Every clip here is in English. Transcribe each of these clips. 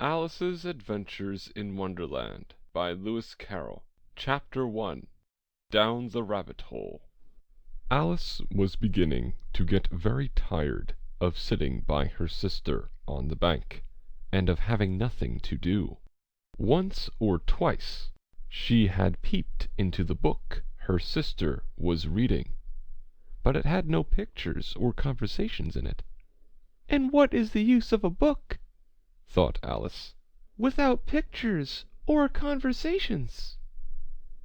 Alice's Adventures in Wonderland by Lewis Carroll. Chapter 1. Down the Rabbit Hole. Alice was beginning to get very tired of sitting by her sister on the bank, and of having nothing to do. Once or twice she had peeped into the book her sister was reading, but it had no pictures or conversations in it. "And what is the use of a book," thought Alice, "without pictures or conversations?"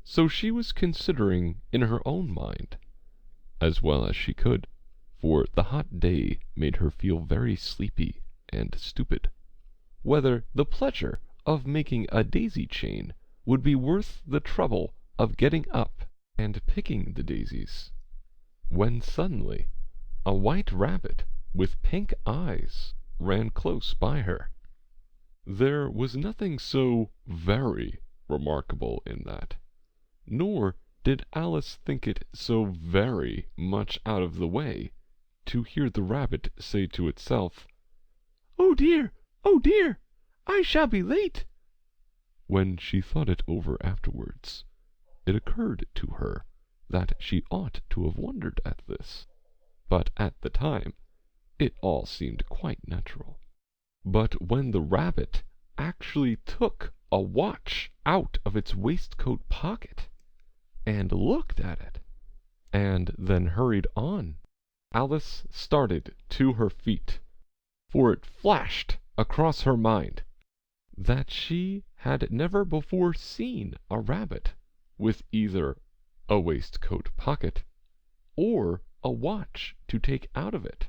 So she was considering in her own mind, as well as she could, for the hot day made her feel very sleepy and stupid, whether the pleasure of making a daisy chain would be worth the trouble of getting up and picking the daisies, when suddenly a white rabbit with pink eyes ran close by her. There was nothing so very remarkable in that, nor did Alice think it so very much out of the way to hear the rabbit say to itself, "Oh dear, oh dear, I shall be late." When she thought it over afterwards, it occurred to her that she ought to have wondered at this, but at the time it all seemed quite natural. But when the rabbit actually took a watch out of its waistcoat pocket and looked at it, and then hurried on, Alice started to her feet, for it flashed across her mind that she had never before seen a rabbit with either a waistcoat pocket or a watch to take out of it,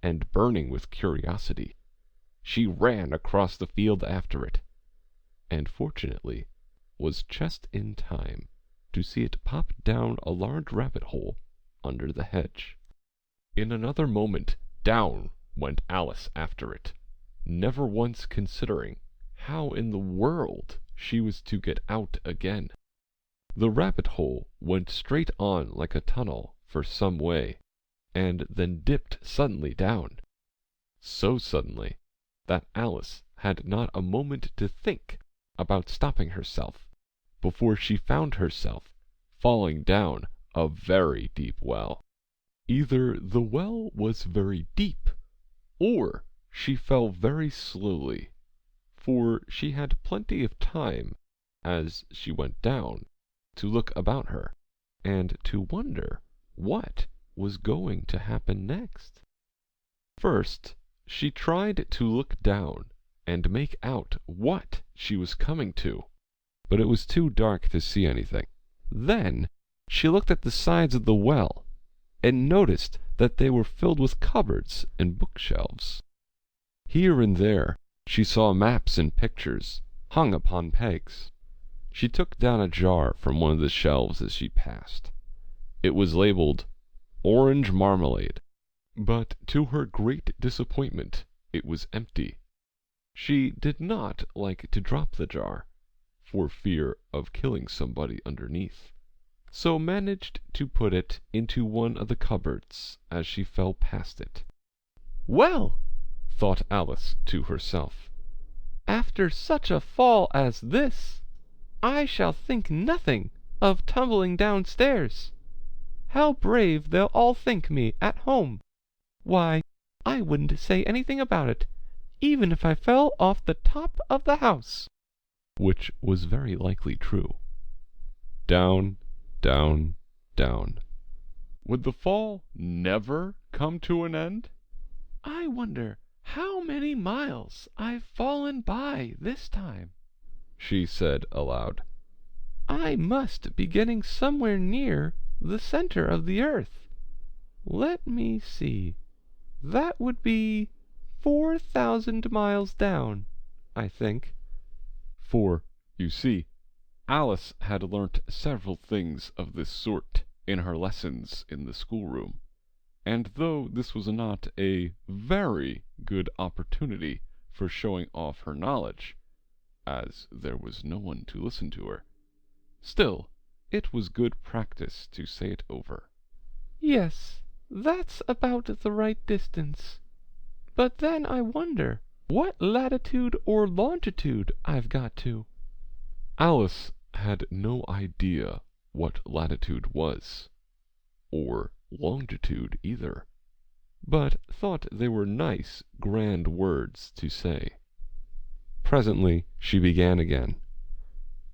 and burning with curiosity, she ran across the field after it, and fortunately was just in time to see it pop down a large rabbit hole under the hedge. In another moment down went Alice after it, never once considering how in the world she was to get out again. The rabbit hole went straight on like a tunnel for some way, and then dipped suddenly down, so suddenly that Alice had not a moment to think about stopping herself before she found herself falling down a very deep well. Either the well was very deep, or she fell very slowly, for she had plenty of time, as she went down, to look about her, and to wonder what was going to happen next. First she tried to look down and make out what she was coming to, but it was too dark to see anything. Then she looked at the sides of the well, and noticed that they were filled with cupboards and bookshelves. Here and there she saw maps and pictures hung upon pegs. She took down a jar from one of the shelves as she passed. It was labeled "Orange Marmalade," but to her great disappointment it was empty. She did not like to drop the jar, for fear of killing somebody underneath, so managed to put it into one of the cupboards as she fell past it. "Well," thought Alice to herself, "after such a fall as this, I shall think nothing of tumbling downstairs. How brave they'll all think me at home! Why, I wouldn't say anything about it, even if I fell off the top of the house." which was very likely true. Down, down, down. Would the fall never come to an end? "I wonder how many miles I've fallen by this time," she said aloud. "I must be getting somewhere near the center of the earth. Let me see. That would be 4,000 miles down, I think." For, you see, Alice had learnt several things of this sort in her lessons in the schoolroom, and though this was not a very good opportunity for showing off her knowledge, as there was no one to listen to her, still it was good practice to say it over. "Yes, that's about the right distance. But then I wonder what latitude or longitude I've got to?" Alice had no idea what latitude was, or longitude either, but thought they were nice, grand words to say. Presently she began again.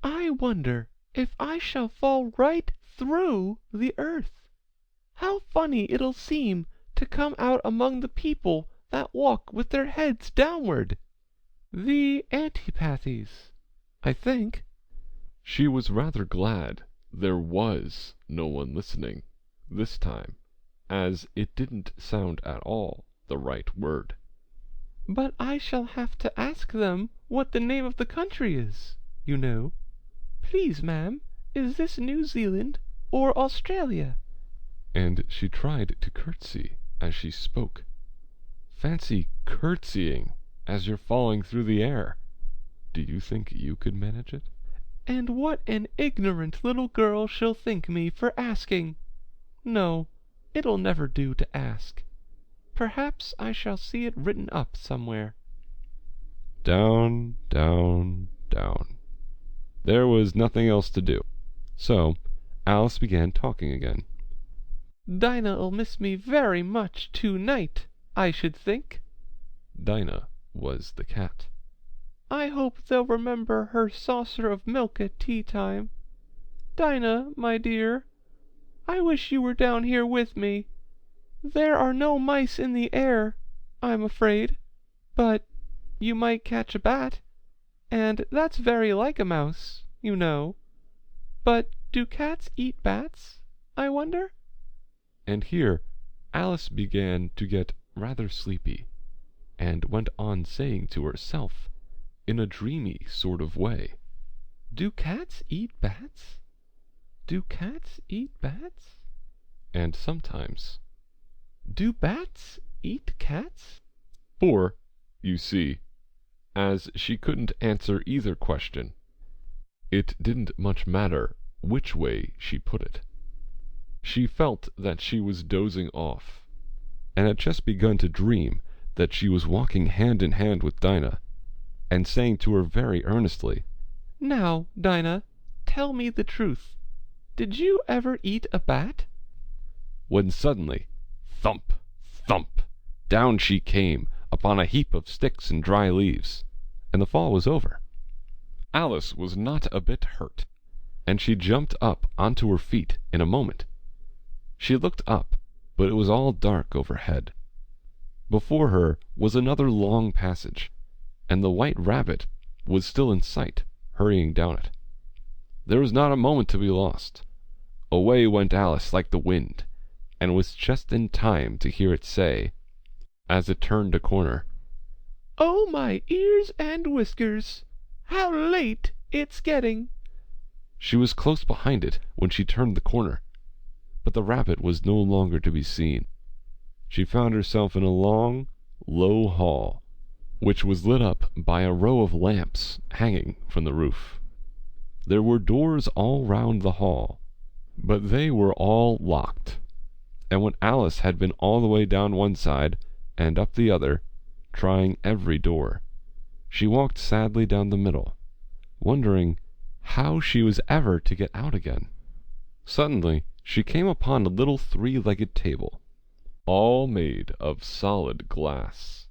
"I wonder if I shall fall right through the earth. How funny it'll seem to come out among the people that walk with their heads downward. The antipathies, I think." She was rather glad there was no one listening, this time, as it didn't sound at all the right word. "But I shall have to ask them what the name of the country is, you know. Please, ma'am, is this New Zealand or Australia?" And she tried to curtsy as she spoke. Fancy curtsying as you're falling through the air! Do you think you could manage it? "And what an ignorant little girl she'll think me for asking! No, it'll never do to ask. Perhaps I shall see it written up somewhere." Down, down, down. There was nothing else to do, so Alice began talking again. "Dinah'll miss me very much to-night, I should think." Dinah was the cat. "I hope they'll remember her saucer of milk at tea-time. Dinah, my dear, I wish you were down here with me. There are no mice in the air, I'm afraid, but you might catch a bat, and that's very like a mouse, you know. But do cats eat bats, I wonder?" And here Alice began to get rather sleepy, and went on saying to herself, in a dreamy sort of way, "Do cats eat bats? Do cats eat bats? and sometimes, Do bats eat cats?" for, you see, as she couldn't answer either question, it didn't much matter which way she put it. She felt that she was dozing off, and had just begun to dream that she was walking hand in hand with Dinah, and saying to her very earnestly, "Now, Dinah, tell me the truth. Did you ever eat a bat?" when suddenly, thump, thump, down she came upon a heap of sticks and dry leaves, and the fall was over. Alice was not a bit hurt, and she jumped up onto her feet in a moment. She looked up, but it was all dark overhead. Before her was another long passage, and the white rabbit was still in sight, hurrying down it. There was not a moment to be lost. Away went Alice like the wind, and was just in time to hear it say, as it turned a corner, "Oh, my ears and whiskers! How late it's getting!" She was close behind it when she turned the corner, but the rabbit was no longer to be seen. She found herself in a long, low hall, which was lit up by a row of lamps hanging from the roof. There were doors all round the hall, but they were all locked, and when Alice had been all the way down one side and up the other, trying every door, she walked sadly down the middle, wondering how she was ever to get out again. Suddenly she came upon a little three-legged table, all made of solid glass.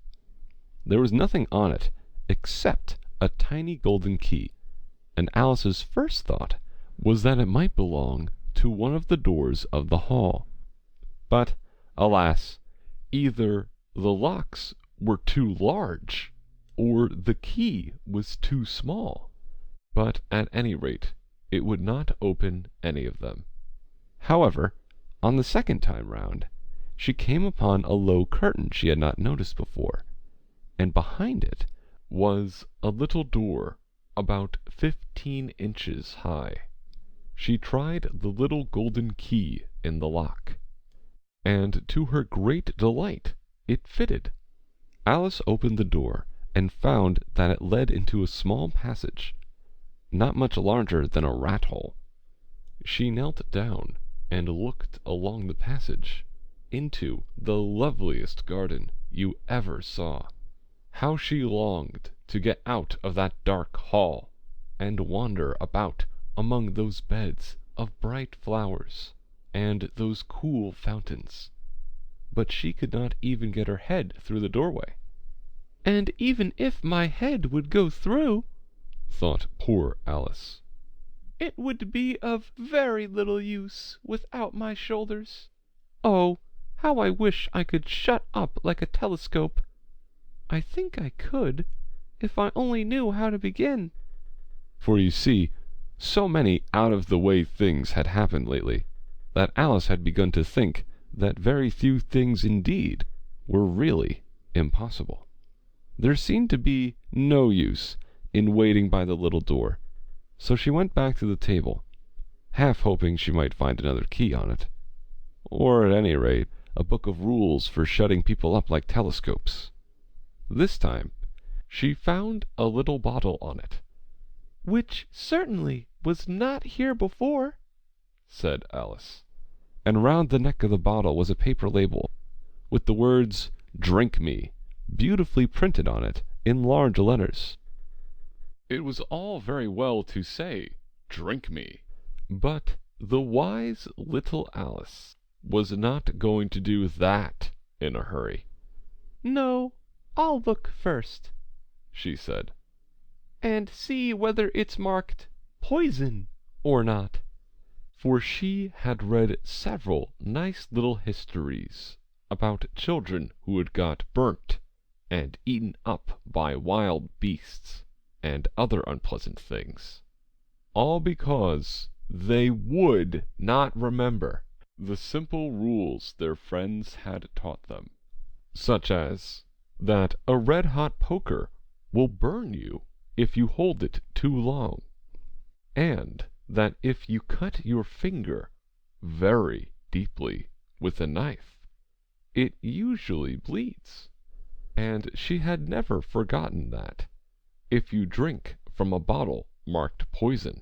There was nothing on it except a tiny golden key, and Alice's first thought was that it might belong to one of the doors of the hall. But, alas, either the locks were too large, or the key was too small. But at any rate, it would not open any of them. However, on the second time round, she came upon a low curtain she had not noticed before, and behind it was a little door about 15 inches high. She tried the little golden key in the lock, and to her great delight it fitted. Alice opened the door and found that it led into a small passage, not much larger than a rat hole. She knelt down and looked along the passage into the loveliest garden you ever saw. How she longed to get out of that dark hall, and wander about among those beds of bright flowers, and those cool fountains! But she could not even get her head through the doorway. "And even if my head would go through," thought poor Alice, "it would be of very little use without my shoulders. Oh, how I wish I could shut up like a telescope! I think I could, if I only knew how to begin." For you see, so many out-of-the-way things had happened lately, that Alice had begun to think that very few things indeed were really impossible. There seemed to be no use in waiting by the little door, so she went back to the table, half hoping she might find another key on it, or at any rate a book of rules for shutting people up like telescopes. This time she found a little bottle on it. "Which certainly was not here before," said Alice, and round the neck of the bottle was a paper label, with the words "Drink me" beautifully printed on it in large letters. It was all very well to say "Drink me," but the wise little Alice was not going to do that in a hurry. "No, I'll look first," she said, "and see whether it's marked poison or not." For she had read several nice little histories about children who had got burnt and eaten up by wild beasts and other unpleasant things, all because they would not remember the simple rules their friends had taught them, such as that a red-hot poker will burn you if you hold it too long, and that if you cut your finger very deeply with a knife, it usually bleeds. And she had never forgotten that, if you drink from a bottle marked poison,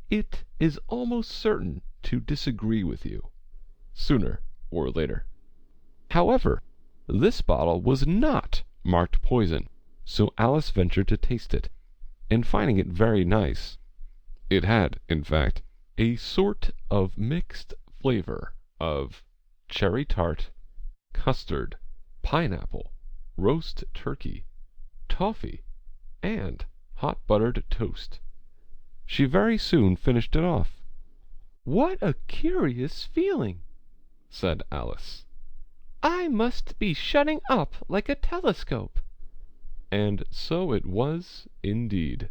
it is almost certain to disagree with you, sooner or later. However, this bottle was not marked poison, so Alice ventured to taste it, and finding it very nice, it had, in fact, a sort of mixed flavor of cherry tart, custard, pineapple, roast turkey, toffee, and hot buttered toast. She very soon finished it off. "What a curious feeling!" said Alice. "I must be shutting up like a telescope." And so it was indeed.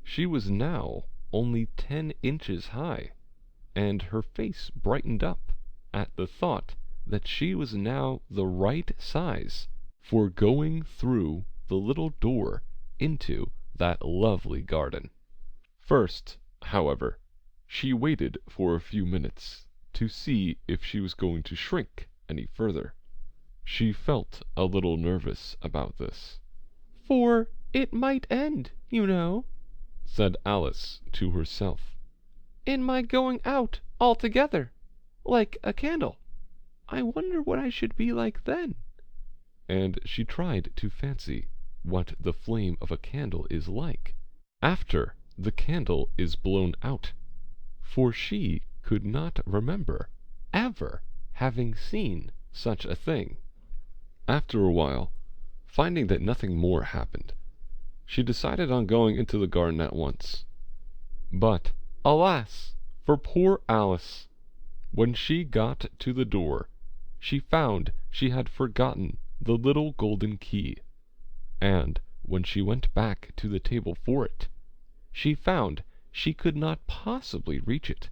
She was now only 10 inches high, and her face brightened up at the thought that she was now the right size for going through the little door into that lovely garden. First, however, she waited for a few minutes to see if she was going to shrink any further. She felt a little nervous about this. "For it might end, you know," said Alice to herself, "in my going out altogether, like a candle. I wonder what I should be like then." and she tried to fancy what the flame of a candle is like after the candle is blown out, for she could not remember ever having seen such a thing. After a while, finding that nothing more happened, she decided on going into the garden at once. But, alas, for poor Alice! When she got to the door, she found she had forgotten the little golden key, and when she went back to the table for it, she found she could not possibly reach it.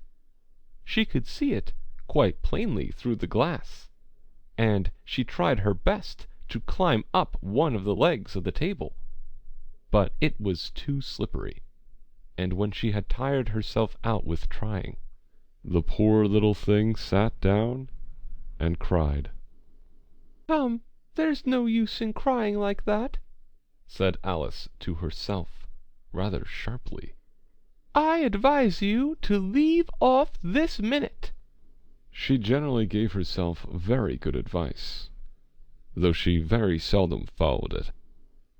She could see it quite plainly through the glass, and she tried her best to climb up one of the legs of the table, but it was too slippery, and when she had tired herself out with trying, the poor little thing sat down and cried. "Come, there's no use in crying like that," said Alice to herself, rather sharply. "I advise you to leave off this minute." She generally gave herself very good advice, though she very seldom followed it.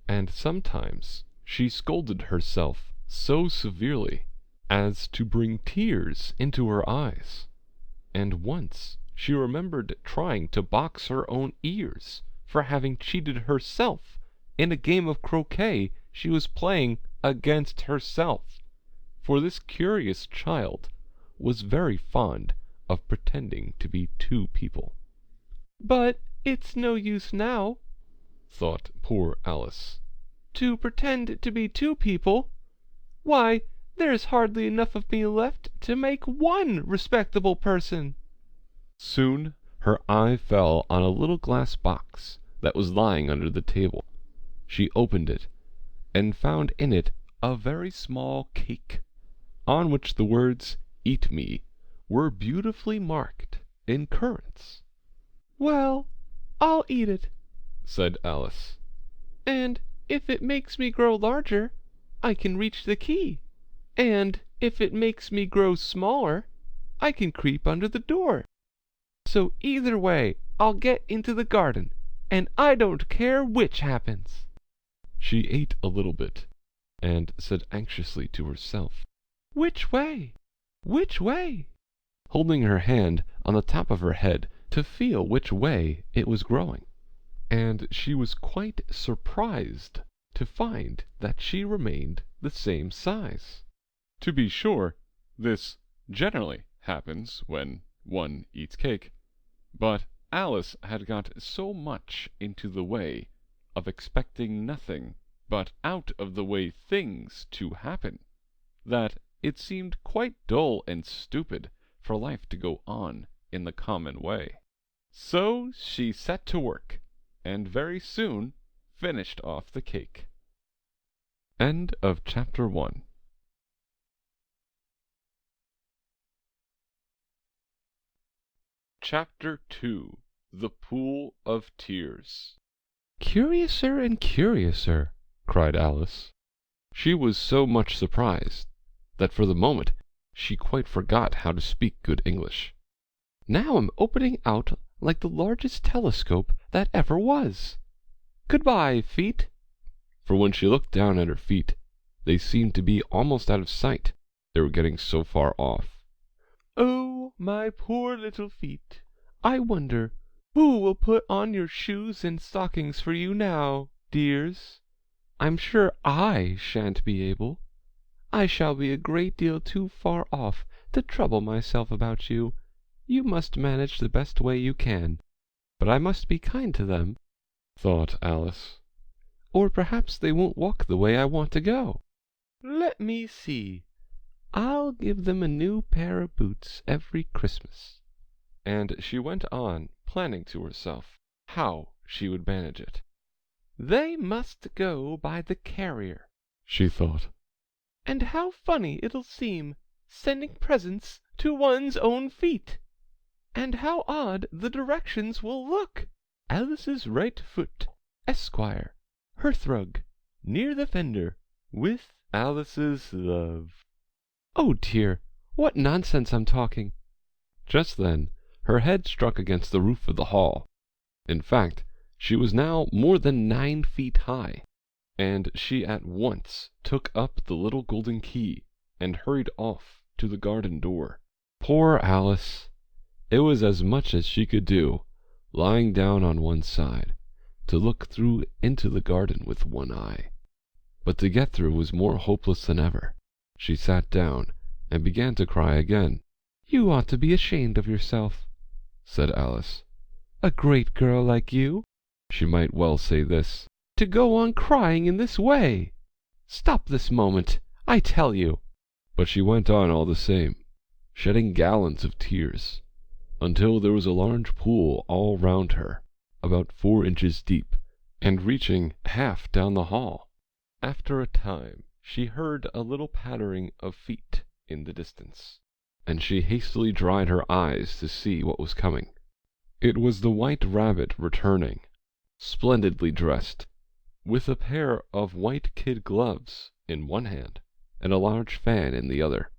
and sometimes she scolded herself so severely as to bring tears into her eyes, and once she remembered trying to box her own ears for having cheated herself in a game of croquet she was playing against herself, for this curious child was very fond of pretending to be two people. "But it's no use now," thought poor Alice, "to pretend to be two people. Why, there's hardly enough of me left to make one respectable person." Soon her eye fell on a little glass box that was lying under the table. She opened it, and found in it a very small cake, on which the words "Eat me" were beautifully marked in currants. "Well, I'll eat it," said Alice. "and if it makes me grow larger, I can reach the key, and if it makes me grow smaller, I can creep under the door. So either way I'll get into the garden, and I don't care which happens." She ate a little bit, and said anxiously to herself, "Which way? Which way?" holding her hand on the top of her head to feel which way it was growing. And she was quite surprised to find that she remained the same size. To be sure, this generally happens when one eats cake, but Alice had got so much into the way of expecting nothing but out of the way things to happen, that it seemed quite dull and stupid for life to go on in the common way. So she set to work, and very soon finished off the cake. End of chapter 1. Chapter 2. The Pool of Tears. "Curiouser and curiouser," cried Alice. She was so much surprised that for the moment she quite forgot how to speak good English. "Now I'm opening out like the largest telescope that ever was. Good-bye, feet." For when she looked down at her feet, they seemed to be almost out of sight, they were getting so far off. "Oh, my poor little feet, I wonder who will put on your shoes and stockings for you now, dears? I'm sure I shan't be able. I shall be a great deal too far off to trouble myself about you. You must manage the best way you can. But I must be kind to them," thought Alice, "or perhaps they won't walk the way I want to go. Let me see. I'll give them a new pair of boots every Christmas." And she went on planning to herself how she would manage it. "They must go by the carrier," she thought. "And how funny it'll seem, sending presents to one's own feet! And how odd the directions will look! Alice's right foot, Esquire, hearthrug, near the fender, with Alice's love. Oh dear, what nonsense I'm talking!" Just then her head struck against the roof of the hall. In fact, she was now more than 9 feet high, and she at once took up the little golden key and hurried off to the garden door. Poor Alice! It was as much as she could do, lying down on one side, to look through into the garden with one eye. But to get through was more hopeless than ever. She sat down and began to cry again. "You ought to be ashamed of yourself," said Alice. "A great girl like you," she might well say this, "to go on crying in this way. Stop this moment, I tell you." But she went on all the same, shedding gallons of tears, until there was a large pool all round her, about 4 inches deep, and reaching half down the hall. After a time she heard a little pattering of feet in the distance, and she hastily dried her eyes to see what was coming. It was the White Rabbit returning, splendidly dressed, with a pair of white kid gloves in one hand and a large fan in the other.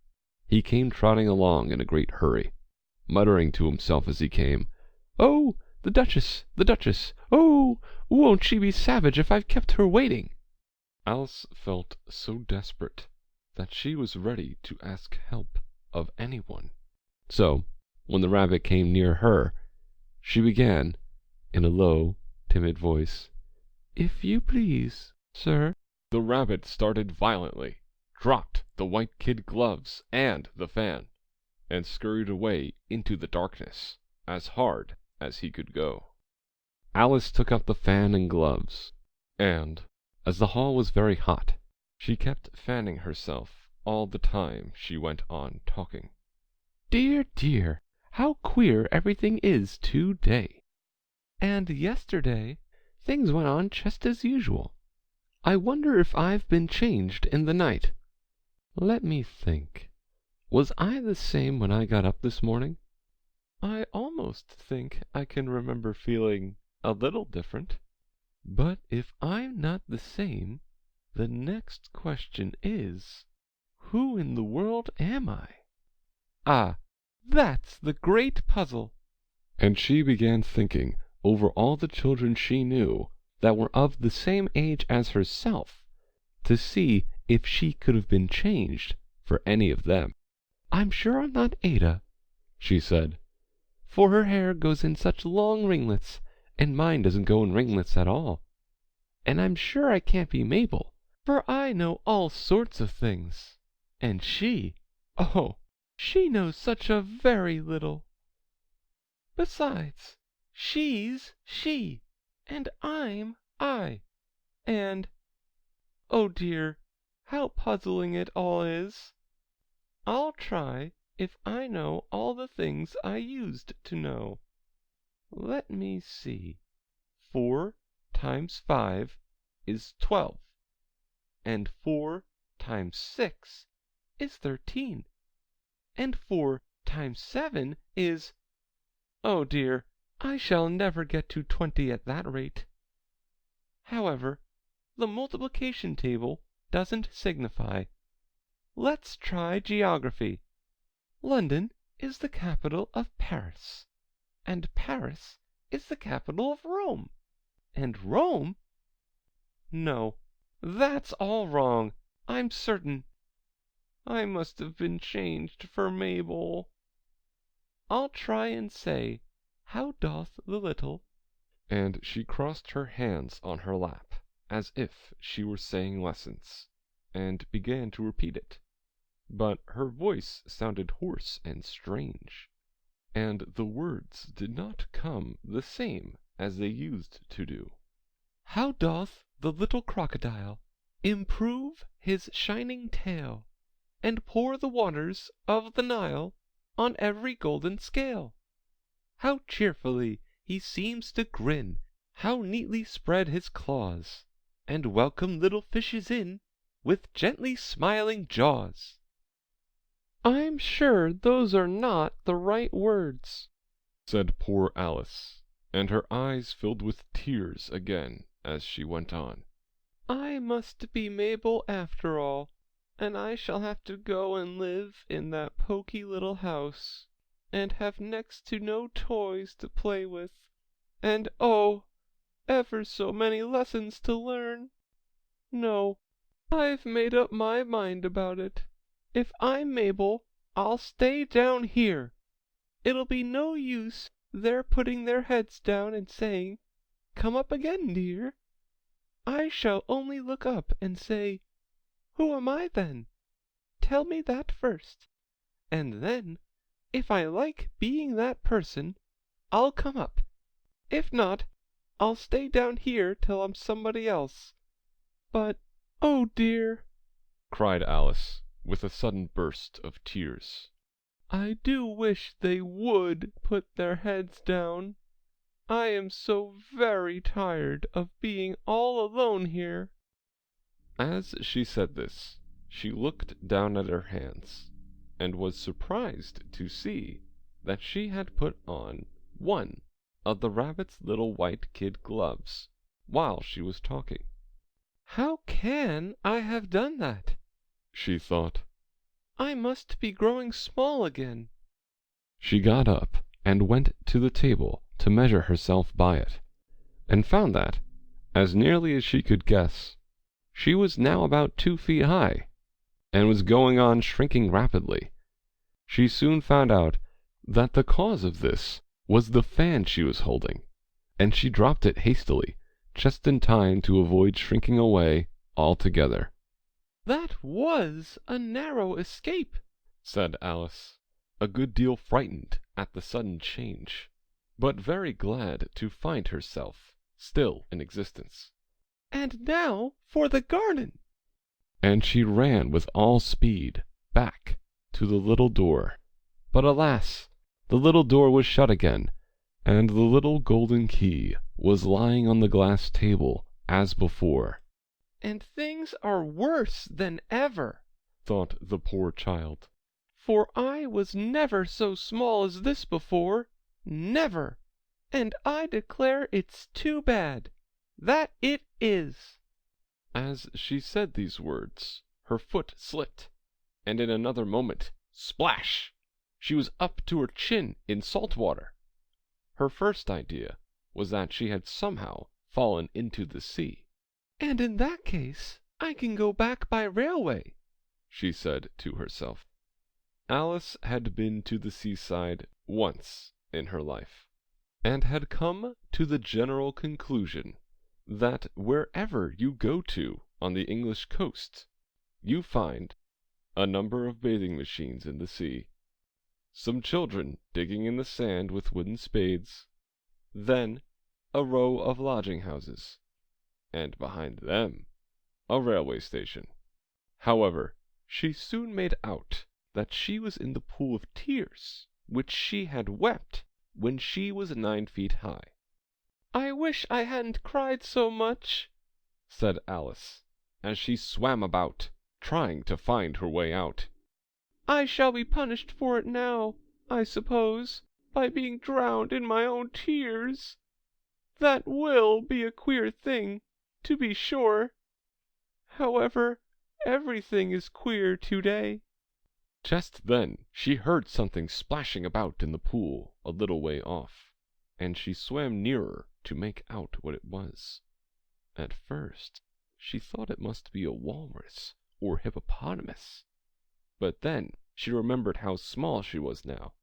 He came trotting along in a great hurry, muttering to himself as he came, "Oh, the Duchess, the Duchess! Oh, won't she be savage if I've kept her waiting? Alice felt so desperate that she was ready to ask help of anyone. So, when the rabbit came near her, she began, in a low, timid voice, "If you please, sir." The rabbit started violently, dropped the white kid gloves and the fan, and scurried away into the darkness as hard as he could go. Alice took up the fan and gloves, and, as the hall was very hot, she kept fanning herself all the time she went on talking. "Dear, dear, how queer everything is to-day! And yesterday things went on just as usual. I wonder if I've been changed in the night. Let me think. Was I the same when I got up this morning? I almost think I can remember feeling a little different. But if I'm not the same, the next question is, who in the world am I? Ah, that's the great puzzle." And she began thinking over all the children she knew that were of the same age as herself, to see if she could have been changed for any of them. "I'm sure I'm not Ada," she said, "for her hair goes in such long ringlets, and mine doesn't go in ringlets at all. And I'm sure I can't be Mabel, for I know all sorts of things, and oh, she knows such a very little. Besides, she's she, and I'm I, and, oh dear, how puzzling it all is! I'll try if I know all the things I used to know. Let me see. 4 times 5 is 12, and 4 times 6 is 13, and 4 times 7 is, oh dear, I shall never get to 20 at that rate. However, the multiplication table doesn't signify. Let's try geography. London is the capital of Paris, and Paris is the capital of Rome, and Rome... No, that's all wrong, I'm certain. I must have been changed for Mabel. I'll try and say, how doth the little... And she crossed her hands on her lap, as if she were saying lessons, and began to repeat it. But her voice sounded hoarse and strange, and the words did not come the same as they used to do. How doth the little crocodile improve his shining tail, and pour the waters of the Nile on every golden scale? How cheerfully he seems to grin, how neatly spread his claws, and welcome little fishes in with gently smiling jaws. I'm sure those are not the right words, said poor Alice, and her eyes filled with tears again as she went on. I must be Mabel after all, and I shall have to go and live in that poky little house, and have next to no toys to play with, and oh, ever so many lessons to learn. No, I've made up my mind about it. If I'm Mabel, I'll stay down here. It'll be no use their putting their heads down and saying, "Come up again, dear." I shall only look up and say, "Who am I, then? Tell me that first, and then, if I like being that person, I'll come up. If not, I'll stay down here till I'm somebody else. But, oh dear," cried Alice, with a sudden burst of tears, "I do wish they would put their heads down. I am so very tired of being all alone here." As she said this, she looked down at her hands, and was surprised to see that she had put on one of the rabbit's little white kid gloves while she was talking. "How can I have done that?" she thought. "I must be growing small again." She got up and went to the table to measure herself by it, and found that, as nearly as she could guess, She was now about 2 feet high, and was going on shrinking rapidly. She soon found out that the cause of this was the fan she was holding, and she dropped it hastily, just in time to avoid shrinking away altogether. "That was a narrow escape," said Alice, a good deal frightened at the sudden change, but very glad to find herself still in existence. "And now for the garden." And she ran with all speed back to the little door. But alas! the little door was shut again, and the little golden key was lying on the glass table as before. "And things are worse than ever," thought the poor child. "for I was never so small as this before, never, and I declare it's too bad, that it is." As she said these words, her foot slipped, and in another moment, splash! she was up to her chin in salt water. Her first idea was that she had somehow fallen into the sea. "And in that case I can go back by railway," she said to herself. Alice had been to the seaside once in her life, and had come to the general conclusion that wherever you go to on the English coast, you find a number of bathing machines in the sea, some children digging in the sand with wooden spades, then a row of lodging houses, and behind them a railway station. However, she soon made out that she was in the pool of tears which she had wept when she was 9 feet high. "I wish I hadn't cried so much," said Alice, as she swam about, trying to find her way out. "I shall be punished for it now, I suppose, by being drowned in my own tears. That will be a queer thing, to be sure. However, everything is queer to-day." Just then she heard something splashing about in the pool a little way off, and she swam nearer to make out what it was. At first she thought it must be a walrus or hippopotamus, but then she remembered how small she was now,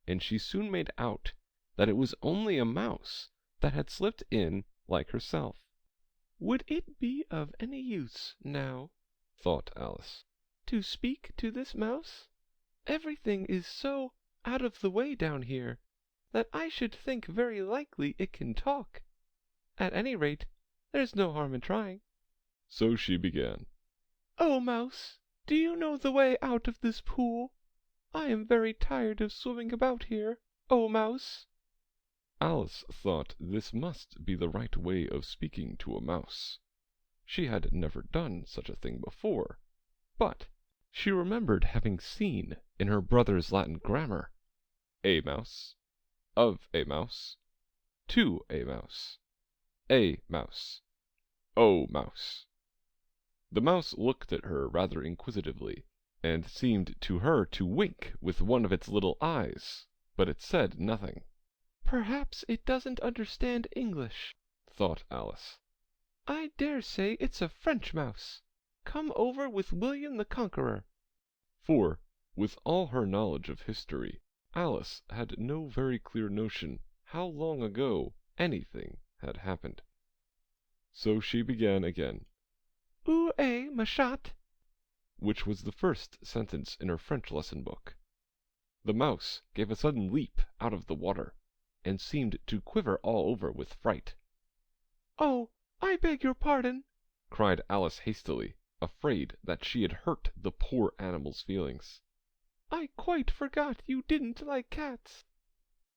and she soon made out that it was only a mouse that had slipped in like herself. "Would it be of any use, now," thought Alice, "to speak to this mouse? Everything is so out of the way down here that I should think very likely it can talk. At any rate, there's no harm in trying." So she began. "Oh, mouse, do you know the way out of this pool? I am very tired of swimming about here, oh, mouse." Alice thought this must be the right way of speaking to a mouse. She had never done such a thing before, but she remembered having seen in her brother's Latin grammar, a mouse, of a mouse, to a mouse, a mouse, o mouse. The mouse looked at her rather inquisitively, and seemed to her to wink with one of its little eyes, but it said nothing. "Perhaps it doesn't understand English," thought Alice. "I dare say it's a French mouse, come over with William the Conqueror." For, with all her knowledge of history, Alice had no very clear notion how long ago anything had happened. So she began again, "Où est ma chatte?" which was the first sentence in her French lesson book. The mouse gave a sudden leap out of the water, and seemed to quiver all over with fright. "Oh, I beg your pardon," cried Alice hastily, afraid that she had hurt the poor animal's feelings. "I quite forgot you didn't like cats."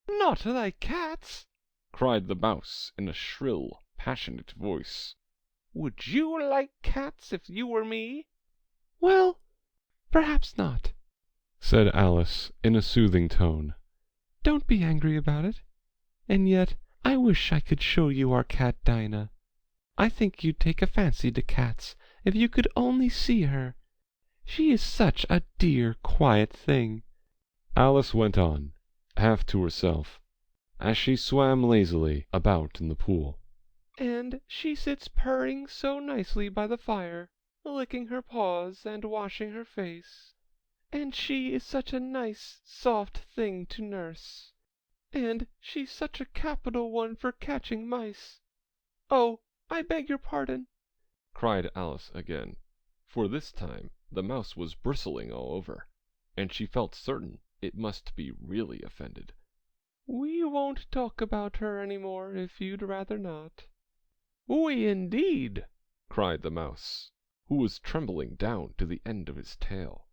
"Not like cats!" cried the mouse in a shrill, passionate voice. "Would you like cats if you were me?" "Well, perhaps not," said Alice in a soothing tone. "Don't be angry about it. And yet I wish I could show you our cat Dinah. I think you'd take a fancy to cats if you could only see her. She is such a dear, quiet thing." Alice went on, half to herself, as she swam lazily about in the pool. and she sits purring so nicely by the fire, licking her paws and washing her face, and she is such a nice, soft thing to nurse, and she's such a capital one for catching mice. Oh, I beg your pardon!" cried Alice again, for this time the mouse was bristling all over, and she felt certain it must be really offended. "We won't talk about her any more, if you'd rather not." "We indeed!" cried the mouse, who was trembling down to the end of his tail.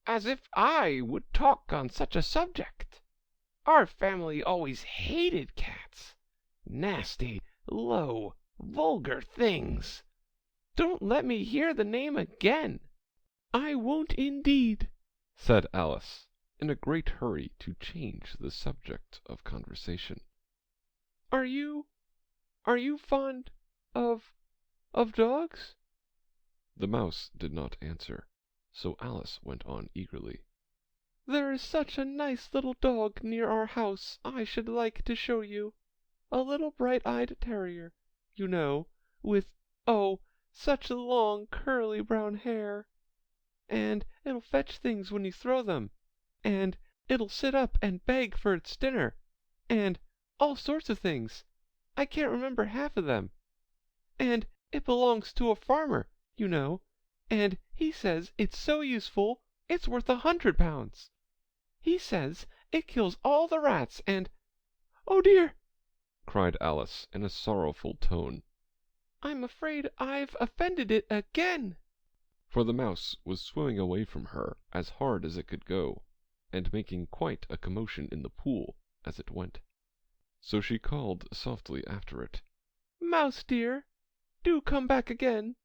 "As if I would talk on such a subject! Our family always hated cats. Nasty, low, vulgar things! Don't let me hear the name again." "I won't indeed," said Alice, in a great hurry to change the subject of conversation. Are you fond of dogs?" The mouse did not answer, so Alice went on eagerly. "There is such a nice little dog near our house I should like to show you. A little bright-eyed terrier, you know, with, oh, such long curly brown hair. And it'll fetch things when you throw them, and it'll sit up and beg for its dinner, and all sorts of things. I can't remember half of them. And it belongs to a farmer, you know, and he says it's so useful it's worth £100. He says it kills all the rats, and oh dear!" cried Alice in a sorrowful tone. "I'm afraid I've offended it again." For the mouse was swimming away from her as hard as it could go, and making quite a commotion in the pool as it went. So she called softly after it, "Mouse dear, do come back again,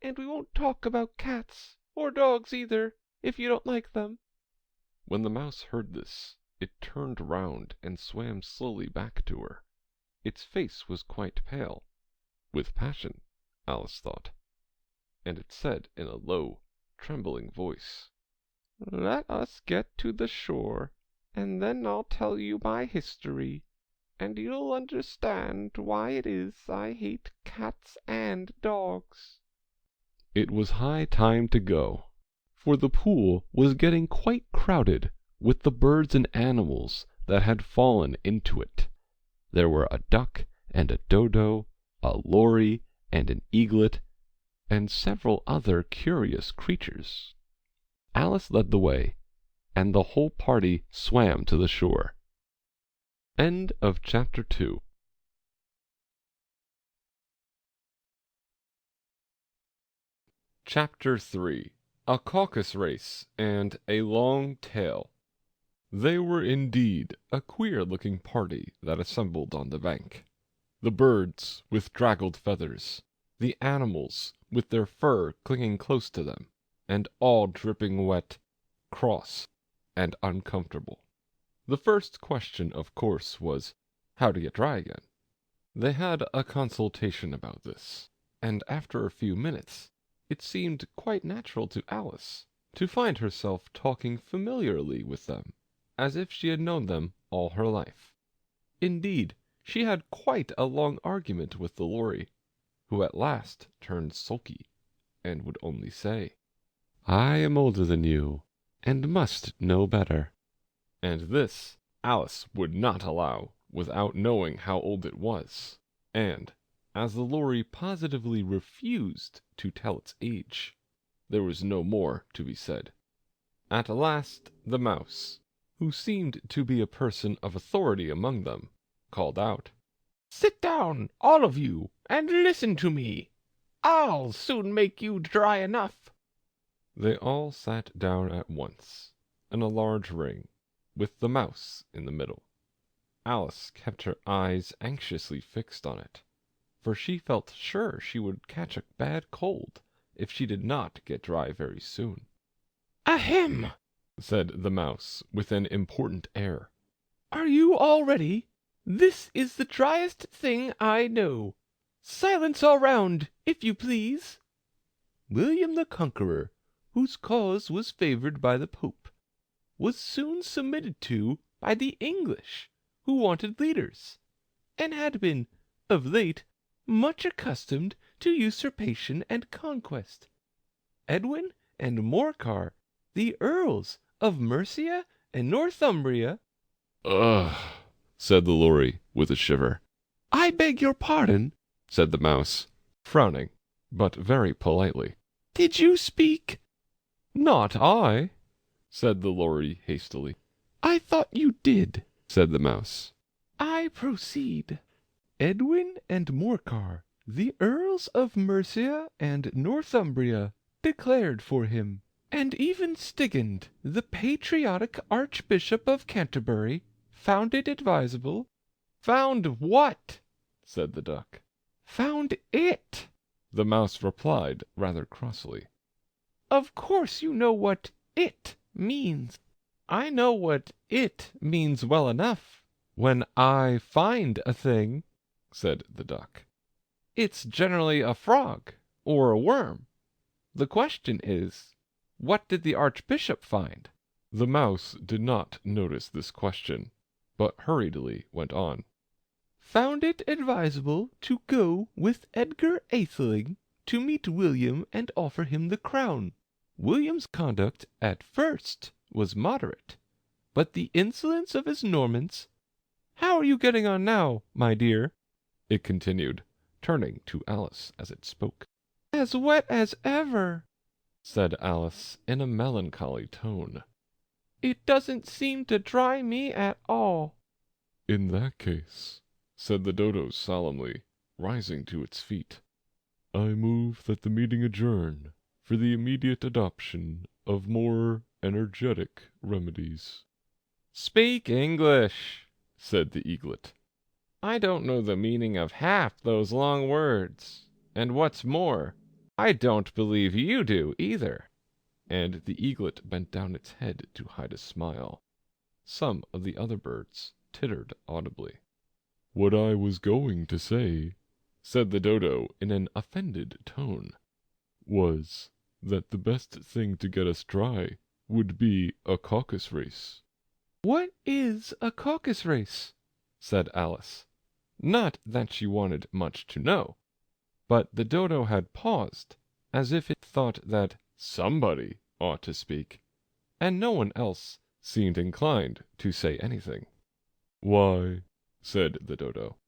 and we won't talk about cats, or dogs either, if you don't like them." When the mouse heard this, it turned round and swam slowly back to her. Its face was quite pale, with passion, Alice thought, and it said in a low, trembling voice, "Let us get to the shore, and then I'll tell you my history, and you'll understand why it is I hate cats and dogs." It was high time to go, for the pool was getting quite crowded with the birds and animals that had fallen into it. There were a duck and a dodo, a lory and an eaglet, and several other curious creatures. Alice led the way, and the whole party swam to the shore. End of chapter 2. Chapter 3. A Caucus Race and a Long Tail. They were indeed a queer-looking party that assembled on the bank. The birds with draggled feathers, the animals with their fur clinging close to them, and all dripping wet, cross, and uncomfortable. The first question, of course, was how to get dry again. They had a consultation about this, and after a few minutes it seemed quite natural to Alice to find herself talking familiarly with them, as if she had known them all her life. Indeed, she had quite a long argument with the lory, who at last turned sulky, and would only say, "I am older than you, and must know better." And this Alice would not allow without knowing how old it was, and, as the lory positively refused to tell its age, there was no more to be said. At last the mouse, who seemed to be a person of authority among them, called out, "Sit down, all of you, and listen to me. I'll soon make you dry enough." They all sat down at once, in a large ring, with the mouse in the middle. Alice kept her eyes anxiously fixed on it, for she felt sure she would catch a bad cold if she did not get dry very soon. "Ahem!" said the mouse with an important air. "Are you all ready? This is the driest thing I know. Silence all round, if you please. William the Conqueror, whose cause was favored by the Pope, was soon submitted to by the English, who wanted leaders, and had been, of late, much accustomed to usurpation and conquest. Edwin and Morcar, the Earls of Mercia and Northumbria. Ugh, said the Lory with a shiver. I beg your pardon, said the Mouse, frowning, but very politely. Did you speak? Not I, said the Lory hastily. I thought you did, said the Mouse. I proceed. Edwin and Morcar, the Earls of Mercia and Northumbria, declared for him, and even Stigand, the patriotic Archbishop of Canterbury, found it advisable. Found what? said the Duck. Found it, the Mouse replied rather crossly. Of course you know what it means. I know what it means well enough. When I find a thing, said the Duck, it's generally a frog or a worm. The question is, what did the Archbishop find? The Mouse did not notice this question, but hurriedly went on. Found it advisable to go with Edgar Atheling to meet William and offer him the crown. William's conduct at first was moderate, but the insolence of his Normans— How are you getting on now, my dear? It continued, turning to Alice as it spoke. As wet as ever, said Alice in a melancholy tone. It doesn't seem to dry me at all. In that case, said the Dodo solemnly, rising to its feet, I move that the meeting adjourn for the immediate adoption of more energetic remedies. Speak English, said the Eaglet. I don't know the meaning of half those long words, and what's more, I don't believe you do either. And the Eaglet bent down its head to hide a smile. Some of the other birds tittered audibly. What I was going to say, said the Dodo in an offended tone, was that the best thing to get us dry would be a caucus race. What is a caucus race? said Alice. Not that she wanted much to know, but the Dodo had paused, as if it thought that somebody ought to speak, and no one else seemed inclined to say anything. Why, said the Dodo,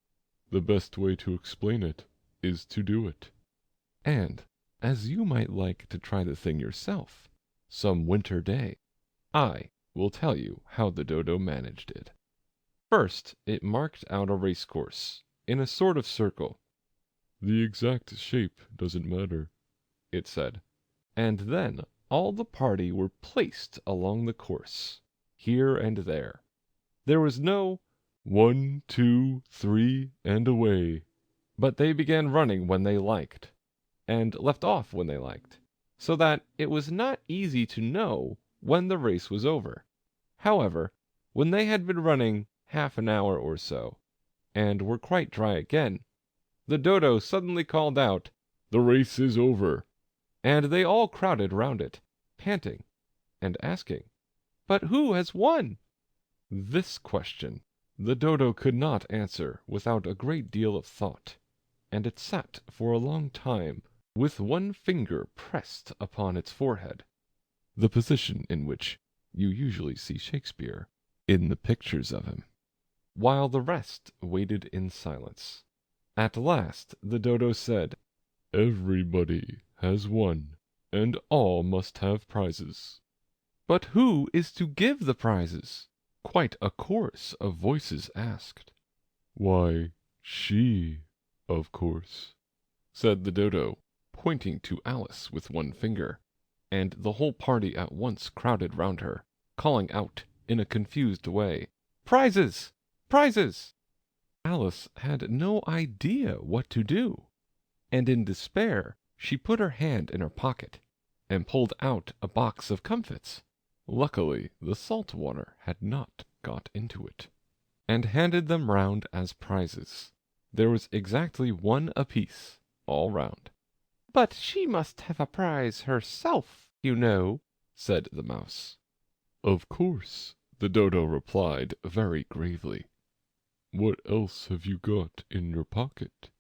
the best way to explain it is to do it. And, as you might like to try the thing yourself, some winter day, I will tell you how the Dodo managed it. First, it marked out a race course, in a sort of circle. The exact shape doesn't matter, it said, and then all the party were placed along the course, here and there. There was no 1, 2, 3, and away, but they began running when they liked, and left off when they liked, so that it was not easy to know when the race was over. However, when they had been running half an hour or so, and were quite dry again, the Dodo suddenly called out, "The race is over," and they all crowded round it, panting, and asking, "But who has won?" This question the Dodo could not answer without a great deal of thought, and it sat for a long time with one finger pressed upon its forehead, the position in which you usually see Shakespeare in the pictures of him, while the rest waited in silence. At last the Dodo said, "Everybody has won, and all must have prizes." "But who is to give the prizes?" Quite a chorus of voices asked. "Why, she, of course," said the Dodo, pointing to Alice with one finger, and the whole party at once crowded round her, calling out in a confused way, "Prizes! Prizes!" Alice had no idea what to do, and in despair she put her hand in her pocket and pulled out a box of comfits. Luckily the salt water had not got into it, and handed them round as prizes. There was exactly one apiece, all round. "But she must have a prize herself, you know," said the Mouse. "Of course," the Dodo replied very gravely. "What else have you got in your pocket?"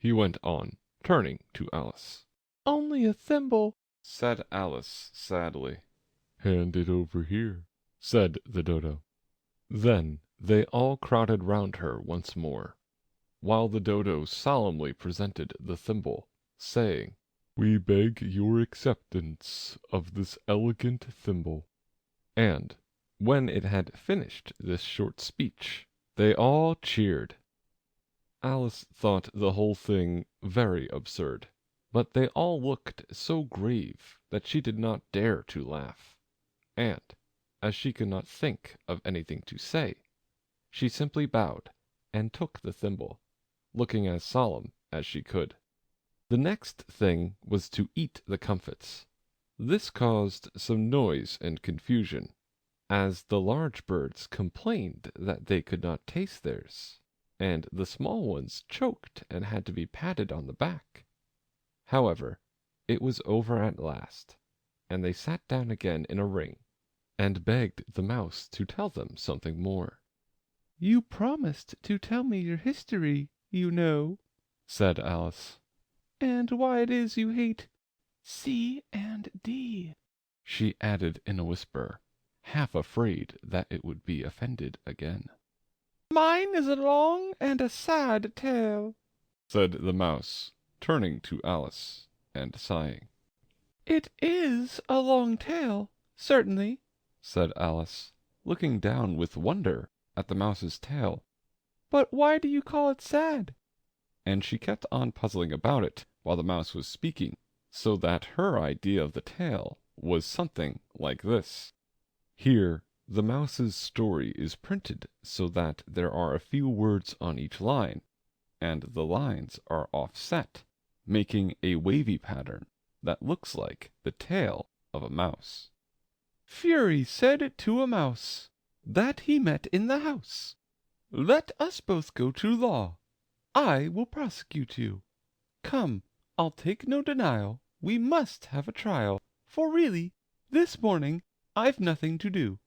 he went on, turning to Alice. Only a thimble, said Alice sadly. Hand it over here, said the Dodo. Then they all crowded round her once more, while the Dodo solemnly presented the thimble, saying, We beg your acceptance of this elegant thimble. And when it had finished this short speech, they all cheered. Alice thought the whole thing very absurd, but they all looked so grave that she did not dare to laugh, and, as she could not think of anything to say, she simply bowed and took the thimble, looking as solemn as she could. The next thing was to eat the comfits. This caused some noise and confusion, as the large birds complained that they could not taste theirs, and the small ones choked and had to be patted on the back. However, it was over at last, and they sat down again in a ring, and begged the mouse to tell them something more. You promised to tell me your history, you know, said Alice. And why it is you hate C and D, she added in a whisper, half afraid that it would be offended again. Mine is a long and a sad tale, said the mouse, turning to Alice and sighing. It is a long tale, certainly, said Alice, looking down with wonder at the mouse's tail. But why do you call it sad? And she kept on puzzling about it while the mouse was speaking, so that her idea of the tale was something like this. Here the mouse's story is printed so that there are a few words on each line, and the lines are offset, making a wavy pattern that looks like the tail of a mouse. Fury said to a mouse that he met in the house, Let us both go to law. I will prosecute you. Come, I'll take no denial. We must have a trial, for really, this morning I've nothing to do.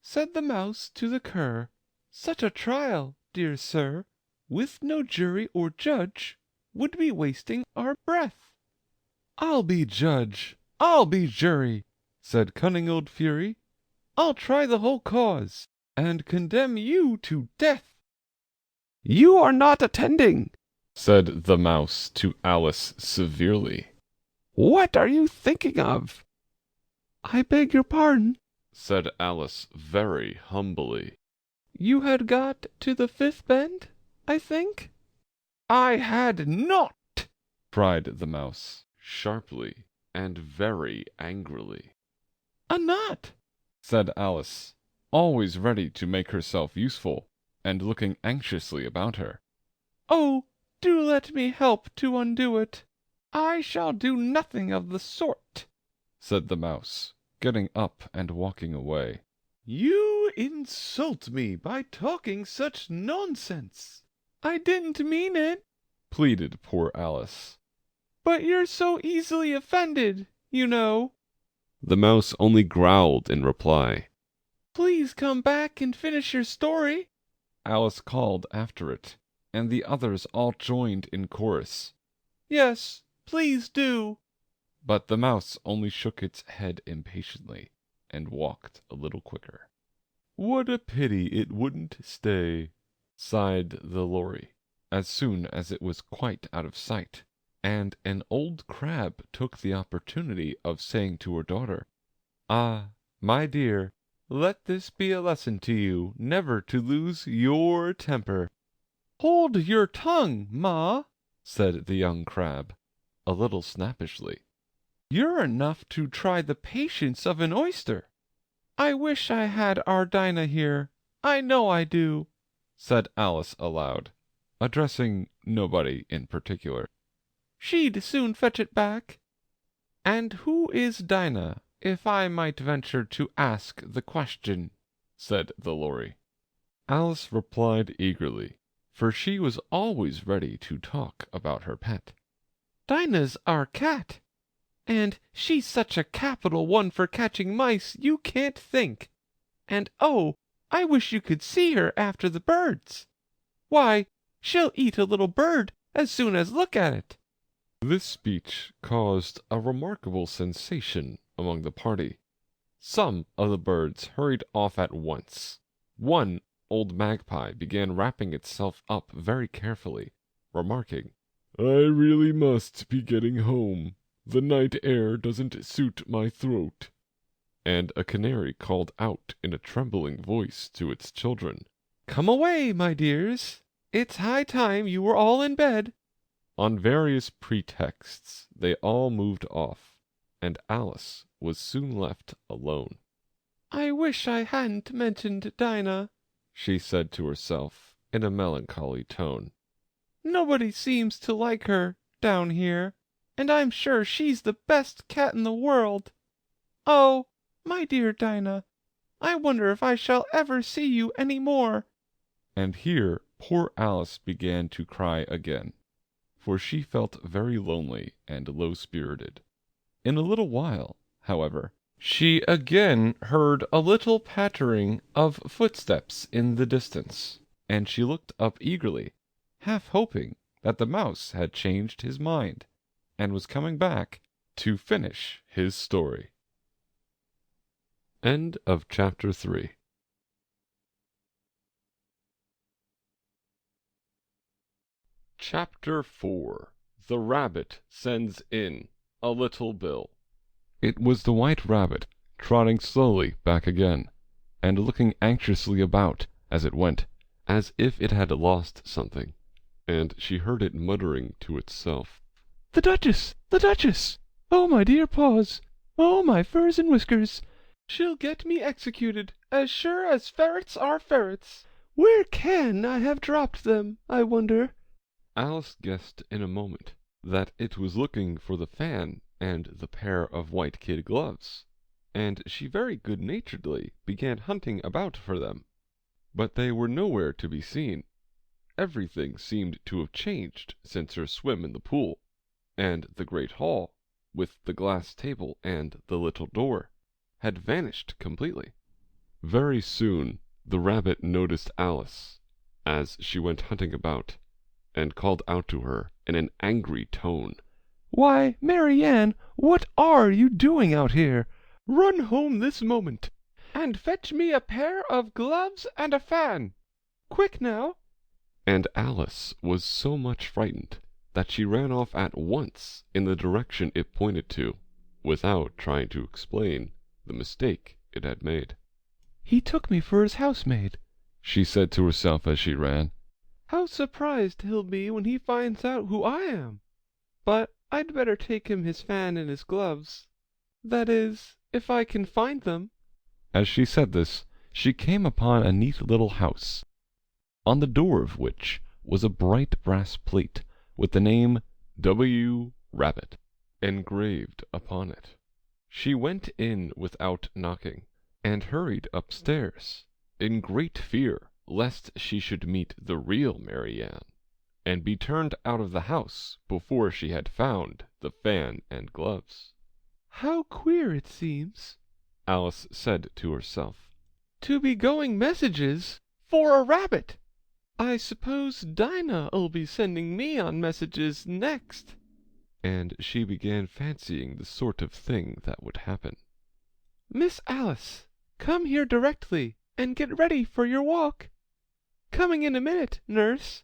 Said the mouse to the cur, Such a trial, dear sir, with no jury or judge, would be wasting our breath. I'll be judge, I'll be jury, said cunning old Fury. I'll try the whole cause, and condemn you to death. You are not attending, said the mouse to Alice severely. What are you thinking of? I beg your pardon, said Alice very humbly. You had got to the fifth bend, I think? I had not, cried the mouse, sharply and very angrily. A knot, said Alice, always ready to make herself useful, and looking anxiously about her. Oh, do let me help to undo it. I shall do nothing of the sort, said the mouse, getting up and walking away. You insult me by talking such nonsense. I didn't mean it, pleaded poor Alice. But you're so easily offended, you know. The mouse only growled in reply. Please come back and finish your story, Alice called after it, and the others all joined in chorus. Yes, please do. But the mouse only shook its head impatiently and walked a little quicker. What a pity it wouldn't stay, sighed the Lory, as soon as it was quite out of sight, and an old crab took the opportunity of saying to her daughter, Ah, my dear, let this be a lesson to you never to lose your temper. Hold your tongue, Ma, said the young crab, a little snappishly. You're enough to try the patience of an oyster. I wish I had our Dinah here. I know I do, said Alice aloud, addressing nobody in particular. She'd soon fetch it back. And who is Dinah, if I might venture to ask the question? said the Lory. Alice replied eagerly, for she was always ready to talk about her pet. Dinah's our cat, and she's such a capital one for catching mice you can't think. And oh, I wish you could see her after the birds. Why, she'll eat a little bird as soon as look at it." This speech caused a remarkable sensation among the party. Some of the birds hurried off at once. One old magpie began wrapping itself up very carefully, remarking, "I really must be getting home. The night air doesn't suit my throat." And a canary called out in a trembling voice to its children, "Come away, my dears. It's high time you were all in bed." On various pretexts they all moved off, and Alice was soon left alone. "I wish I hadn't mentioned Dinah," she said to herself in a melancholy tone. "Nobody seems to like her down here, and I'm sure she's the best cat in the world. Oh, my dear Dinah, I wonder if I shall ever see you any more." And here poor Alice began to cry again, for she felt very lonely and low-spirited. In a little while, however, she again heard a little pattering of footsteps in the distance, and she looked up eagerly, half hoping that the mouse had changed his mind, and was coming back to finish his story. End of chapter 3. Chapter 4. The Rabbit Sends in a Little Bill. It was the White Rabbit, trotting slowly back again, and looking anxiously about as it went, as if it had lost something, and she heard it muttering to itself, "The Duchess! The Duchess! Oh, my dear paws! Oh, my furs and whiskers! She'll get me executed, as sure as ferrets are ferrets! Where can I have dropped them, I wonder?" Alice guessed in a moment that it was looking for the fan and the pair of white kid gloves, and she very good-naturedly began hunting about for them. But they were nowhere to be seen. Everything seemed to have changed since her swim in the pool, and the great hall, with the glass table and the little door, had vanished completely. Very soon the rabbit noticed Alice as she went hunting about, and called out to her in an angry tone, "Why, Mary Ann, what are you doing out here? Run home this moment, and fetch me a pair of gloves and a fan. Quick now!" And Alice was so much frightened that she ran off at once in the direction it pointed to, without trying to explain the mistake it had made. "He took me for his housemaid," she said to herself as she ran. "How surprised he'll be when he finds out who I am! But I'd better take him his fan and his gloves. That is, if I can find them." As she said this, she came upon a neat little house, on the door of which was a bright brass plate with the name W. Rabbit engraved upon it. She went in without knocking, and hurried upstairs, in great fear lest she should meet the real Mary Ann, and be turned out of the house before she had found the fan and gloves. "How queer it seems," Alice said to herself, "to be going messages for a rabbit! I suppose Dinah'll be sending me on messages next." And she began fancying the sort of thing that would happen. "Miss Alice, come here directly, and get ready for your walk." "Coming in a minute, nurse.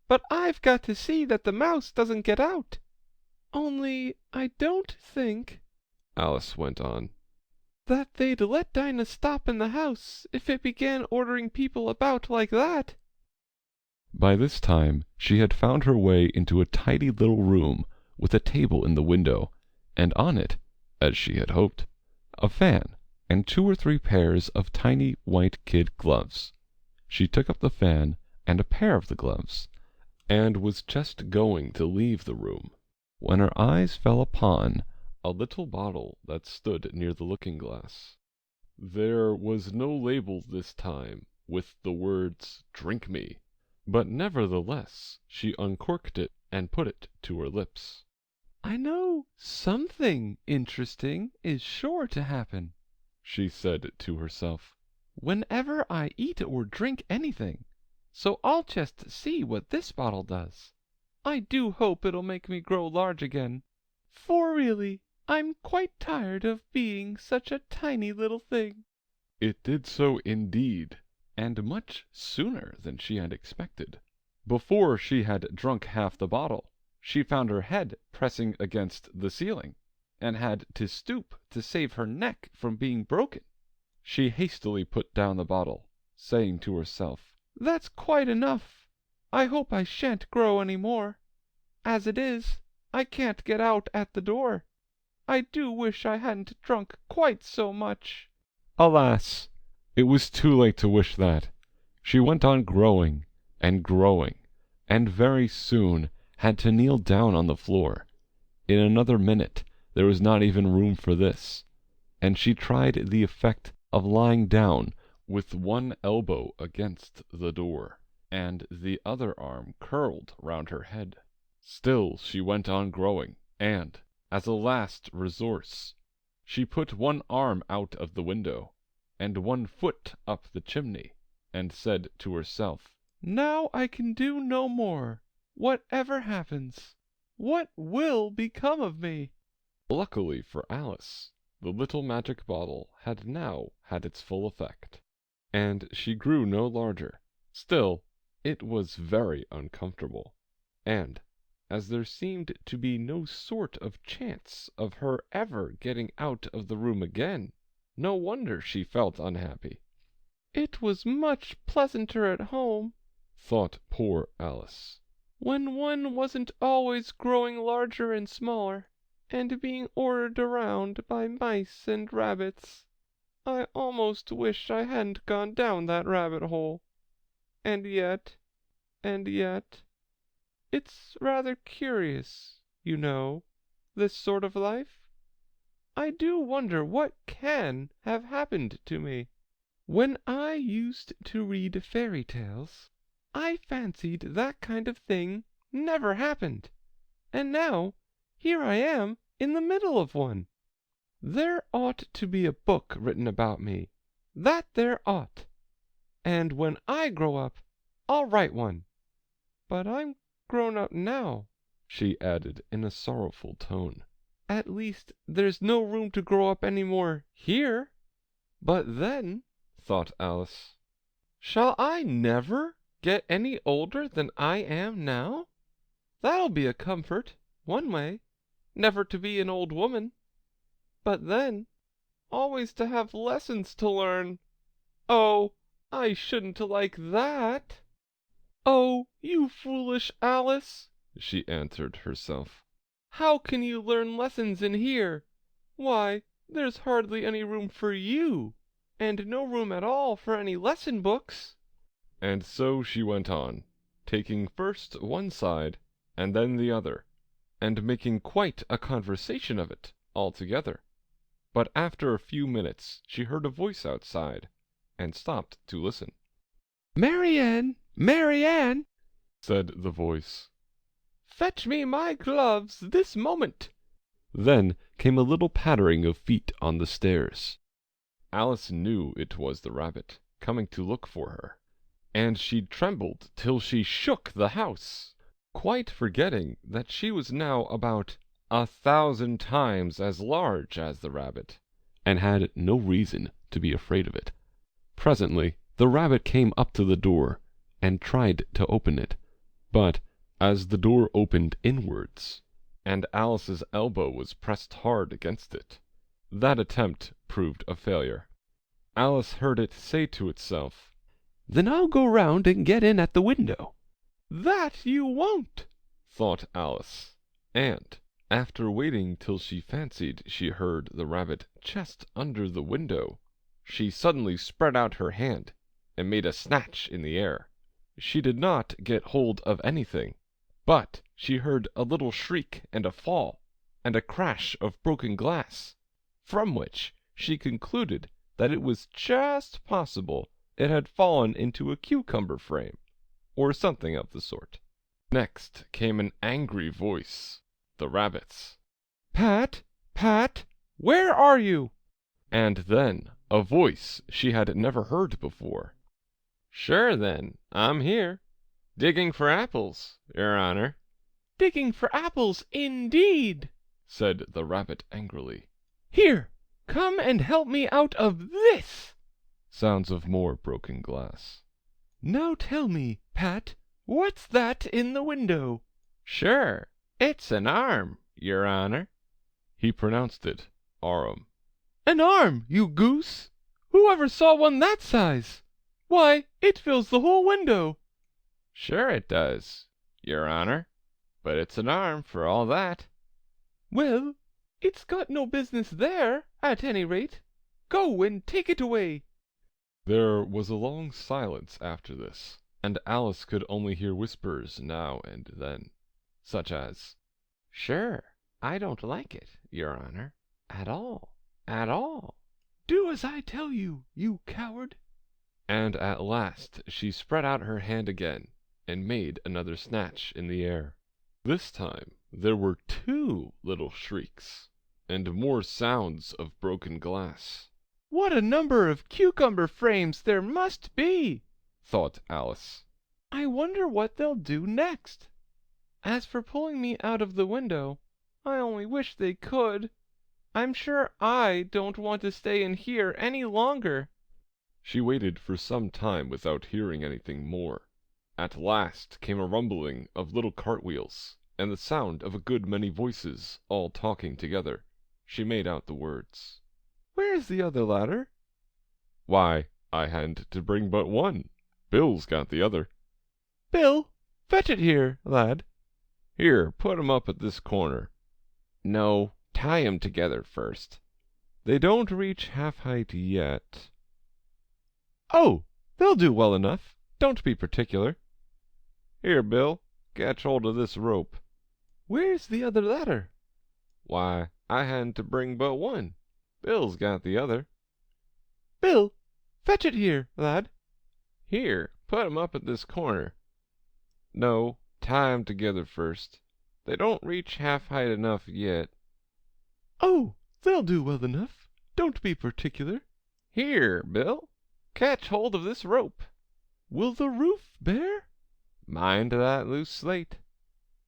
But I've got to see that the mouse doesn't get out. Only I don't think," Alice went on, "that they'd let Dinah stop in the house if it began ordering people about like that." By this time she had found her way into a tidy little room with a table in the window, and on it, as she had hoped, a fan and 2 or 3 pairs of tiny white kid gloves. She took up the fan and a pair of the gloves, and was just going to leave the room, when her eyes fell upon a little bottle that stood near the looking-glass. There was no label this time with the words "Drink me," but nevertheless she uncorked it and put it to her lips. "I know something interesting is sure to happen," she said to herself, "whenever I eat or drink anything, so I'll just see what this bottle does." I do hope it'll make me grow large again, for really I'm quite tired of being such a tiny little thing." It did so indeed, and much sooner than she had expected. Before she had drunk half the bottle, she found her head pressing against the ceiling, and had to stoop to save her neck from being broken. She hastily put down the bottle, saying to herself, "That's quite enough. I hope I shan't grow any more. As it is, I can't get out at the door. I do wish I hadn't drunk quite so much." Alas! It was too late to wish that. She went on growing and growing, and very soon had to kneel down on the floor. In another minute there was not even room for this, and she tried the effect of lying down with one elbow against the door, and the other arm curled round her head. Still she went on growing, and, as a last resource, she put one arm out of the window, and one foot up the chimney, and said to herself, "Now I can do no more. Whatever happens, what will become of me?" Luckily for Alice, the little magic bottle had now had its full effect, and she grew no larger. Still, it was very uncomfortable, and as there seemed to be no sort of chance of her ever getting out of the room again, no wonder she felt unhappy. "It was much pleasanter at home," thought poor Alice, "when one wasn't always growing larger and smaller, and being ordered around by mice and rabbits. I almost wish I hadn't gone down that rabbit hole. And yet, it's rather curious, you know, this sort of life. I do wonder what can have happened to me. When I used to read fairy tales, I fancied that kind of thing never happened, and now here I am in the middle of one. There ought to be a book written about me, that there ought, and when I grow up I'll write one. But I'm grown up now," she added in a sorrowful tone. "At least there's no room to grow up any more here. But then," thought Alice, "shall I never get any older than I am now? That'll be a comfort, one way, never to be an old woman. But then, always to have lessons to learn. Oh, I shouldn't like that." "Oh, you foolish Alice," she answered herself. "How can you learn lessons in here? Why, there's hardly any room for you, and no room at all for any lesson books." And so she went on, taking first one side and then the other, and making quite a conversation of it altogether. But after a few minutes she heard a voice outside, and stopped to listen. "Marianne, Marianne," said the voice, "fetch me my gloves this moment." Then came a little pattering of feet on the stairs. Alice knew it was the rabbit, coming to look for her, and she trembled till she shook the house, quite forgetting that she was now about 1,000 times as large as the rabbit, and had no reason to be afraid of it. Presently the rabbit came up to the door, and tried to open it, but as the door opened inwards, and Alice's elbow was pressed hard against it, that attempt proved a failure. Alice heard it say to itself, "Then I'll go round and get in at the window." "That you won't," thought Alice, and, after waiting till she fancied she heard the rabbit just under the window, she suddenly spread out her hand and made a snatch in the air. She did not get hold of anything, but she heard a little shriek and a fall, and a crash of broken glass, from which she concluded that it was just possible it had fallen into a cucumber frame, or something of the sort. Next came an angry voice, the rabbit's. "Pat, Pat, where are you?" And then a voice she had never heard before. "Sure then, I'm here, digging for apples, your honor." Digging for apples, indeed!" said the rabbit angrily. "Here, come and help me out of this!" Sounds of more broken glass. "Now tell me, Pat, what's that in the window?" "Sure, it's an arm, your honor." He pronounced it arum. "An arm, you goose! Who ever saw one that size? Why, it fills the whole window." "Sure it does, your honor, but it's an arm for all that." "Well, it's got no business there, at any rate. Go and take it away." There was a long silence after this, and Alice could only hear whispers now and then, such as, "Sure, I don't like it, your honor, at all, at all." "Do as I tell you, you coward." and at last she spread out her hand again and made another snatch in the air. This time there were 2 little shrieks, and more sounds of broken glass. "What a number of cucumber frames there must be!" thought Alice. "I wonder what they'll do next. As for pulling me out of the window, I only wish they could. I'm sure I don't want to stay in here any longer." She waited for some time without hearing anything more. At last came a rumbling of little cartwheels, and the sound of a good many voices all talking together. She made out the words. "Where's the other ladder?" "Why, I hadn't to bring but one. Bill's got the other." "Bill, fetch it here, lad." "Here, put 'em up at this corner." "No, tie 'em together first." "They don't reach half height yet." "Oh, they'll do well enough. Don't be particular." "Here, Bill, catch hold of this rope." "Where's the other ladder?" "Why, I hadn't to bring but one. Bill's got the other." "Bill, fetch it here, lad." "Here, put 'em up at this corner." "No, tie 'em together first. They don't reach half height enough yet." "Oh, they'll do well enough. Don't be particular." "Here, Bill, catch hold of this rope." "Will the roof bear?" "Mind that loose slate."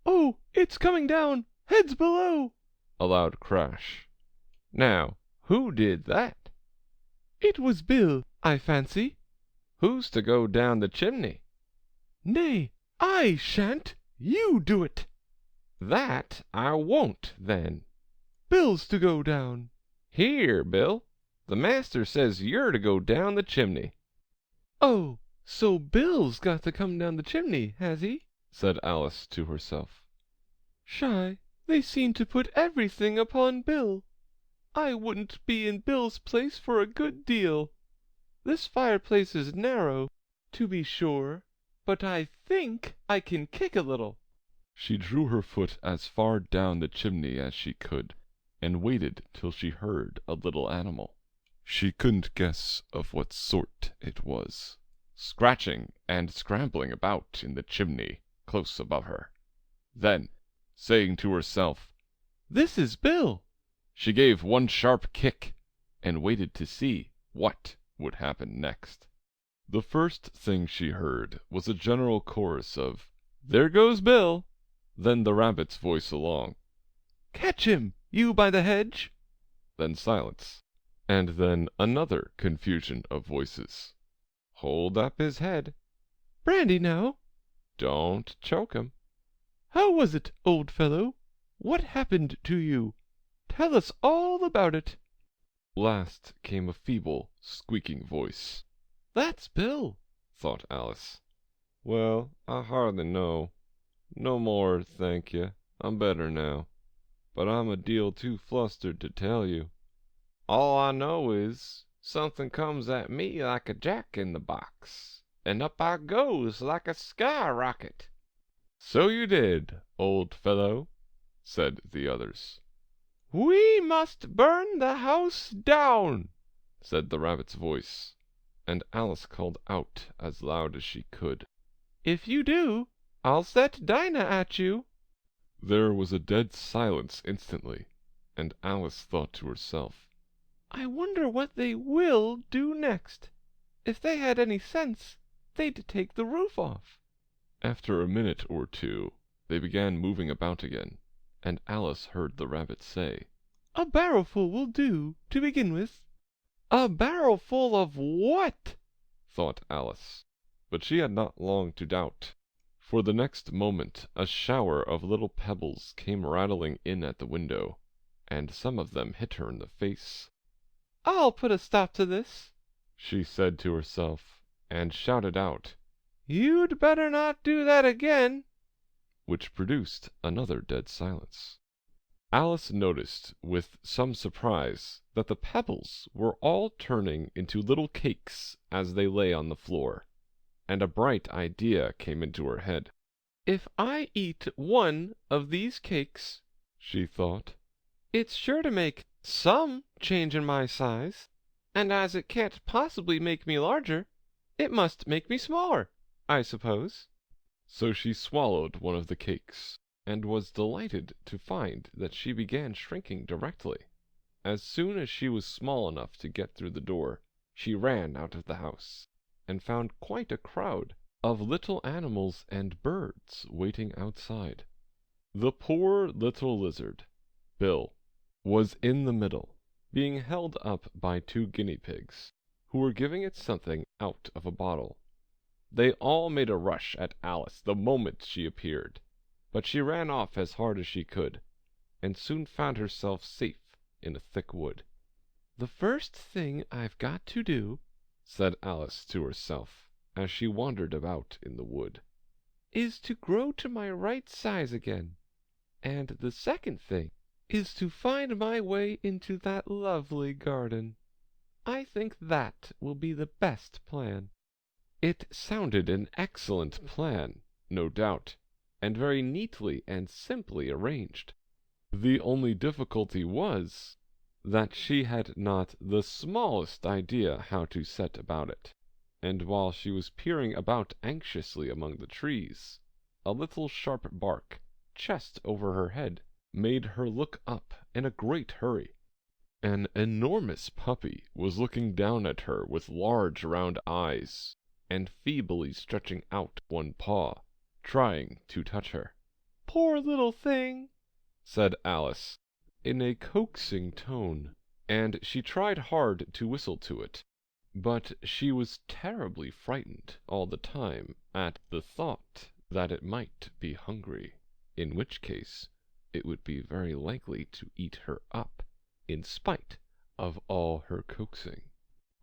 "Oh, it's coming down! Heads below!" A loud crash. "Now, who did that?" "It was Bill, I fancy." "Who's to go down the chimney?" "Nay, I shan't. You do it." "That I won't, then." "Bill's to go down." "Here, Bill, the master says you're to go down the chimney." "Oh, so Bill's got to come down the chimney, has he?" said Alice to herself. "Shy, they seem to put everything upon Bill. I wouldn't be in Bill's place for a good deal. This fireplace is narrow, to be sure, but I think I can kick a little." She drew her foot as far down the chimney as she could, and waited till she heard a little animal. She couldn't guess of what sort it was, scratching and scrambling about in the chimney close above her. Then, saying to herself, "This is Bill," she gave one sharp kick, and waited to see what would happen next. The first thing she heard was a general chorus of "There goes Bill!" Then the rabbit's voice along, "Catch him, you by the hedge!" Then silence, and then another confusion of voices. "Hold up his head." "Brandy now." "Don't choke him." "How was it, old fellow? What happened to you? Tell us all about it." Last came a feeble, squeaking voice. "That's Bill," thought Alice. "Well, I hardly know. No more, thank you. I'm better now. But I'm a deal too flustered to tell you. All I know is, something comes at me like a jack-in-the-box, and up I goes like a sky-rocket." "So you did, old fellow," said the others. "We must burn the house down," said the rabbit's voice, and Alice called out as loud as she could, "If you do, I'll set Dinah at you." There was a dead silence instantly, and Alice thought to herself, "I wonder what they will do next. If they had any sense, they'd take the roof off." After a minute or two, They began moving about again, and Alice heard the rabbit say, "A barrowful will do, to begin with." "A barrowful of what?" thought Alice. But she had not long to doubt, for the next moment a shower of little pebbles came rattling in at the window, and some of them hit her in the face. "I'll put a stop to this," she said to herself, and shouted out, "You'd better not do that again," which produced another dead silence. Alice noticed with some surprise that the pebbles were all turning into little cakes as they lay on the floor, and a bright idea came into her head. "If I eat one of these cakes," she thought, "it's sure to make some change in my size, and as it can't possibly make me larger, it must make me smaller, I suppose." So she swallowed one of the cakes, and was delighted to find that she began shrinking directly. As soon as she was small enough to get through the door, she ran out of the house, and found quite a crowd of little animals and birds waiting outside. The poor little lizard, Bill, was in the middle, being held up by 2 guinea pigs, who were giving it something out of a bottle. They all made a rush at Alice the moment she appeared, but she ran off as hard as she could, and soon found herself safe in a thick wood. "The first thing I've got to do," said Alice to herself, as she wandered about in the wood, "is to grow to my right size again, and the second thing is to find my way into that lovely garden. I think that will be the best plan." It sounded an excellent plan, no doubt, and very neatly and simply arranged. The only difficulty was that she had not the smallest idea how to set about it, and while she was peering about anxiously among the trees, a little sharp bark, just over her head, made her look up in a great hurry. An enormous puppy was looking down at her with large round eyes, and feebly stretching out one paw, trying to touch her. "Poor little thing!" said Alice, in a coaxing tone, and she tried hard to whistle to it, but she was terribly frightened all the time at the thought that it might be hungry, in which case it would be very likely to eat her up, in spite of all her coaxing.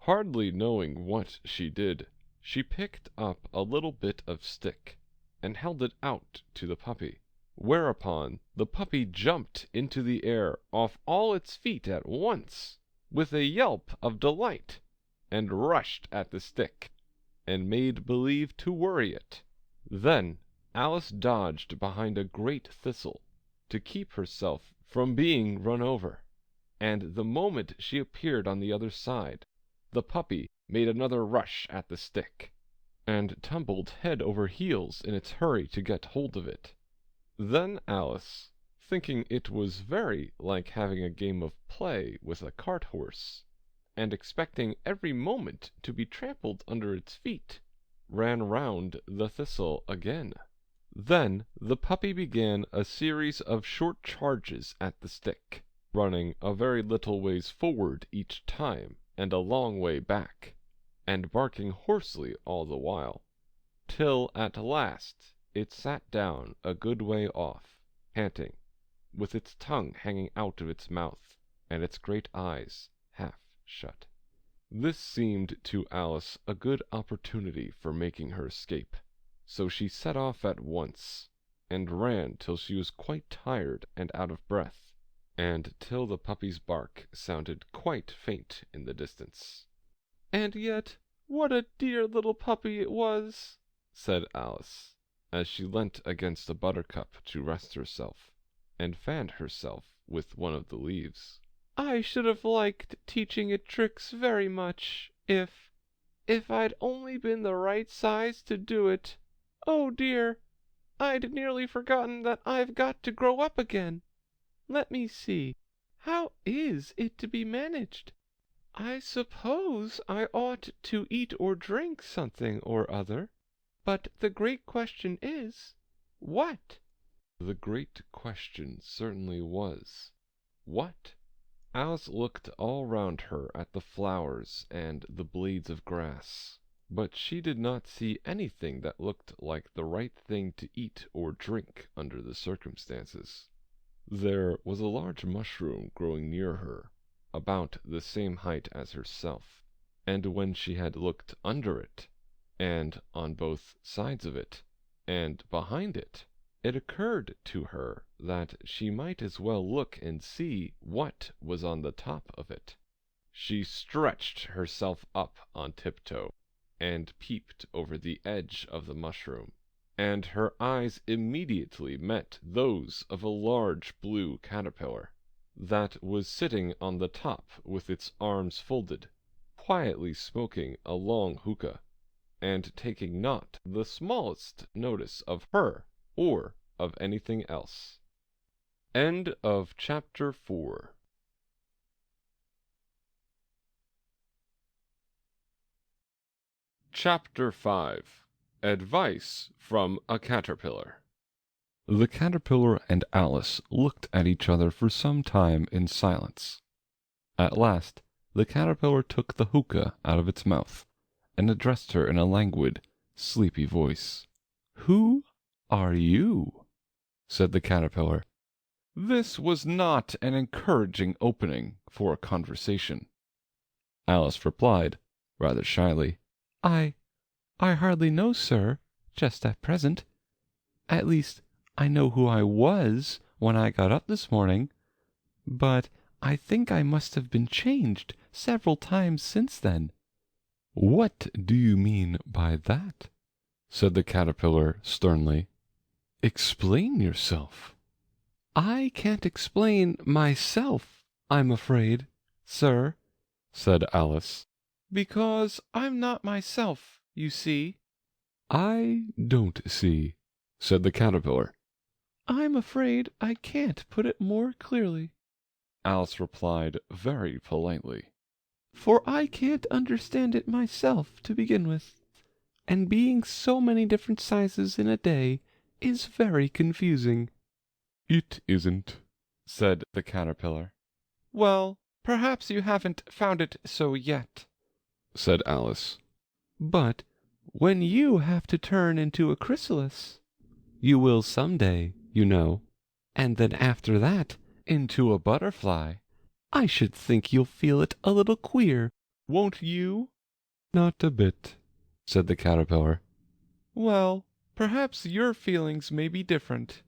Hardly knowing what she did, she picked up a little bit of stick and held it out to the puppy, whereupon the puppy jumped into the air off all its feet at once, with a yelp of delight, and rushed at the stick, and made believe to worry it. Then Alice dodged behind a great thistle to keep herself from being run over, and the moment she appeared on the other side, the puppy made another rush at the stick, and tumbled head over heels in its hurry to get hold of it. Then Alice, thinking it was very like having a game of play with a cart horse, and expecting every moment to be trampled under its feet, ran round the thistle again. Then the puppy began a series of short charges at the stick, running a very little ways forward each time, and a long way back, and barking hoarsely all the while, till at last it sat down a good way off, panting, with its tongue hanging out of its mouth, and its great eyes half shut. This seemed to Alice a good opportunity for making her escape, so she set off at once, and ran till she was quite tired and out of breath, and till the puppy's bark sounded quite faint in the distance. "And yet, what a dear little puppy it was!" said Alice, as she leant against a buttercup to rest herself, and fanned herself with one of the leaves. "I should have liked teaching it tricks very much, if I'd only been the right size to do it. Oh dear, I'd nearly forgotten that I've got to grow up again. Let me see, how is it to be managed? I suppose I ought to eat or drink something or other, but the great question is, what? The great question certainly was, what? Alice looked all round her at the flowers and the blades of grass, but she did not see anything that looked like the right thing to eat or drink under the circumstances. There was a large mushroom growing near her, about the same height as herself, and when she had looked under it, and on both sides of it, and behind it, it occurred to her that she might as well look and see what was on the top of it. She stretched herself up on tiptoe, and peeped over the edge of the mushroom, and her eyes immediately met those of a large blue caterpillar, that was sitting on the top with its arms folded, quietly smoking a long hookah, and taking not the smallest notice of her or of anything else. End of chapter 4. Chapter 5. Advice from a Caterpillar. The caterpillar and Alice looked at each other for some time in silence. At last the caterpillar took the hookah out of its mouth, and addressed her in a languid, sleepy voice. "Who are you?" said the caterpillar. This was not an encouraging opening for a conversation. Alice replied, rather shyly, I hardly know, sir, just at present. At least, I know who I was when I got up this morning, but I think I must have been changed several times since then." "What do you mean by that?" said the caterpillar sternly. "Explain yourself." "I can't explain myself, I'm afraid, sir," said Alice, "because I'm not myself, you see." "I don't see," said the caterpillar. "I'm afraid I can't put it more clearly," Alice replied very politely, "for I can't understand it myself to begin with, and being so many different sizes in a day is very confusing." "It isn't," said the caterpillar. "Well, perhaps you haven't found it so yet," said Alice. "But when you have to turn into a chrysalis, you will some day, you know, and then after that into a butterfly, I should think you'll feel it a little queer, won't you?" "Not a bit," said the caterpillar. "Well, perhaps your feelings may be different,"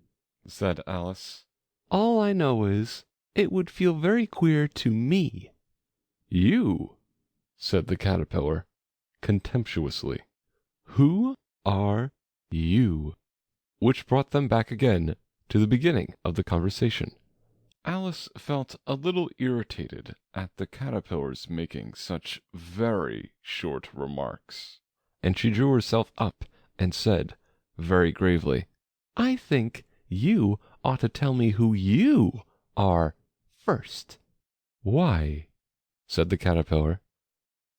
said Alice. "All I know is, it would feel very queer to me." "You?" said the caterpillar, contemptuously. "Who are you?" Which brought them back again to the beginning of the conversation. Alice felt a little irritated at the caterpillar's making such very short remarks, and she drew herself up and said, very gravely, "I think you ought to tell me who you are first." "Why?" said the caterpillar.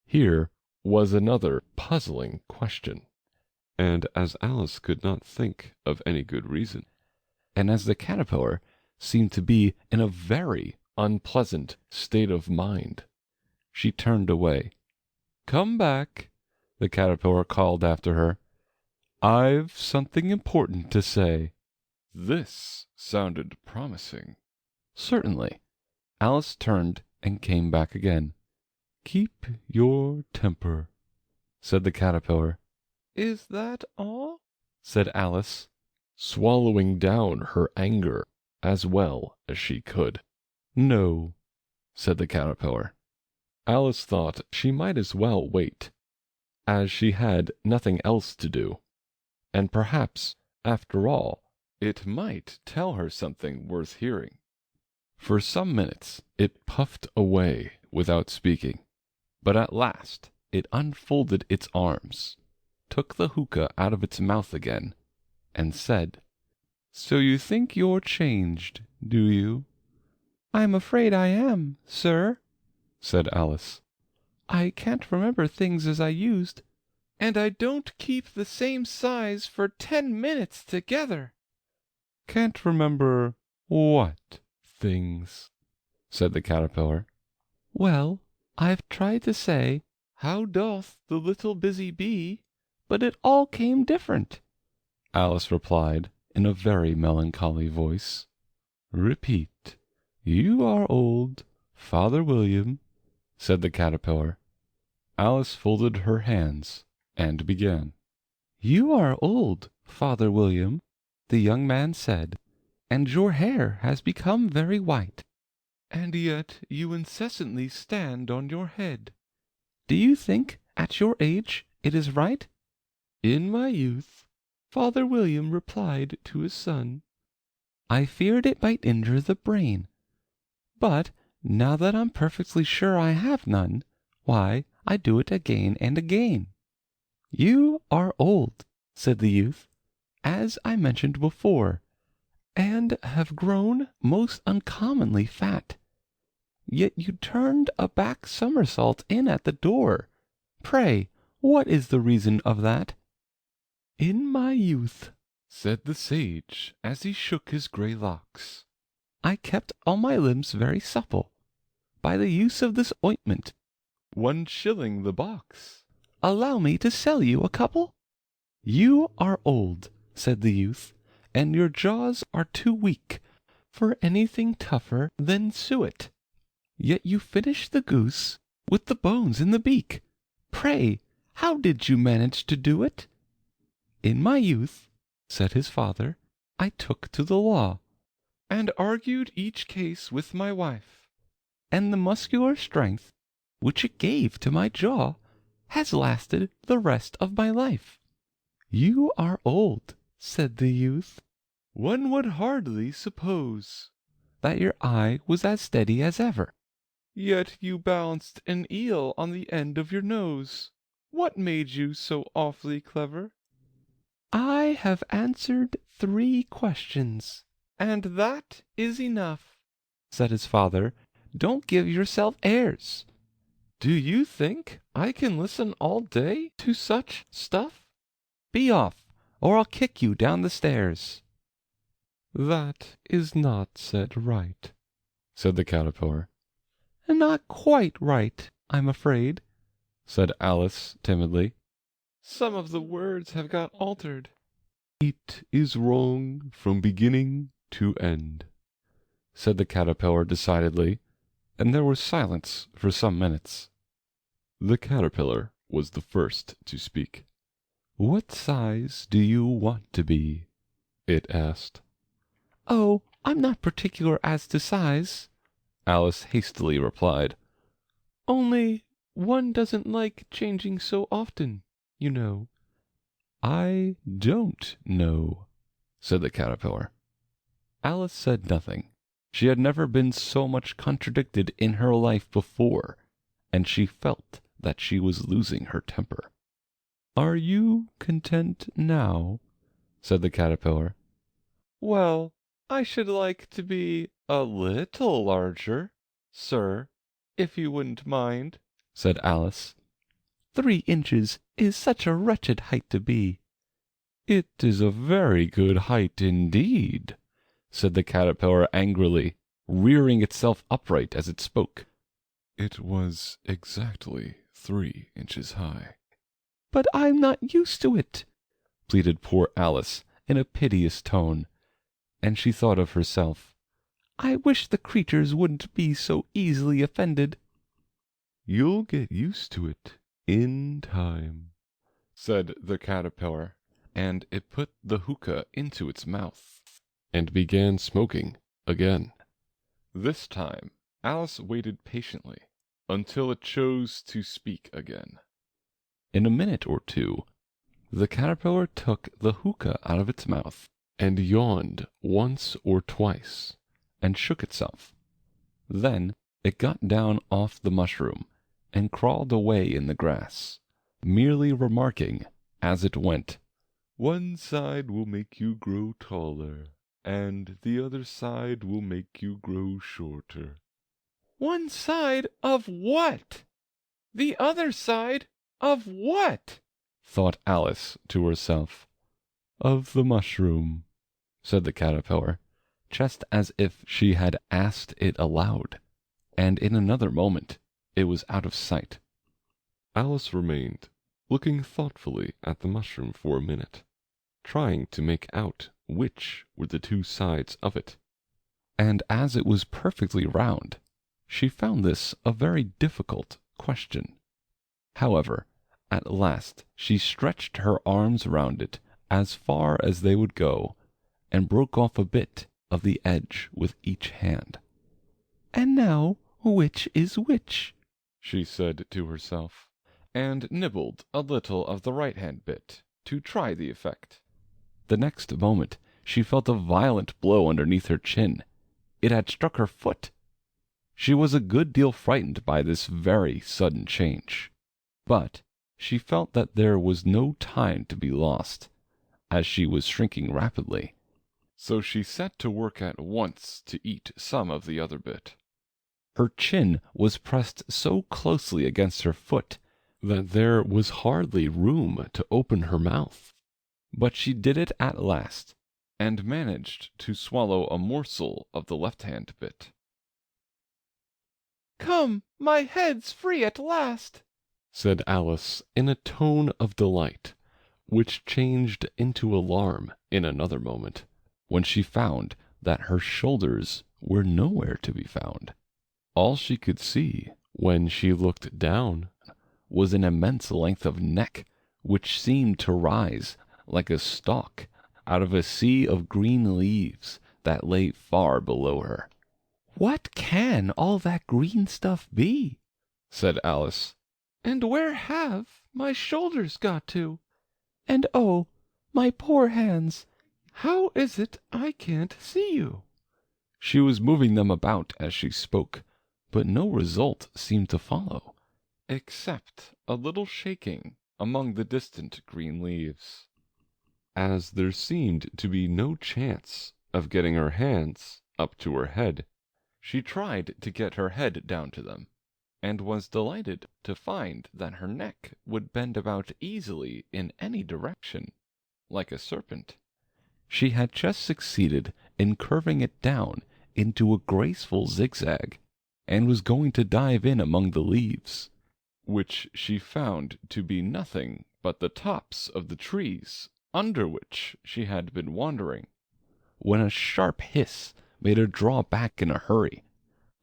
Here was another puzzling question, and as Alice could not think of any good reason, and as the caterpillar seemed to be in a very unpleasant state of mind, she turned away. "Come back," the caterpillar called after her. "I've something important to say." This sounded promising. "Certainly." Alice turned and came back again. "Keep your temper," said the caterpillar. "Is that all?" said Alice, swallowing down her anger as well as she could. "No," said the caterpillar. Alice thought she might as well wait, as she had nothing else to do, and perhaps, after all, it might tell her something worth hearing. For some minutes it puffed away without speaking, but at last it unfolded its arms, took the hookah out of its mouth again, and said, "So you think you're changed, do you?" "I'm afraid I am, sir," said Alice. "I can't remember things as I used, and I don't keep the same size for 10 minutes together." Can't remember what things? Said the caterpillar. Well, I've tried to say, how doth the little busy bee, but it all came different, Alice replied in a very melancholy voice. Repeat, you are old, Father William, said the caterpillar. Alice folded her hands and began. You are old, Father William, the young man said, and your hair has become very white. And yet you incessantly stand on your head. Do you think, at your age, it is right? In my youth, Father William replied to his son, I feared it might injure the brain. But now that I'm perfectly sure I have none, why, I do it again and again. You are old, said the youth, as I mentioned before, and have grown most uncommonly fat. Yet you turned a back somersault in at the door. Pray, what is the reason of that? In my youth, said the sage, as he shook his grey locks, I kept all my limbs very supple, by the use of this ointment. 1 shilling the box. Allow me to sell you a couple? You are old, said the youth, and your jaws are too weak for anything tougher than suet. Yet you finish the goose with the bones in the beak. Pray, how did you manage to do it? In my youth, said his father, I took to the law, and argued each case with my wife, and the muscular strength which it gave to my jaw has lasted the rest of my life. You are old, said the youth. One would hardly suppose that your eye was as steady as ever. Yet you balanced an eel on the end of your nose. What made you so awfully clever? I have answered 3 questions, and that is enough, said his father. Don't give yourself airs. Do you think I can listen all day to such stuff? Be off, or I'll kick you down the stairs. That is not said right, said the caterpillar. Not quite right, I'm afraid, said Alice timidly. Some of the words have got altered. It is wrong from beginning to end, said the caterpillar decidedly, and there was silence for some minutes. The caterpillar was the first to speak. What size do you want to be? It asked. Oh, I'm not particular as to size, Alice hastily replied. Only one doesn't like changing so often, you know. I don't know, said the caterpillar. Alice said nothing. She had never been so much contradicted in her life before, and she felt that she was losing her temper. Are you content now? Said the caterpillar. Well, I should like to be a little larger, sir, if you wouldn't mind, said Alice. 3 inches is such a wretched height to be. It is a very good height indeed, said the caterpillar angrily, rearing itself upright as it spoke. It was exactly 3 inches high. But I'm not used to it, pleaded poor Alice in a piteous tone, and she thought of herself. I wish the creatures wouldn't be so easily offended. You'll get used to it in time, said the caterpillar, and it put the hookah into its mouth and began smoking again. This time Alice waited patiently until it chose to speak again. In a minute or 2, the caterpillar took the hookah out of its mouth and yawned once or twice and shook itself. Then it got down off the mushroom and crawled away in the grass, merely remarking as it went, One side will make you grow taller, and the other side will make you grow shorter. One side of what? The other side of what? Thought Alice to herself. Of the mushroom, said the caterpillar, just as if she had asked it aloud, and in another moment it was out of sight. Alice remained, looking thoughtfully at the mushroom for a minute, trying to make out which were the two sides of it. And as it was perfectly round, she found this a very difficult question. However, at last she stretched her arms round it as far as they would go, and broke off a bit of the edge with each hand. "And now, which is which?" she said to herself, and nibbled a little of the right-hand bit to try the effect. The next moment she felt a violent blow underneath her chin. It had struck her foot. She was a good deal frightened by this very sudden change, but she felt that there was no time to be lost, as she was shrinking rapidly. So she set to work at once to eat some of the other bit. Her chin was pressed so closely against her foot that there was hardly room to open her mouth. But she did it at last, and managed to swallow a morsel of the left-hand bit. "Come, my head's free at last," said Alice in a tone of delight, which changed into alarm in another moment, when she found that her shoulders were nowhere to be found. All she could see, when she looked down, was an immense length of neck, which seemed to rise like a stalk out of a sea of green leaves that lay far below her. "What can all that green stuff be?" said Alice. "And where have my shoulders got to? And oh, my poor hands, how is it I can't see you?" She was moving them about as she spoke, but no result seemed to follow, except a little shaking among the distant green leaves. As there seemed to be no chance of getting her hands up to her head, she tried to get her head down to them, and was delighted to find that her neck would bend about easily in any direction, like a serpent. She had just succeeded in curving it down into a graceful zigzag, and was going to dive in among the leaves, which she found to be nothing but the tops of the trees under which she had been wandering, when a sharp hiss made her draw back in a hurry.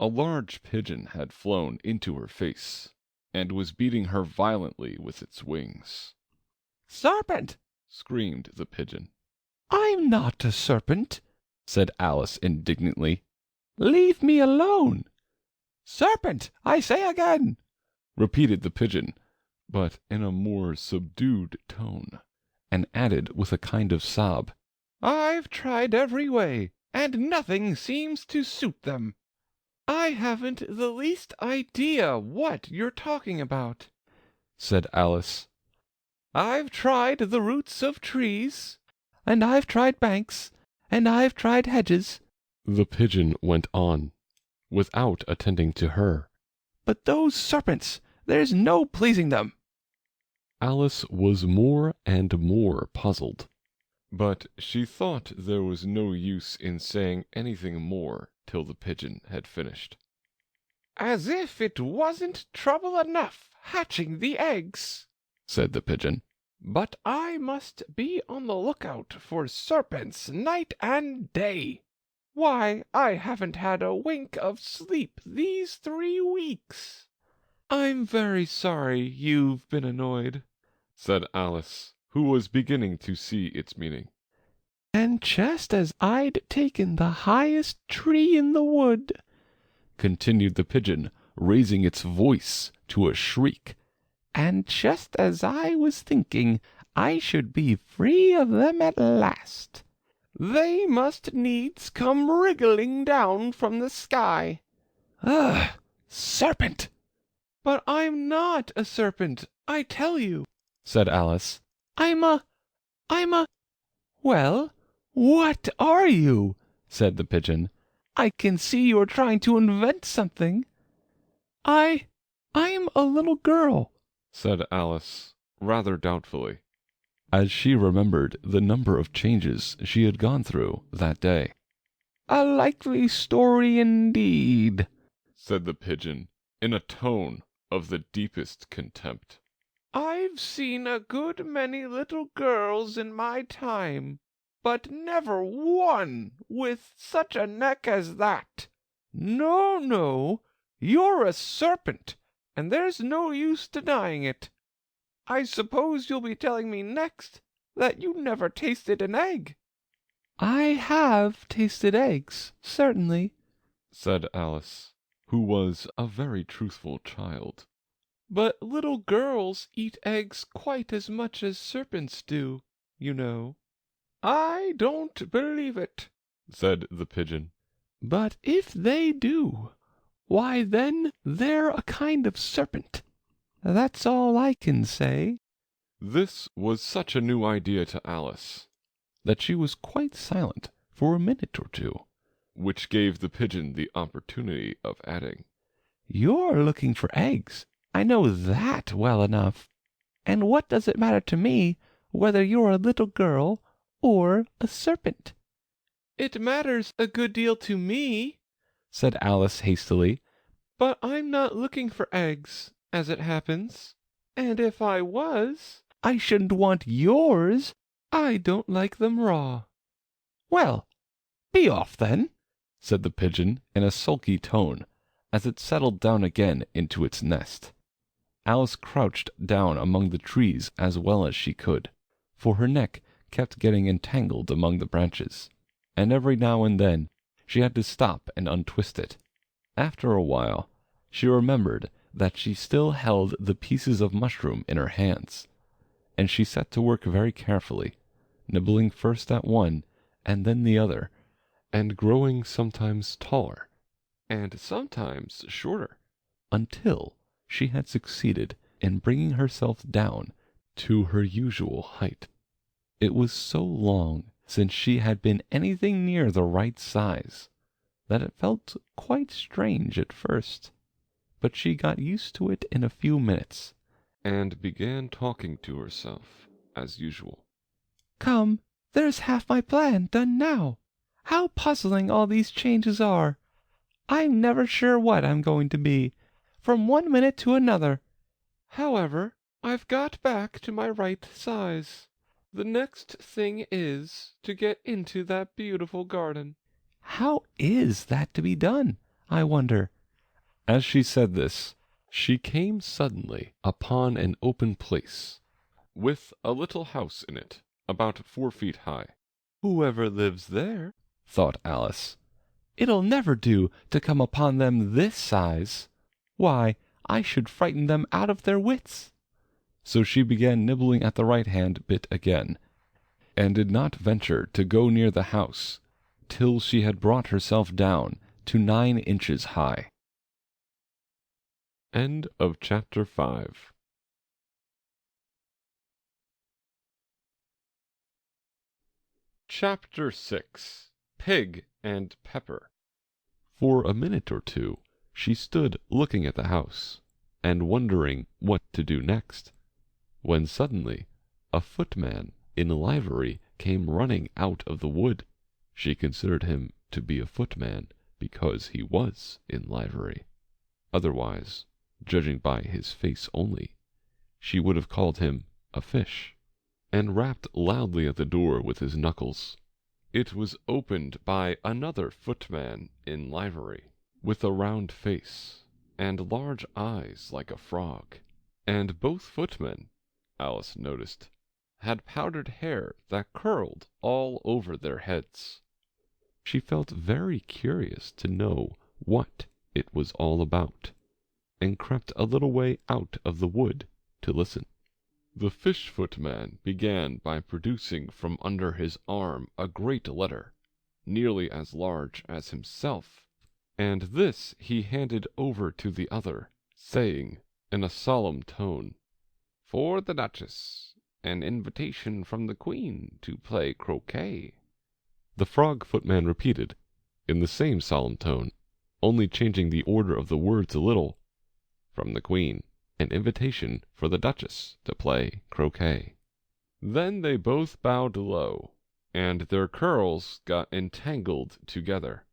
A large pigeon had flown into her face, and was beating her violently with its wings. "Serpent!" screamed the pigeon. "I'm not a serpent," said Alice indignantly. "Leave me alone." "Serpent, I say again," repeated the pigeon, but in a more subdued tone, and added with a kind of sob, "I've tried every way, and nothing seems to suit them. I haven't the least idea what you're talking about," said Alice. "I've tried the roots of trees, and I've tried banks, and I've tried hedges," the pigeon went on, without attending to her. "but those serpents, there's no pleasing them." Alice was more and more puzzled, but she thought there was no use in saying anything more till the pigeon had finished. "As if it wasn't trouble enough hatching the eggs," said the pigeon. "but I must be on the lookout for serpents night and day. Why, I haven't had a wink of sleep these 3 weeks." "I'm very sorry you've been annoyed," said Alice, who was beginning to see its meaning. "And just as I'd taken the highest tree in the wood," continued the pigeon, raising its voice to a shriek, "and just as I was thinking I should be free of them at last, they must needs come wriggling down from the sky." "Ugh! Serpent!" "But I'm not a serpent, I tell you," said Alice. I'm a... Well, what are you?" said the pigeon. "I can see you're trying to invent something." I'm a little girl," said Alice, rather doubtfully. as she remembered the number of changes she had gone through that day. "A likely story indeed," said the pigeon, in a tone of the deepest contempt. "I've seen a good many little girls in my time, but never one with such a neck as that. No, no, you're a serpent, and there's no use denying it. I suppose you'll be telling me next that you never tasted an egg." "I have tasted eggs, certainly," said Alice, who was a very truthful child. "But little girls eat eggs quite as much as serpents do, you know." "I don't believe it," said the pigeon. "But if they do, why then they're a kind of serpent. That's all I can say." This was such a new idea to Alice that she was quite silent for a minute or two, which gave the pigeon the opportunity of adding, "You're looking for eggs, I know that well enough. And what does it matter to me whether you're a little girl or a serpent?" "It matters a good deal to me," said Alice hastily, "but I'm not looking for eggs, as it happens. And if I was, I shouldn't want yours. I don't like them raw." "Well, be off then," said the pigeon in a sulky tone, as it settled down again into its nest. Alice crouched down among the trees as well as she could, for her neck kept getting entangled among the branches, and every now and then she had to stop and untwist it. After a while, she remembered that she still held the pieces of mushroom in her hands, and she set to work very carefully, nibbling first at one and then the other, and growing sometimes taller and sometimes shorter, until she had succeeded in bringing herself down to her usual height. It was so long since she had been anything near the right size that it felt quite strange at first, but she got used to it in a few minutes, and began talking to herself as usual. "Come, there's half my plan done now. How puzzling all these changes are! I'm never sure what I'm going to be, from one minute to another. However, I've got back to my right size. The next thing is to get into that beautiful garden." "How is that to be done, I wonder?" As she said this, she came suddenly upon an open place, with a little house in it, about 4 feet high. "Whoever lives there," thought Alice. "It'll never do to come upon them this size. Why, I should frighten them out of their wits." So she began nibbling at the right-hand bit again, and did not venture to go near the house till she had brought herself down to 9 inches high. End of chapter 5. Chapter 6. Pig and Pepper. For a minute or two she stood looking at the house, and wondering what to do next, when suddenly a footman in livery came running out of the wood. She considered him to be a footman because he was in livery. Otherwise, judging by his face only, she would have called him a fish, and rapped loudly at the door with his knuckles. It was opened by another footman in livery, with a round face, and large eyes like a frog, and both footmen, Alice noticed, had powdered hair that curled all over their heads. She felt very curious to know what it was all about, and crept a little way out of the wood to listen. The fish footman began by producing from under his arm a great letter, nearly as large as himself, and this he handed over to the other, saying in a solemn tone, "For the Duchess, an invitation from the Queen to play croquet." The frog footman repeated, in the same solemn tone, only changing the order of the words a little, "From the Queen, an invitation for the Duchess to play croquet." Then they both bowed low, and their curls got entangled together.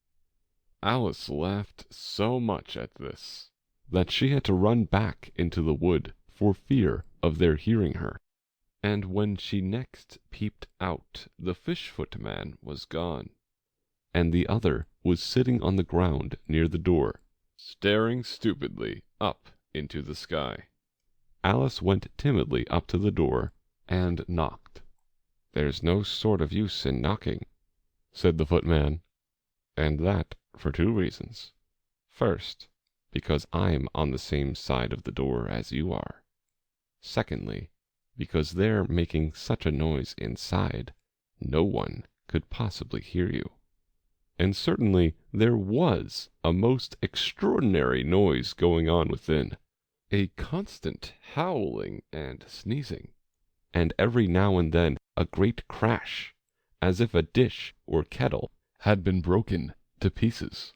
Alice laughed so much at this that she had to run back into the wood for fear of their hearing her. And when she next peeped out, the fish-foot man was gone, and the other was sitting on the ground near the door, staring stupidly up into the sky. Alice went timidly up to the door and knocked. "There's no sort of use in knocking," said the footman, "and that for two reasons. First, because I'm on the same side of the door as you are. Secondly, because they're making such a noise inside, no one could possibly hear you." And certainly there was a most extraordinary noise going on within, a constant howling and sneezing, and every now and then a great crash, as if a dish or kettle had been broken to pieces.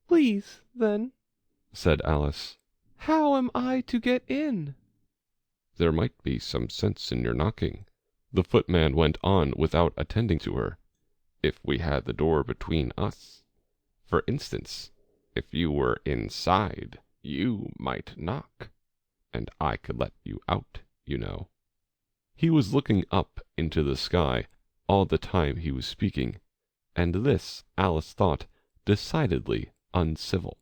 "Please, then," said Alice, "how am I to get in?" "There might be some sense in your knocking," the footman went on without attending to her, "if we had the door between us. For instance, if you were inside, you might knock, and I could let you out, you know." He was looking up into the sky all the time he was speaking, and this Alice thought decidedly uncivil.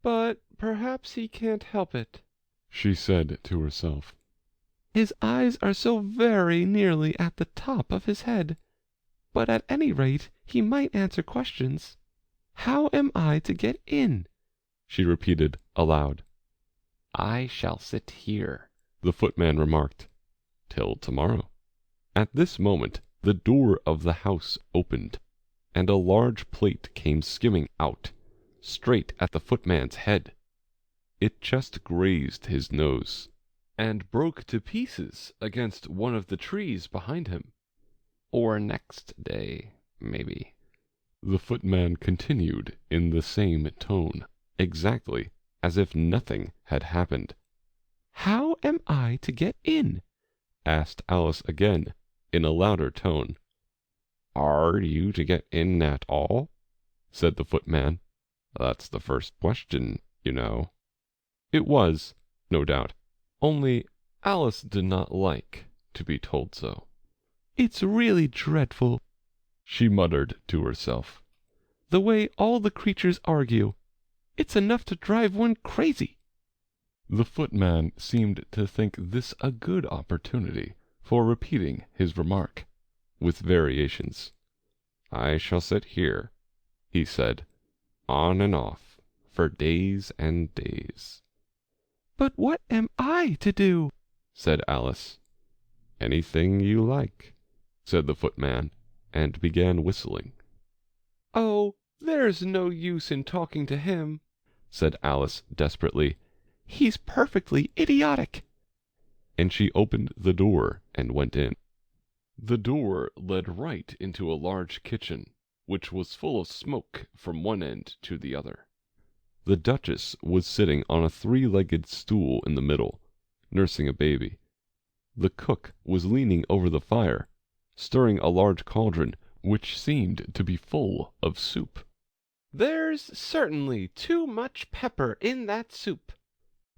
"But perhaps he can't help it," she said to herself. "His eyes are so very nearly at the top of his head. But at any rate he might answer questions. How am I to get in?" she repeated aloud. "I shall sit here," the footman remarked, "till tomorrow." At this moment the door of the house opened, and a large plate came skimming out, straight at the footman's head. It just grazed his nose, and broke to pieces against one of the trees behind him. "Or next day, maybe," the footman continued in the same tone, exactly as if nothing had happened. "How am I to get in?" asked Alice again, in a louder tone. "Are you to get in at all?" said the footman. "That's the first question, you know." It was, no doubt, only Alice did not like to be told so. "It's really dreadful," she muttered to herself, "the way all the creatures argue. It's enough to drive one crazy." The footman seemed to think this a good opportunity for repeating his remark, with variations. "I shall sit here," he said, "on and off, for days and days." "But what am I to do?" said Alice. "Anything you like," said the footman, and began whistling. "Oh, there's no use in talking to him," said Alice desperately. "He's perfectly idiotic." And she opened the door and went in. The door led right into a large kitchen, which was full of smoke from one end to the other. The Duchess was sitting on a three-legged stool in the middle, nursing a baby. The cook was leaning over the fire, stirring a large cauldron which seemed to be full of soup. "There's certainly too much pepper in that soup,"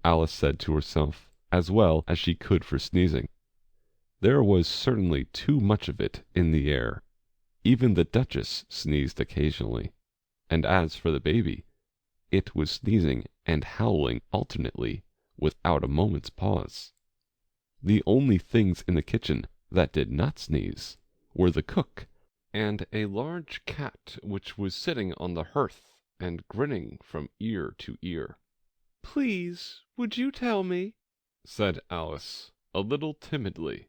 Alice said to herself, as well as she could for sneezing. There was certainly too much of it in the air. Even the Duchess sneezed occasionally, and as for the baby, it was sneezing and howling alternately, without a moment's pause. The only things in the kitchen that did not sneeze were the cook and a large cat which was sitting on the hearth and grinning from ear to ear. "Please, would you tell me?" said Alice, a little timidly,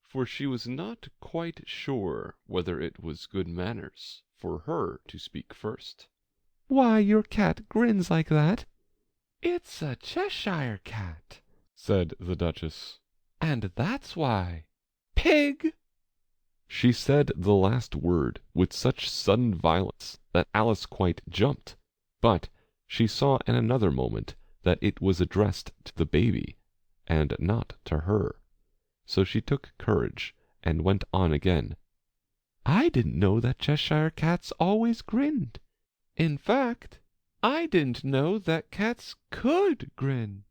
for she was not quite sure whether it was good manners for her to speak first. "Why your cat grins like that?" "It's a Cheshire cat," said the Duchess, "and that's why." "Pig!" She said the last word with such sudden violence that Alice quite jumped, but she saw in another moment that it was addressed to the baby and not to her, so she took courage and went on again. I didn't know that Cheshire cats always grinned. In fact, I didn't know that cats could grin.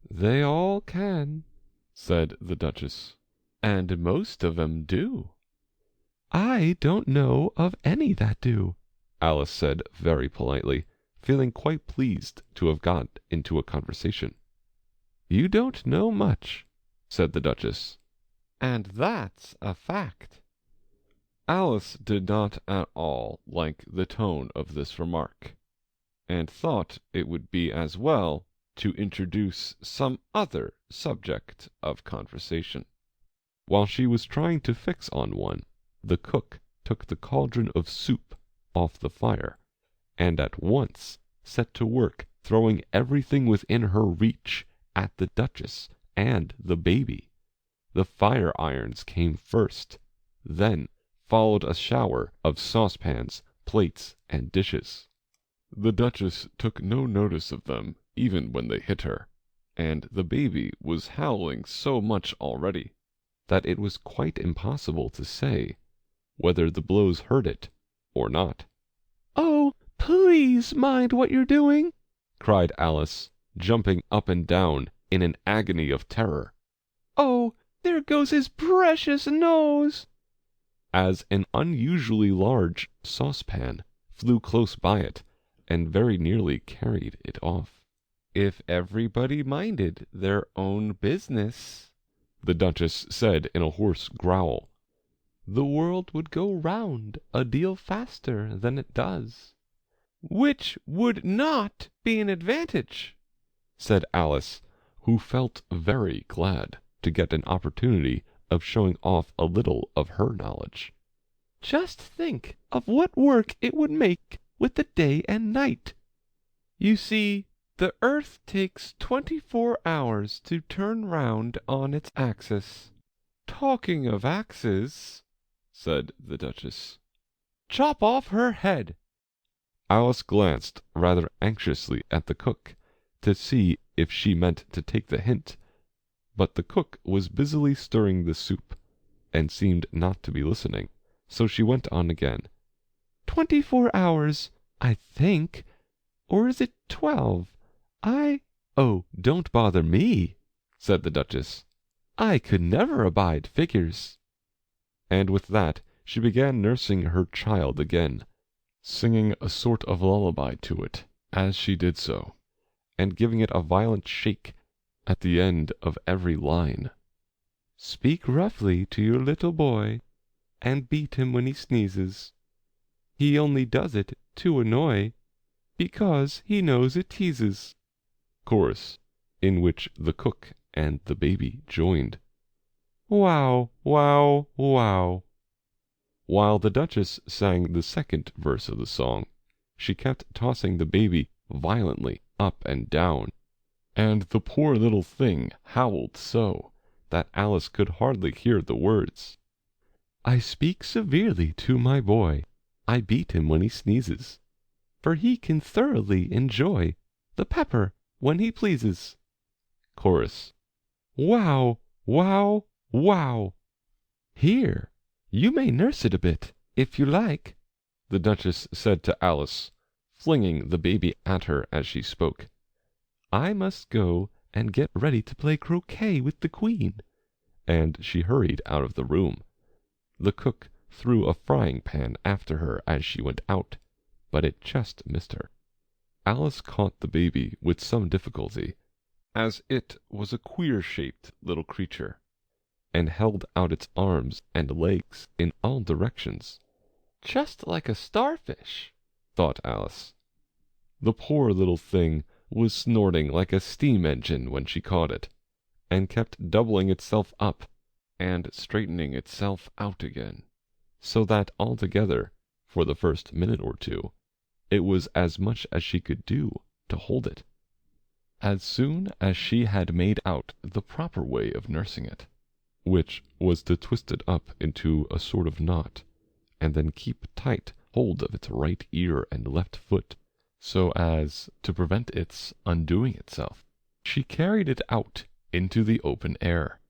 They all can, said the Duchess, and most of 'em do. I don't know of any that do, Alice said very politely, feeling quite pleased to have got into a conversation. You don't know much, said the Duchess, and that's a fact. Alice did not at all like the tone of this remark, and thought it would be as well to introduce some other subject of conversation. While she was trying to fix on one, the cook took the cauldron of soup off the fire, and at once set to work throwing everything within her reach at the Duchess and the baby. The fire irons came first, then followed a shower of saucepans, plates, and dishes. The Duchess took no notice of them even when they hit her, and the baby was howling so much already that it was quite impossible to say whether the blows hurt it or not. "Oh, please mind what you're doing!" cried Alice, jumping up and down in an agony of terror. "Oh, there goes his precious nose!" as an unusually large saucepan flew close by it and very nearly carried it off. "If everybody minded their own business," the Duchess said in a hoarse growl, "the world would go round a deal faster than it does." "Which would not be an advantage," said Alice, who felt very glad to get an opportunity of showing off a little of her knowledge. "Just think of what work it would make with the day and night. You see, the earth takes 24 hours to turn round on its axis." "Talking of axes," said the Duchess, "chop off her head." Alice glanced rather anxiously at the cook to see if she meant to take the hint, but the cook was busily stirring the soup, and seemed not to be listening, so she went on again. 24 hours, I think, or is it 12? Oh, don't bother me," said the Duchess. I could never abide figures." And with that she began nursing her child again, singing a sort of lullaby to it as she did so, and giving it a violent shake at the end of every line. "Speak roughly to your little boy, and beat him when he sneezes. He only does it to annoy, because he knows it teases." Chorus, in which the cook and the baby joined. "Wow, wow, wow." While the Duchess sang the second verse of the song, she kept tossing the baby violently up and down, and the poor little thing howled so that Alice could hardly hear the words. "I speak severely to my boy, I beat him when he sneezes, for he can thoroughly enjoy the pepper when he pleases." Chorus. "Wow, wow, wow." "Here, you may nurse it a bit, if you like," the Duchess said to Alice, flinging the baby at her as she spoke. "I must go and get ready to play croquet with the Queen." And she hurried out of the room. The cook threw a frying pan after her as she went out, but it just missed her. Alice caught the baby with some difficulty, as it was a queer-shaped little creature, and held out its arms and legs in all directions. "Just like a starfish," thought Alice. The poor little thing was snorting like a steam engine when she caught it, and kept doubling itself up and straightening itself out again, so that altogether, for the first minute or two, it was as much as she could do to hold it. As soon as she had made out the proper way of nursing it, which was to twist it up into a sort of knot, and then keep tight hold of its right ear and left foot, so as to prevent its undoing itself, she carried it out into the open air.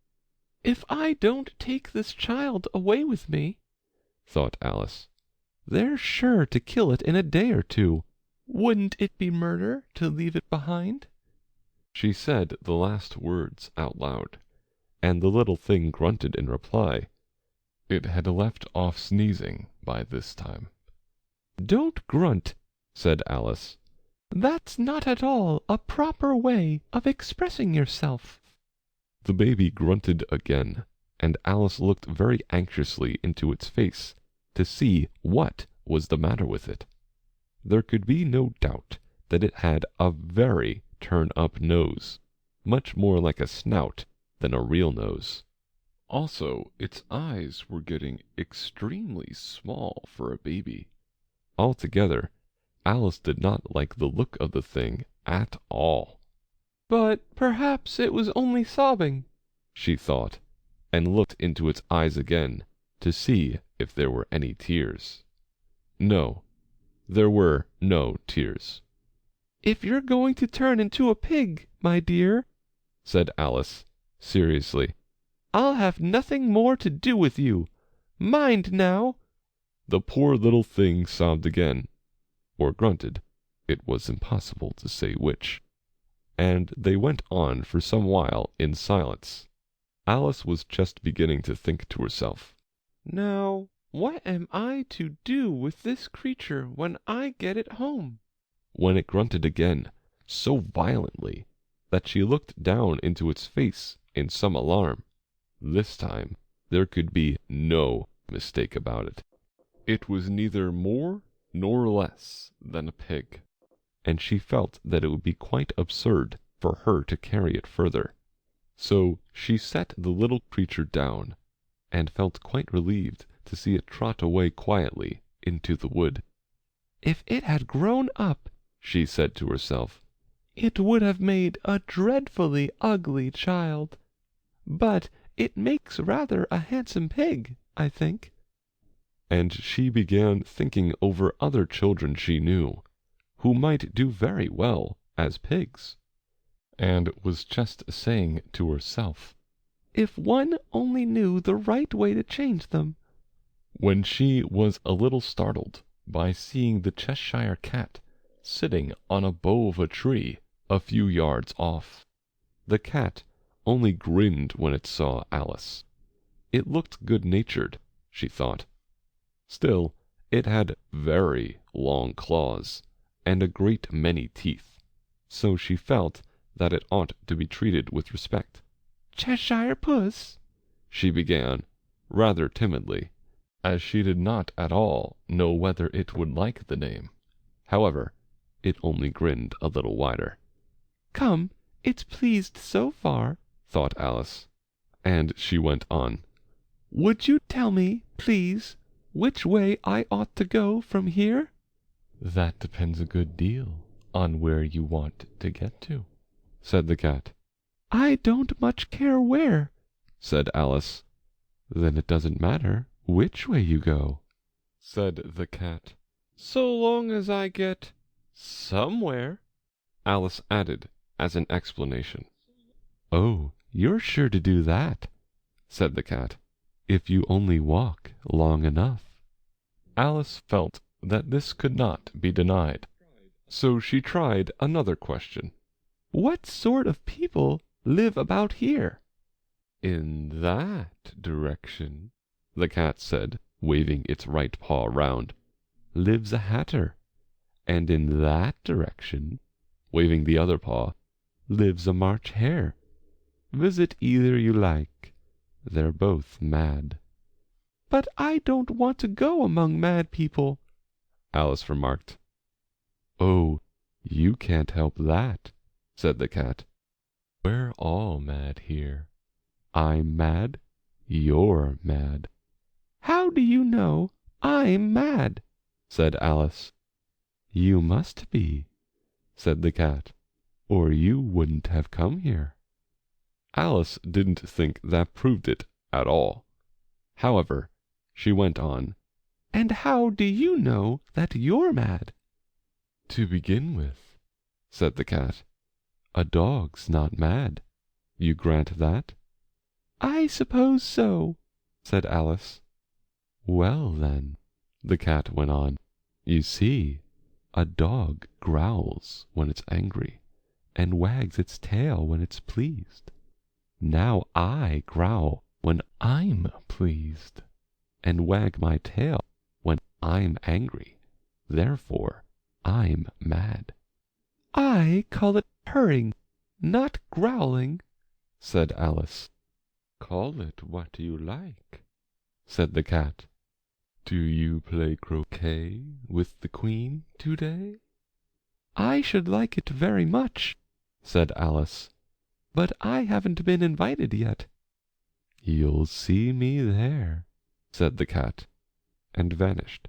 If I don't take this child away with me, thought Alice, they're sure to kill it in a day or two. Wouldn't it be murder to leave it behind? She said the last words out loud, and the little thing grunted in reply. It had left off sneezing by this time. Don't grunt, said Alice. That's not at all a proper way of expressing yourself. The baby grunted again, and Alice looked very anxiously into its face to see what was the matter with it. There could be no doubt that it had a very turn-up nose, much more like a snout than a real nose. Also, its eyes were getting extremely small for a baby. Altogether, Alice did not like the look of the thing at all. But perhaps it was only sobbing, she thought, and looked into its eyes again to see if there were any tears. No, there were no tears. If you're going to turn into a pig, my dear, said Alice, seriously, I'll have nothing more to do with you. Mind now. The poor little thing sobbed again, or grunted, it was impossible to say which, and they went on for some while in silence. Alice was just beginning to think to herself, Now, what am I to do with this creature when I get it home? When it grunted again, so violently that she looked down into its face in some alarm. This time there could be no mistake about it. It was neither more nor less than a pig, and she felt that it would be quite absurd for her to carry it further. So she set the little creature down, and felt quite relieved to see it trot away quietly into the wood. If it had grown up, she said to herself, it would have made a dreadfully ugly child. But it makes rather a handsome pig, I think. And she began thinking over other children she knew, who might do very well as pigs, and was just saying to herself, if one only knew the right way to change them, when she was a little startled by seeing the Cheshire cat sitting on a bough of a tree a few yards off. The cat only grinned when it saw Alice. It looked good-natured, she thought. Still, it had very long claws and a great many teeth, so she felt that it ought to be treated with respect. Cheshire Puss, she began, rather timidly, as she did not at all know whether it would like the name. However, it only grinned a little wider. Come, it's pleased so far, thought Alice, and she went on. Would you tell me, please, which way I ought to go from here? That depends a good deal on where you want to get to, said the cat. I don't much care where, said Alice. Then it doesn't matter which way you go, said the cat. So long as I get somewhere, Alice added as an explanation. Oh, you're sure to do that, said the cat, if you only walk long enough. Alice felt that this could not be denied, so she tried another question. What sort of people live about here? In that direction, the cat said, waving its right paw round, lives a hatter, and in that direction, waving the other paw, lives a March hare. Visit either you like. They're both mad. But I don't want to go among mad people, Alice remarked. Oh, you can't help that, said the cat. We're all mad here. I'm mad, you're mad. How do you know I'm mad? said Alice. You must be, said the cat, or you wouldn't have come here. Alice didn't think that proved it at all. However, she went on. And how do you know that you're mad? To begin with, said the cat, a dog's not mad. You grant that? I suppose so, said Alice. Well, then, the cat went on, you see, a dog growls when it's angry, and wags its tail when it's pleased. Now I growl when I'm pleased, and wag my tail when I'm angry. Therefore, I'm mad. I call it purring, not growling, said Alice. Call it what you like, said the cat. Do you play croquet with the queen today? I should like it very much, said Alice. But I haven't been invited yet. You'll see me there, said the cat, and vanished.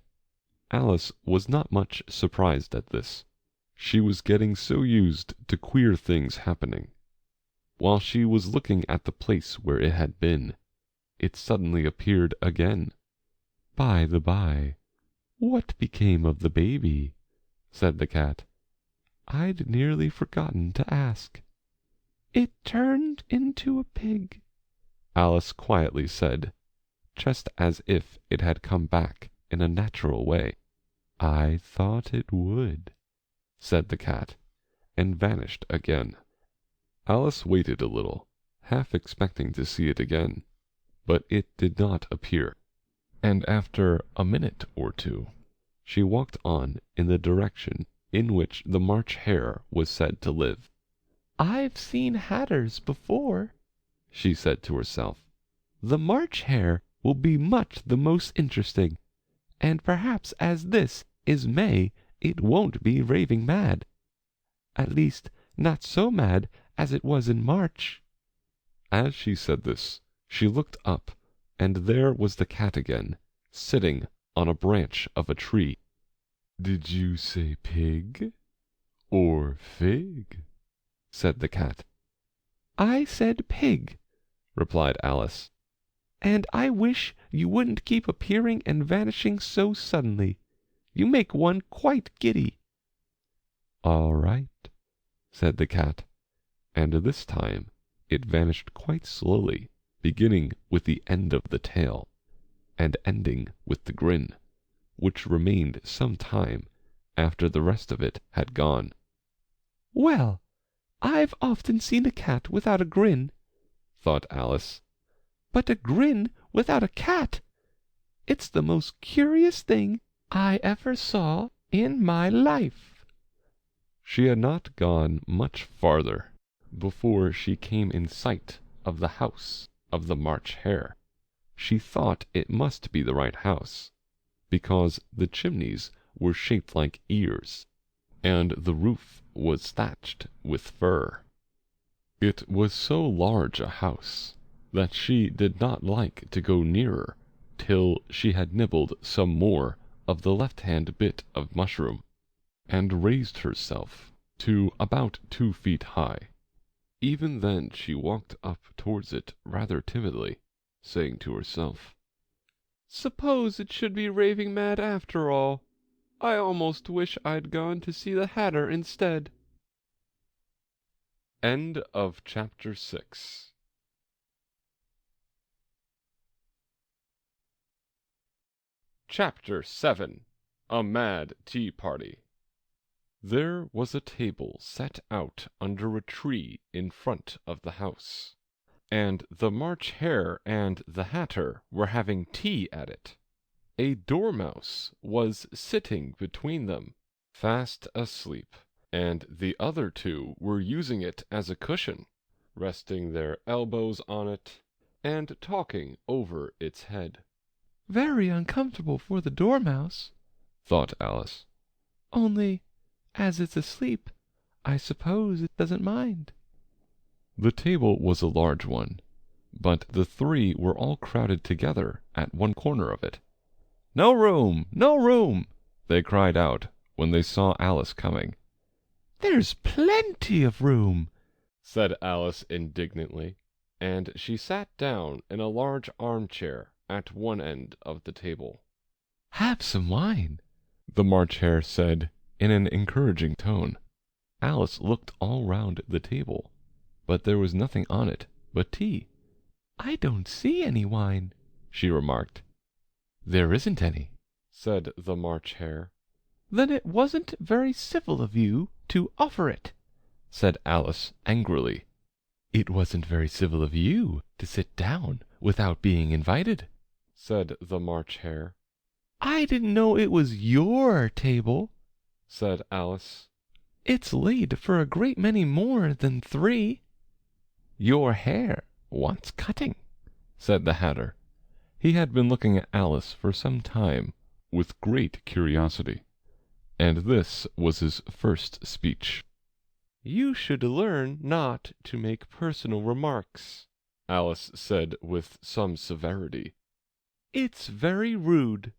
Alice was not much surprised at this. She was getting so used to queer things happening. While she was looking at the place where it had been, it suddenly appeared again. By the by, what became of the baby? Said the cat. I'd nearly forgotten to ask. It turned into a pig, Alice quietly said, just as if it had come back in a natural way. I thought it would, said the cat, and vanished again. Alice waited a little, half expecting to see it again, but it did not appear, and after a minute or two, she walked on in the direction in which the March Hare was said to live. I've seen hatters before, she said to herself. The March Hare will be much the most interesting, and perhaps as this is May it won't be raving mad. At least, not so mad as it was in March. As she said this, she looked up, and there was the cat again, sitting on a branch of a tree. Did you say pig or fig? Said the cat. I said pig, replied Alice. And I wish you wouldn't keep appearing and vanishing so suddenly. You make one quite giddy. All right, said the cat, and this time it vanished quite slowly, beginning with the end of the tail, and ending with the grin, which remained some time after the rest of it had gone. Well, I've often seen a cat without a grin, thought Alice. But a grin without a cat! It's the most curious thing I ever saw in my life. She had not gone much farther before she came in sight of the house of the March Hare. She thought it must be the right house, because the chimneys were shaped like ears, and the roof was thatched with fur. It was so large a house that she did not like to go nearer till she had nibbled some more of the left-hand bit of mushroom, and raised herself to about 2 feet high. Even then she walked up towards it rather timidly, saying to herself, Suppose it should be raving mad after all. I almost wish I'd gone to see the Hatter instead. End of chapter 6. Chapter 7. A Mad Tea Party. There was a table set out under a tree in front of the house, and the March Hare and the Hatter were having tea at it. A dormouse was sitting between them, fast asleep, and the other two were using it as a cushion, resting their elbows on it, and talking over its head. Very uncomfortable for the dormouse, thought Alice. Only, as it's asleep, I suppose it doesn't mind. The table was a large one, but the three were all crowded together at one corner of it. No room! No room! They cried out when they saw Alice coming. There's plenty of room, said Alice indignantly, and she sat down in a large armchair at one end of the table. Have some wine, the March Hare said in an encouraging tone. Alice looked all round the table, but there was nothing on it but tea. "I don't see any wine," she remarked. "There isn't any," said the March Hare. "Then it wasn't very civil of you to offer it," said Alice angrily. "It wasn't very civil of you to sit down without being invited," said the March Hare. "I didn't know it was your table," said Alice. "It's laid for a great many more than 3." "Your hair wants cutting," said the Hatter. He had been looking at Alice for some time with great curiosity, and this was his first speech. "You should learn not to make personal remarks," Alice said with some severity. "It's very rude."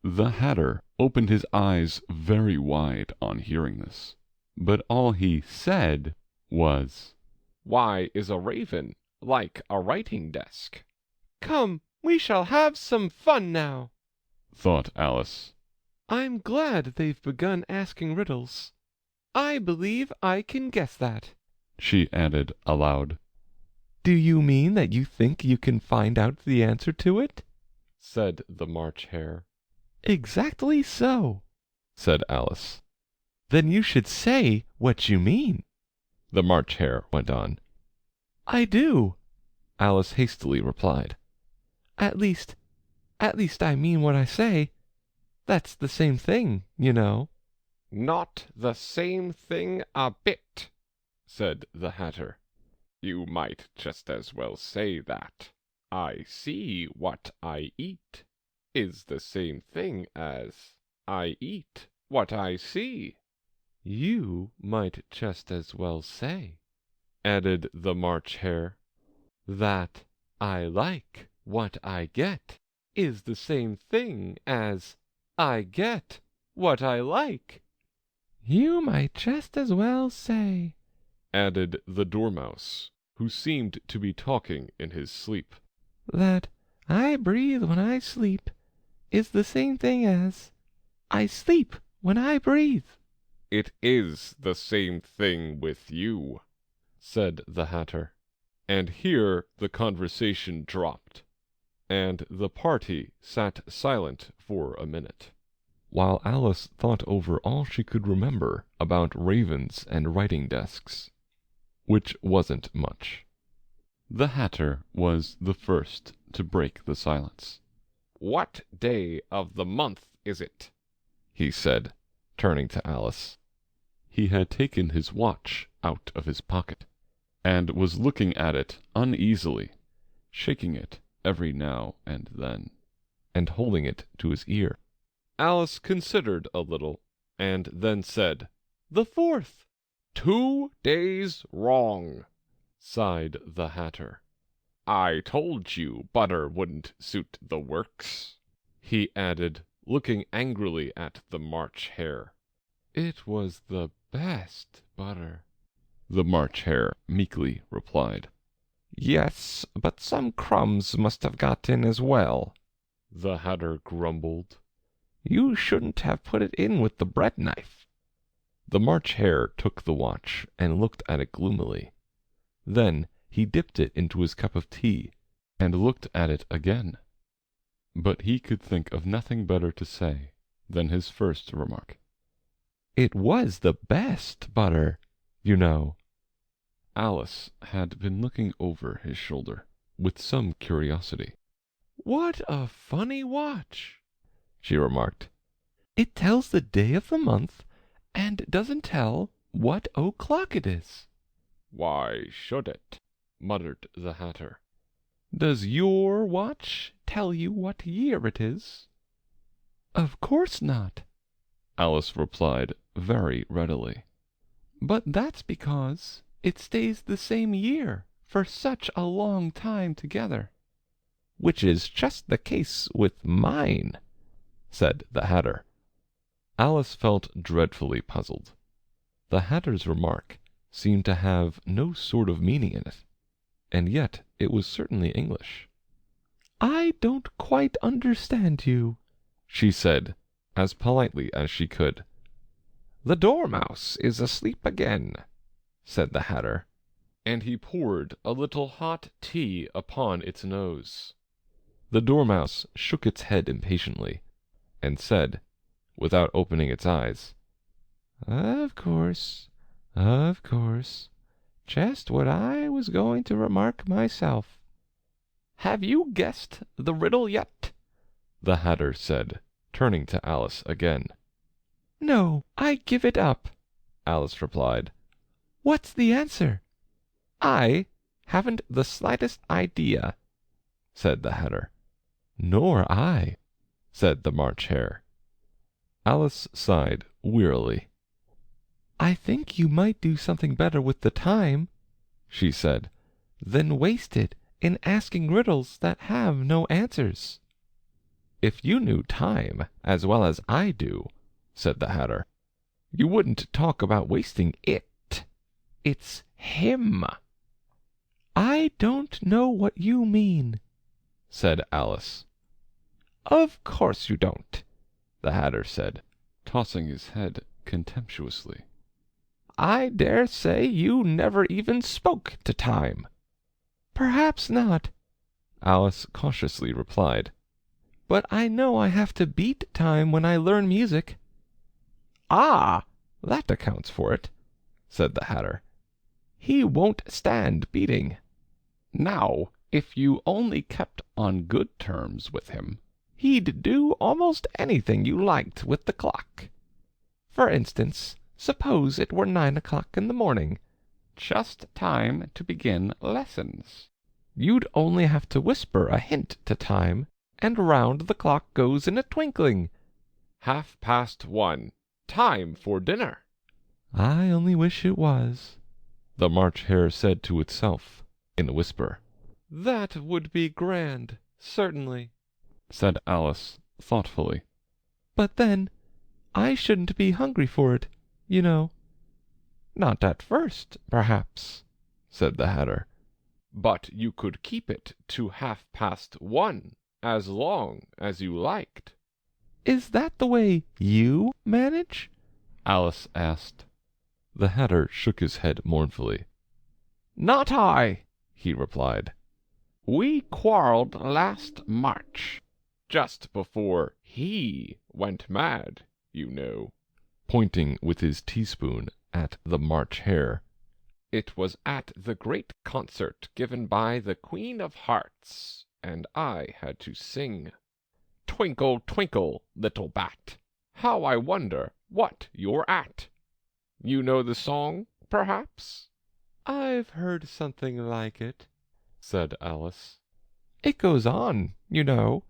The Hatter opened his eyes very wide on hearing this, but all he said was, "Why is a raven like a writing desk?" "Come, we shall have some fun now," thought Alice. "I'm glad they've begun asking riddles. I believe I can guess that," she added aloud. "Do you mean that you think you can find out the answer to it?" said the March Hare. "Exactly so," said Alice. "Then you should say what you mean," the March Hare went on. "I do," Alice hastily replied. At least I mean what I say. That's the same thing, you know." "Not the same thing a bit," said the Hatter. "You might just as well say that 'I see what I eat' is the same thing as 'I eat what I see.'" "You might just as well say," added the March Hare, "that 'I like what I get' is the same thing as 'I get what I like.'" "You might just as well say," added the Dormouse, who seemed to be talking in his sleep, "that 'I breathe when I sleep' is the same thing as 'I sleep when I breathe.'" "It is the same thing with you," said the Hatter. And here the conversation dropped, and the party sat silent for a minute, while Alice thought over all she could remember about ravens and writing desks, which wasn't much. The Hatter was the first to break the silence. "What day of the month is it?" he said, turning to Alice. He had taken his watch out of his pocket, and was looking at it uneasily, shaking it every now and then, and holding it to his ear. Alice considered a little, and then said, "The 4th." "2 days wrong," sighed the Hatter. "I told you butter wouldn't suit the works," he added, looking angrily at the March Hare. "It was the best butter," the March Hare meekly replied. "Yes, but some crumbs must have got in as well," the Hatter grumbled. "You shouldn't have put it in with the bread knife." The March Hare took the watch and looked at it gloomily. Then he dipped it into his cup of tea and looked at it again. But he could think of nothing better to say than his first remark. "It was the best butter, you know." Alice had been looking over his shoulder with some curiosity. "What a funny watch!" she remarked. "It tells the day of the month, and doesn't tell what o'clock it is." "Why should it?" muttered the Hatter. "Does your watch tell you what year it is?" "Of course not," Alice replied very readily. "But that's because it stays the same year for such a long time together." "Which is just the case with mine," said the Hatter. Alice felt dreadfully puzzled. The Hatter's remark seemed to have no sort of meaning in it, and yet it was certainly English. "I don't quite understand you," she said, as politely as she could. "The Dormouse is asleep again," said the Hatter. and he poured a little hot tea upon its nose. The Dormouse shook its head impatiently, and said, without opening its eyes, Of course, of course. Just what I was going to remark myself. Have you guessed the riddle yet? The Hatter said, turning to Alice again. No, I give it up, Alice replied. What's the answer? I haven't the slightest idea, said the Hatter. Nor I, said the March Hare. Alice sighed wearily. I think you might do something better with the time, she said, than waste it in asking riddles that have no answers. If you knew time as well as I do, said the Hatter, you wouldn't talk about wasting it. It's him. I don't know what you mean, said Alice. Of course you don't, the Hatter said, tossing his head contemptuously. I dare say you never even spoke to time. Perhaps not, Alice cautiously replied. But I know I have to beat time when I learn music. Ah, that accounts for it, said the Hatter. He won't stand beating. Now, if you only kept on good terms with him, he'd do almost anything you liked with the clock. For instance, suppose it were 9 o'clock in the morning, just time to begin lessons. You'd only have to whisper a hint to time, and round the clock goes in a twinkling. 1:30, time for dinner. I only wish it was, the March Hare said to itself in a whisper. That would be grand, certainly, said Alice thoughtfully. But then, I shouldn't be hungry for it, you know. Not at first, perhaps, said the Hatter. But you could keep it to 1:30, as long as you liked. Is that the way you manage? Alice asked. The Hatter shook his head mournfully. Not I, he replied. We quarreled last March, just before he went mad, you know, pointing with his teaspoon at the March Hare. It was at the great concert given by the Queen of Hearts, and I had to sing, Twinkle, twinkle, little bat, how I wonder what you're at. You know the song, perhaps? I've heard something like it, said Alice. It goes on, you know,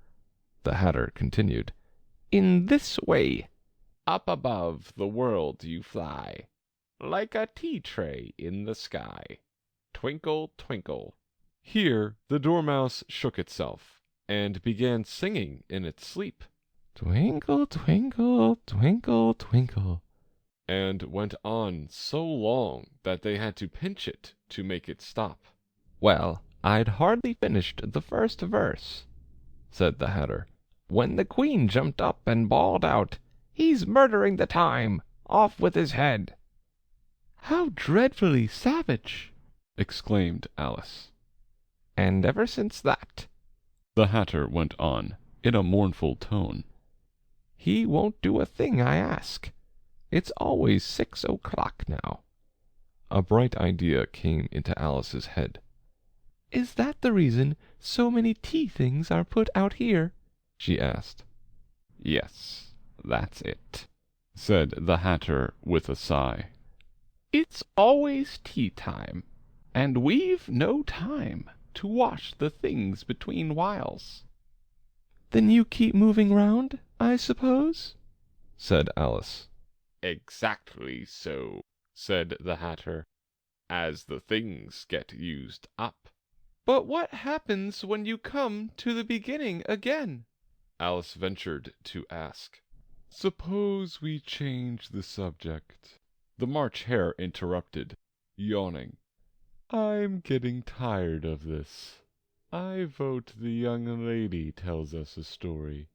the Hatter continued, in this way. Up above the world you fly, like a tea-tray in the sky. Twinkle, twinkle. Here the Dormouse shook itself, and began singing in its sleep. Twinkle, twinkle, twinkle, twinkle. And went on so long that they had to pinch it to make it stop. Well, I'd hardly finished the first verse, said the Hatter, when the Queen jumped up and bawled out, He's murdering the time! Off with his head! How dreadfully savage! exclaimed Alice. And ever since that, the Hatter went on, in a mournful tone, he won't do a thing I ask. It's always 6 o'clock now. A bright idea came into Alice's head. Is that the reason so many tea things are put out here? She asked. Yes, that's it, said the Hatter with a sigh. It's always tea time, and we've no time to wash the things between whiles. Then you keep moving round, I suppose? said Alice. Exactly so, said the Hatter, as the things get used up. But what happens when you come to the beginning again? Alice ventured to ask. Suppose we change the subject, the March Hare interrupted, yawning. I'm getting tired of this. I vote the young lady tells us a story.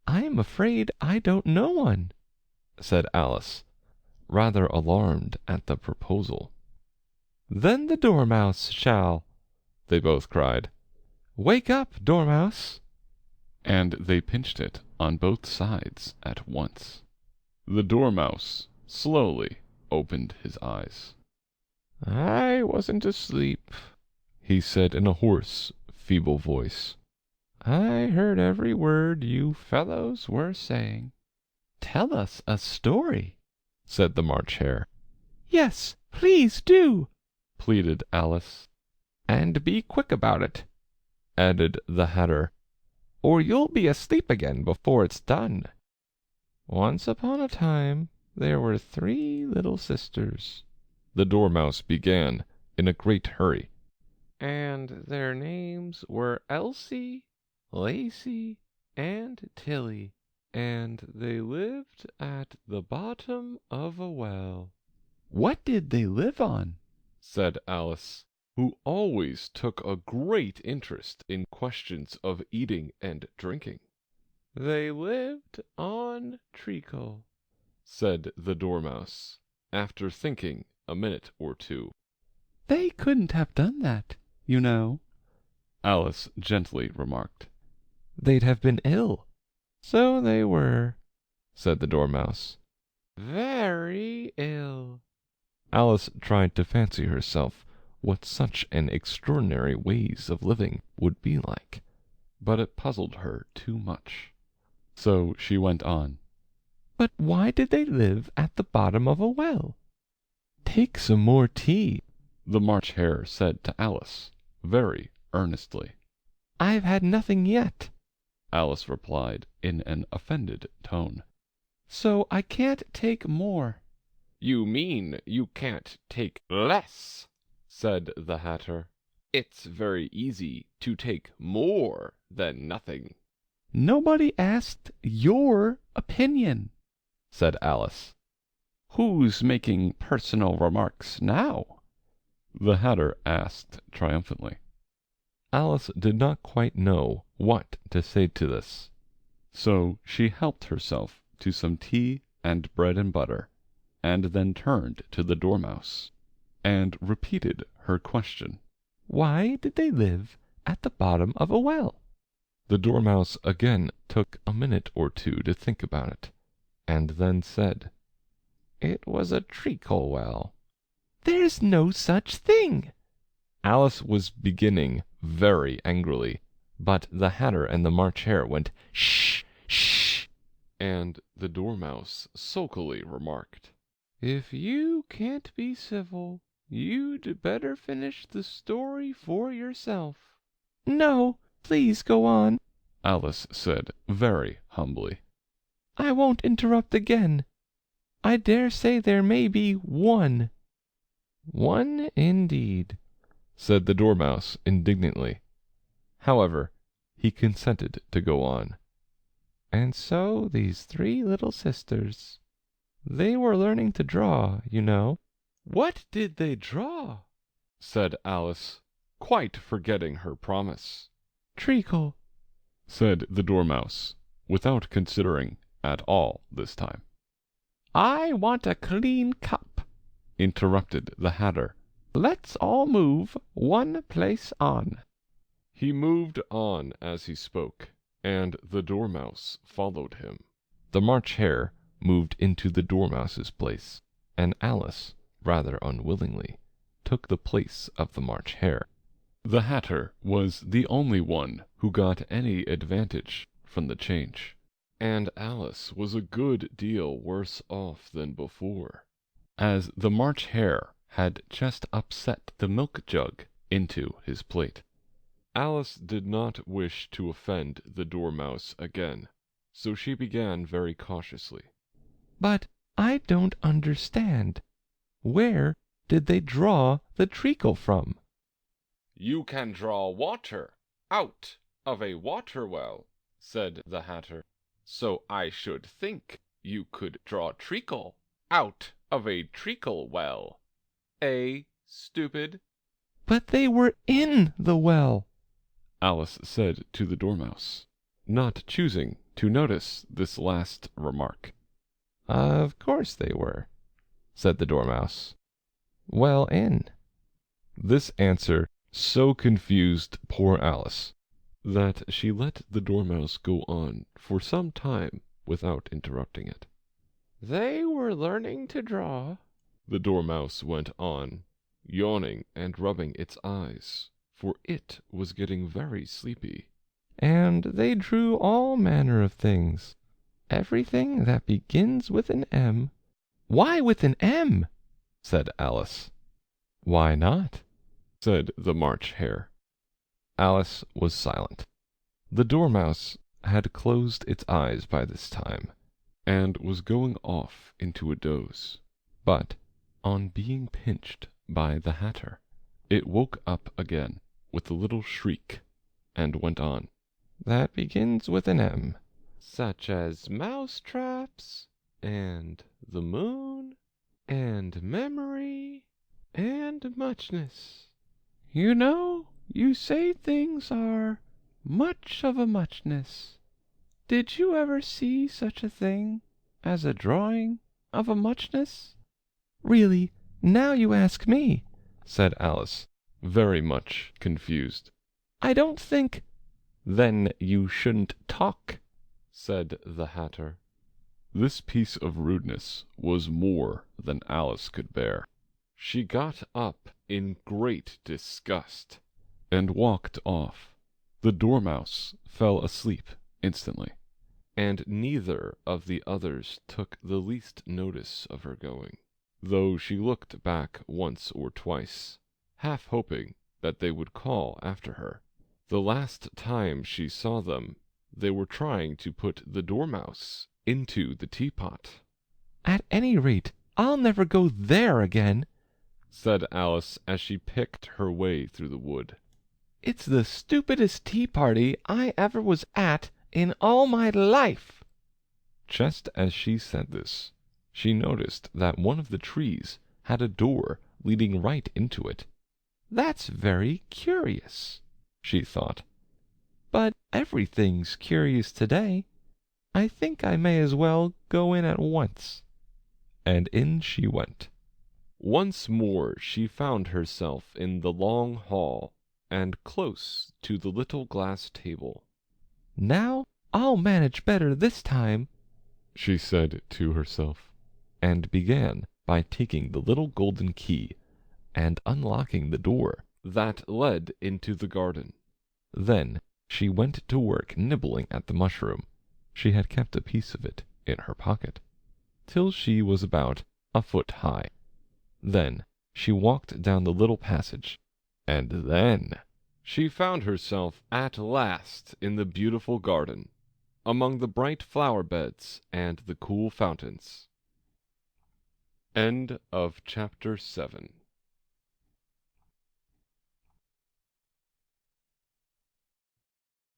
I'm afraid I don't know one, said Alice, rather alarmed at the proposal. Then the Dormouse shall, they both cried. Wake up, Dormouse! And they pinched it on both sides at once. The Dormouse slowly opened his eyes. I wasn't asleep, he said in a hoarse, feeble voice. I heard every word you fellows were saying. Tell us a story, said the March Hare. Yes, please do, pleaded Alice. And be quick about it, added the Hatter, or you'll be asleep again before it's done. Once upon a time there were 3 little sisters, the Dormouse began in a great hurry. And their names were Elsie, Lacy, and Tilly, and they lived at the bottom of a well. What did they live on? Said Alice, who always took a great interest in questions of eating and drinking. They lived on treacle, said the Dormouse, after thinking a minute or two. They couldn't have done that, you know, Alice gently remarked. They'd have been ill. So they were, said the Dormouse. Very ill. Alice tried to fancy herself what such an extraordinary ways of living would be like, but it puzzled her too much. So she went on. But why did they live at the bottom of a well? Take some more tea, the March Hare said to Alice, very earnestly. I've had nothing yet, Alice replied in an offended tone. So I can't take more. You mean you can't take less, said the Hatter. It's very easy to take more than nothing. Nobody asked your opinion, said Alice. Who's making personal remarks now? The Hatter asked triumphantly. Alice did not quite know what to say to this, so she helped herself to some tea and bread and butter, and then turned to the Dormouse, and repeated her question. Why did they live at the bottom of a well? The Dormouse again took a minute or two to think about it, and then said, It was a treacle well. There's no such thing. Alice was beginning very angrily, but the Hatter and the March Hare went, Shh, shh, and the Dormouse sulkily remarked, If you can't be civil, you'd better finish the story for yourself. No, please go on, Alice said very humbly. I won't interrupt again. I dare say there may be one. One indeed, said the Dormouse indignantly. However, he consented to go on. And so these 3 little sisters, they were learning to draw, you know. What did they draw? Said Alice, quite forgetting her promise. Treacle, said the Dormouse, without considering at all this time. I want a clean cup, interrupted the Hatter. Let's all move one place on. He moved on as he spoke, and the Dormouse followed him. The March Hare moved into the Dormouse's place, and Alice, rather unwillingly, took the place of the March Hare. The Hatter was the only one who got any advantage from the change, and Alice was a good deal worse off than before, as the March Hare had just upset the milk jug into his plate. Alice did not wish to offend the Dormouse again, so she began very cautiously. But I don't understand. Where did they draw the treacle from? You can draw water out of a water well, said the Hatter. So I should think you could draw treacle out of a treacle well. Stupid? But they were in the well, Alice said to the Dormouse, not choosing to notice this last remark. Of course they were, said the Dormouse. Well in. This answer so confused poor Alice that she let the Dormouse go on for some time without interrupting it. They were learning to draw, The Dormouse went on, yawning and rubbing its eyes, for it was getting very sleepy. and they drew all manner of things. Everything that begins with an M. Why with an M? Said Alice. Why not? Said the March Hare. Alice was silent. The Dormouse had closed its eyes by this time, and was going off into a doze. But, on being pinched by the Hatter, it woke up again with a little shriek, and went on. That begins with an M. Such as mousetraps, and the moon, and memory, and muchness. You know, you say things are much of a muchness. Did you ever see such a thing as a drawing of a muchness? Really, now you ask me, said Alice, very much confused. I don't think. Then you shouldn't talk, said the Hatter. This piece of rudeness was more than Alice could bear. She got up in great disgust, and walked off. The Dormouse fell asleep instantly, and neither of the others took the least notice of her going, though she looked back once or twice, half hoping that they would call after her. The last time she saw them, they were trying to put the Dormouse into the teapot. At any rate, I'll never go there again, said Alice as she picked her way through the wood. It's the stupidest tea party I ever was at in all my life. Just as she said this, she noticed that one of the trees had a door leading right into it. That's very curious, she thought. But everything's curious today. I think I may as well go in at once. And in she went. Once more she found herself in the long hall, and close to the little glass table. Now I'll manage better this time, she said to herself, and began by taking the little golden key and unlocking the door that led into the garden. Then she went to work nibbling at the mushroom. She had kept a piece of it in her pocket, till she was about a foot high. Then she walked down the little passage, and then she found herself at last in the beautiful garden, among the bright flower beds and the cool fountains. End of chapter 7.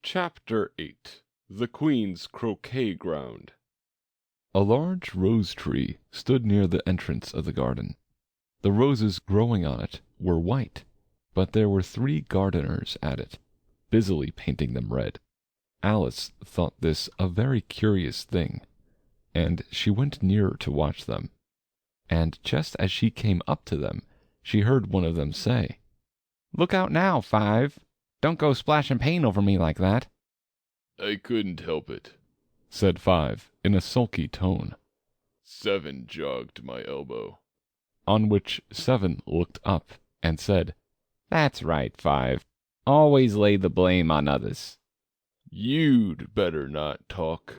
Chapter 8. The Queen's Croquet-Ground. A large rose tree stood near the entrance of the garden. The roses growing on it were white, but there were 3 gardeners at it, busily painting them red. Alice thought this a very curious thing, and she went nearer to watch them. And just as she came up to them, she heard one of them say, "Look out now, Five. Don't go splashing paint over me like that." "I couldn't help it," said Five in a sulky tone. 7 jogged my elbow. On which 7 looked up and said, "That's right, Five. Always lay the blame on others." "You'd better not talk,"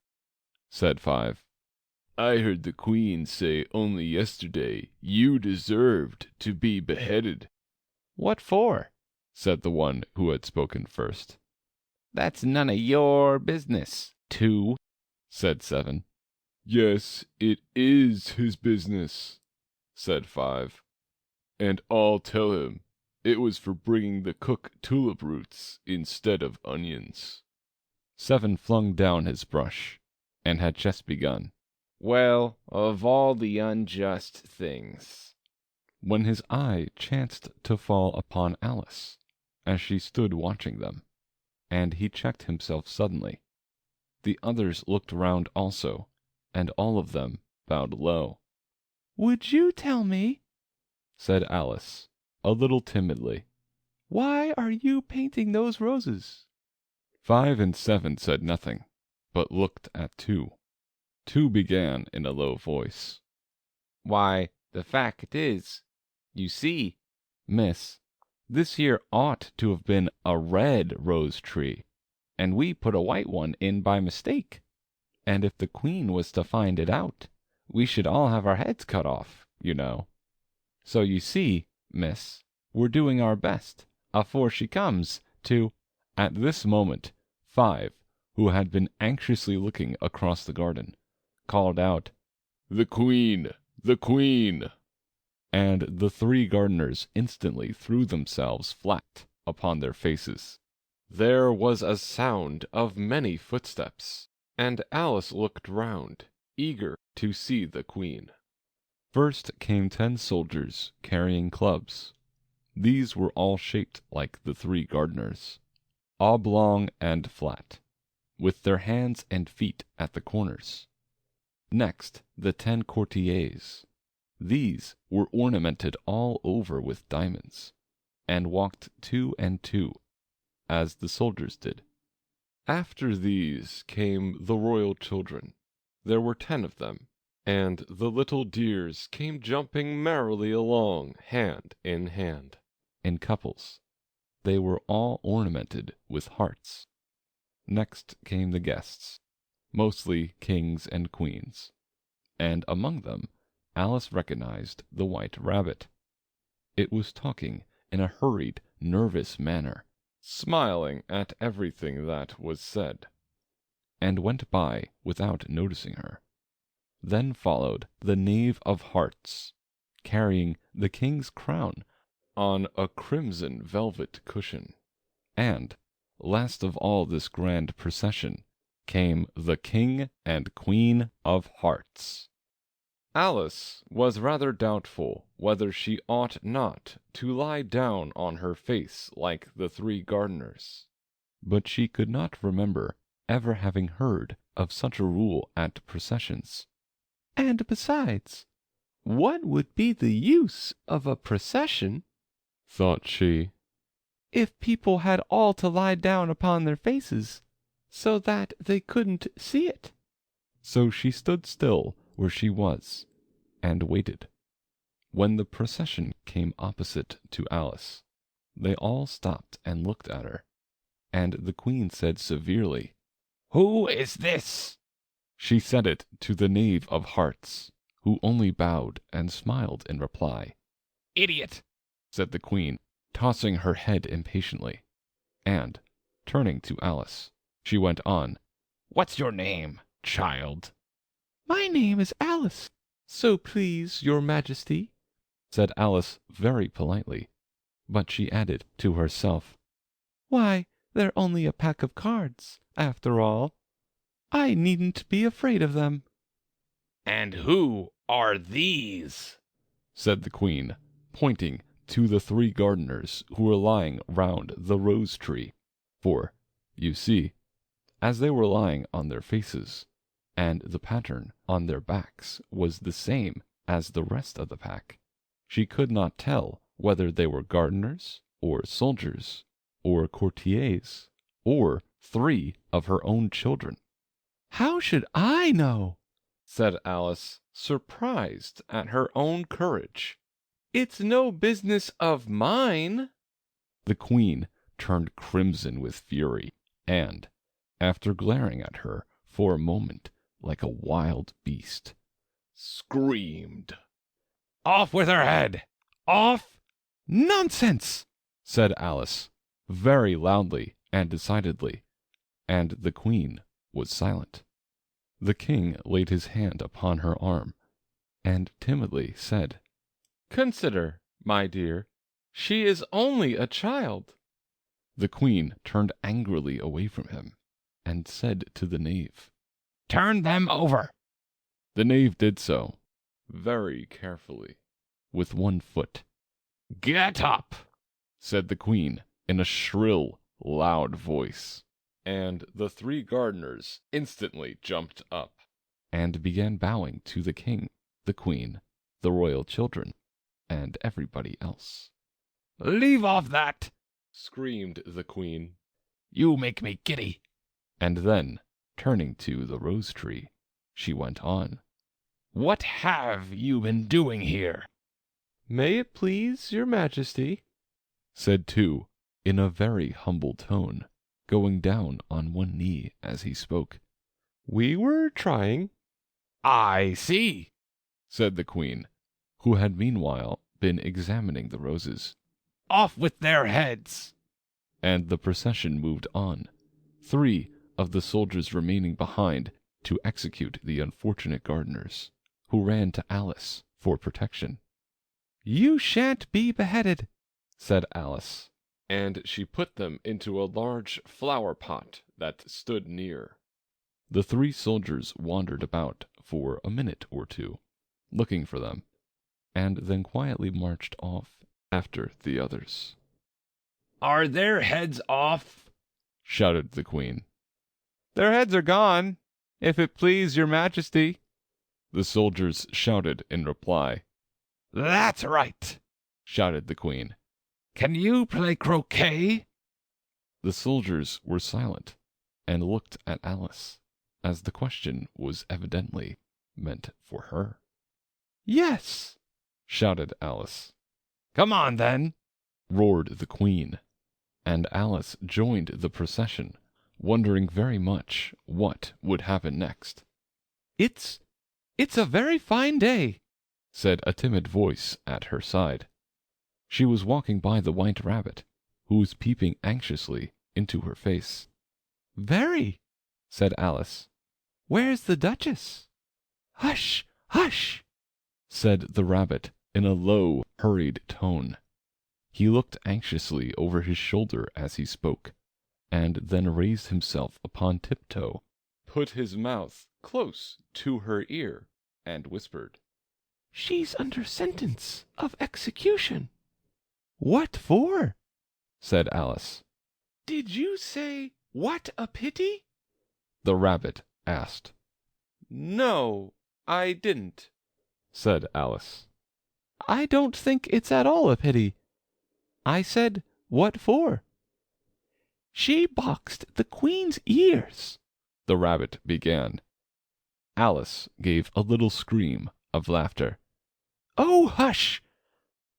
said 5. "I heard the Queen say only yesterday you deserved to be beheaded." "What for?" said the one who had spoken first. "That's none of your business, 2," said 7. "Yes, it is his business," said 5. "And I'll tell him it was for bringing the cook tulip roots instead of onions." 7 flung down his brush, and had just begun, "Well, of all the unjust things," when his eye chanced to fall upon Alice, as she stood watching them, and he checked himself suddenly. The others looked round also, and all of them bowed low. "Would you tell me," said Alice, a little timidly. "Why are you painting those roses?" 5 and 7 said nothing, but looked at 2. 2 began in a low voice. "Why, the fact is, you see, Miss, this here ought to have been a red rose tree, and we put a white one in by mistake. And if the Queen was to find it out, we should all have our heads cut off, you know. So you see, miss, we're doing our best, afore she comes, to—" At this moment, 5, who had been anxiously looking across the garden, called out, "The Queen! The Queen!" And the 3 gardeners instantly threw themselves flat upon their faces. There was a sound of many footsteps, and Alice looked round, eager to see the Queen. First came 10 soldiers carrying clubs. These were all shaped like the 3 gardeners, oblong and flat, with their hands and feet at the corners. Next, the 10 courtiers. These were ornamented all over with diamonds, and walked 2 and 2, as the soldiers did. After these came the royal children. There were 10 of them, and the little dears came jumping merrily along, hand in hand, in couples. They were all ornamented with hearts. Next came the guests, mostly kings and queens, and among them Alice recognized the White Rabbit. It was talking in a hurried, nervous manner, smiling at everything that was said, and went by without noticing her. Then followed the Knave of Hearts, carrying the king's crown on a crimson velvet cushion. And, last of all this grand procession, came the King and Queen of Hearts. Alice was rather doubtful whether she ought not to lie down on her face like the 3 gardeners, but she could not remember ever having heard of such a rule at processions. "And besides, what would be the use of a procession," thought she, "if people had all to lie down upon their faces, so that they couldn't see it?" So she stood still where she was, and waited. When the procession came opposite to Alice, they all stopped and looked at her, and the Queen said severely, who is this?" She said it to the Knave of Hearts, who only bowed and smiled in reply. "Idiot!" said the Queen, tossing her head impatiently, and, turning to Alice, she went on, "What's your name, child?" "My name is Alice, so please your Majesty," said Alice very politely, but she added to herself, "Why, they're only a pack of cards, after all. I needn't be afraid of them." "And who are these?" said the Queen, pointing to the 3 gardeners who were lying round the rose tree. For, you see, as they were lying on their faces, and the pattern on their backs was the same as the rest of the pack, she could not tell whether they were gardeners, or soldiers, or courtiers, or 3 of her own children. "How should I know?" said Alice, surprised at her own courage. "It's no business of mine." The Queen turned crimson with fury, and, after glaring at her for a moment like a wild beast, screamed, "Off with her head! Off!" "Nonsense!" said Alice, very loudly and decidedly, and the Queen was silent. The King laid his hand upon her arm, and timidly said, "Consider, my dear, she is only a child." The Queen turned angrily away from him, and said to the Knave, "Turn them over." The Knave did so, very carefully, with one foot. "Get up!" said the Queen in a shrill, loud voice, and the 3 gardeners instantly jumped up, and began bowing to the King, the Queen, the royal children, and everybody else. Leave off that!" screamed the Queen. "You make me giddy." And then, turning to the rose tree, she went on. "What have you been doing here?" "May it please your Majesty," said Two, in a very humble tone, going down on one knee as he spoke. "we were trying." "I see," said the Queen, who had meanwhile been examining the roses. "Off with their heads!" And the procession moved on, 3 of the soldiers remaining behind to execute the unfortunate gardeners, who ran to Alice for protection. "You shan't be beheaded," said Alice. And she put them into a large flower pot that stood near. The 3 soldiers wandered about for a minute or two, looking for them, and then quietly marched off after the others. "Are their heads off?" shouted the Queen. "Their heads are gone, if it please your Majesty." The soldiers shouted in reply. "That's right," shouted the Queen. "Can you play croquet?" The soldiers were silent and looked at Alice, as the question was evidently meant for her. "Yes," shouted Alice. "Come on, then," roared the Queen, and Alice joined the procession, wondering very much what would happen next. It's a very fine day," said a timid voice at her side. She was walking by the White Rabbit, who was peeping anxiously into her face. "Very," said Alice. "Where's the Duchess?" "Hush, hush," said the rabbit in a low, hurried tone. He looked anxiously over his shoulder as he spoke, and then raised himself upon tiptoe, Put his mouth close to her ear, and whispered, "She's under sentence of execution." "What for?" said Alice. "Did you say, 'what a pity'?" The rabbit asked. "No, I didn't," said Alice. "I don't think it's at all a pity. I said, 'what for?' She boxed the Queen's ears," the rabbit began. Alice gave a little scream of laughter. "Oh, hush!"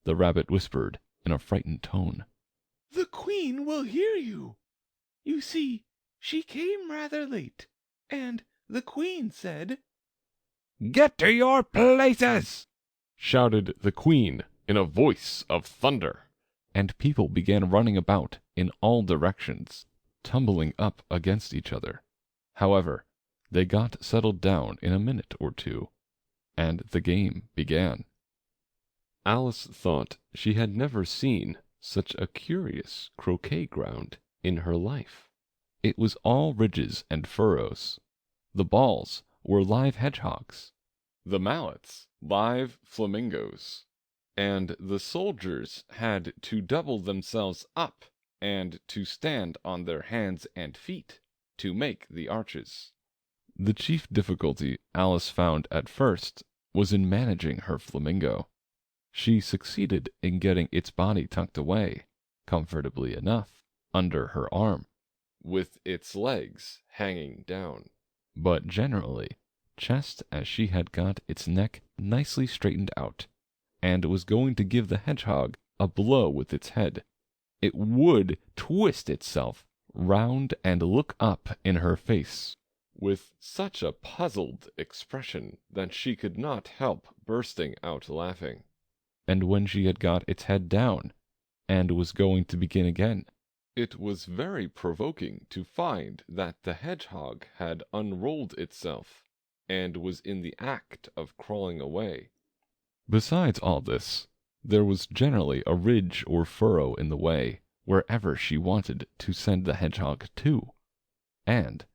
the rabbit whispered in a frightened tone. "The Queen will hear you. You see, she came rather late, and the Queen said—" "Get to your places!" shouted the Queen in a voice of thunder, and people began running about in all directions, tumbling up against each other. However, they got settled down in a minute or two, and the game began. Alice thought she had never seen such a curious croquet-ground in her life. It was all ridges and furrows. The balls were live hedgehogs, The mallets live flamingos, and the soldiers had to double themselves up and to stand on their hands and feet to make the arches. The chief difficulty Alice found at first was in managing her flamingo. She succeeded in getting its body tucked away, comfortably enough, under her arm, with its legs hanging down. but generally, just as she had got its neck nicely straightened out, and was going to give the hedgehog a blow with its head, it would twist itself round and look up in her face with such a puzzled expression that she could not help bursting out laughing. and when she had got its head down, and was going to begin again, It was very provoking to find that the hedgehog had unrolled itself, and was in the act of crawling away. Besides all this, there was generally a ridge or furrow in the way wherever she wanted to send the hedgehog to, and,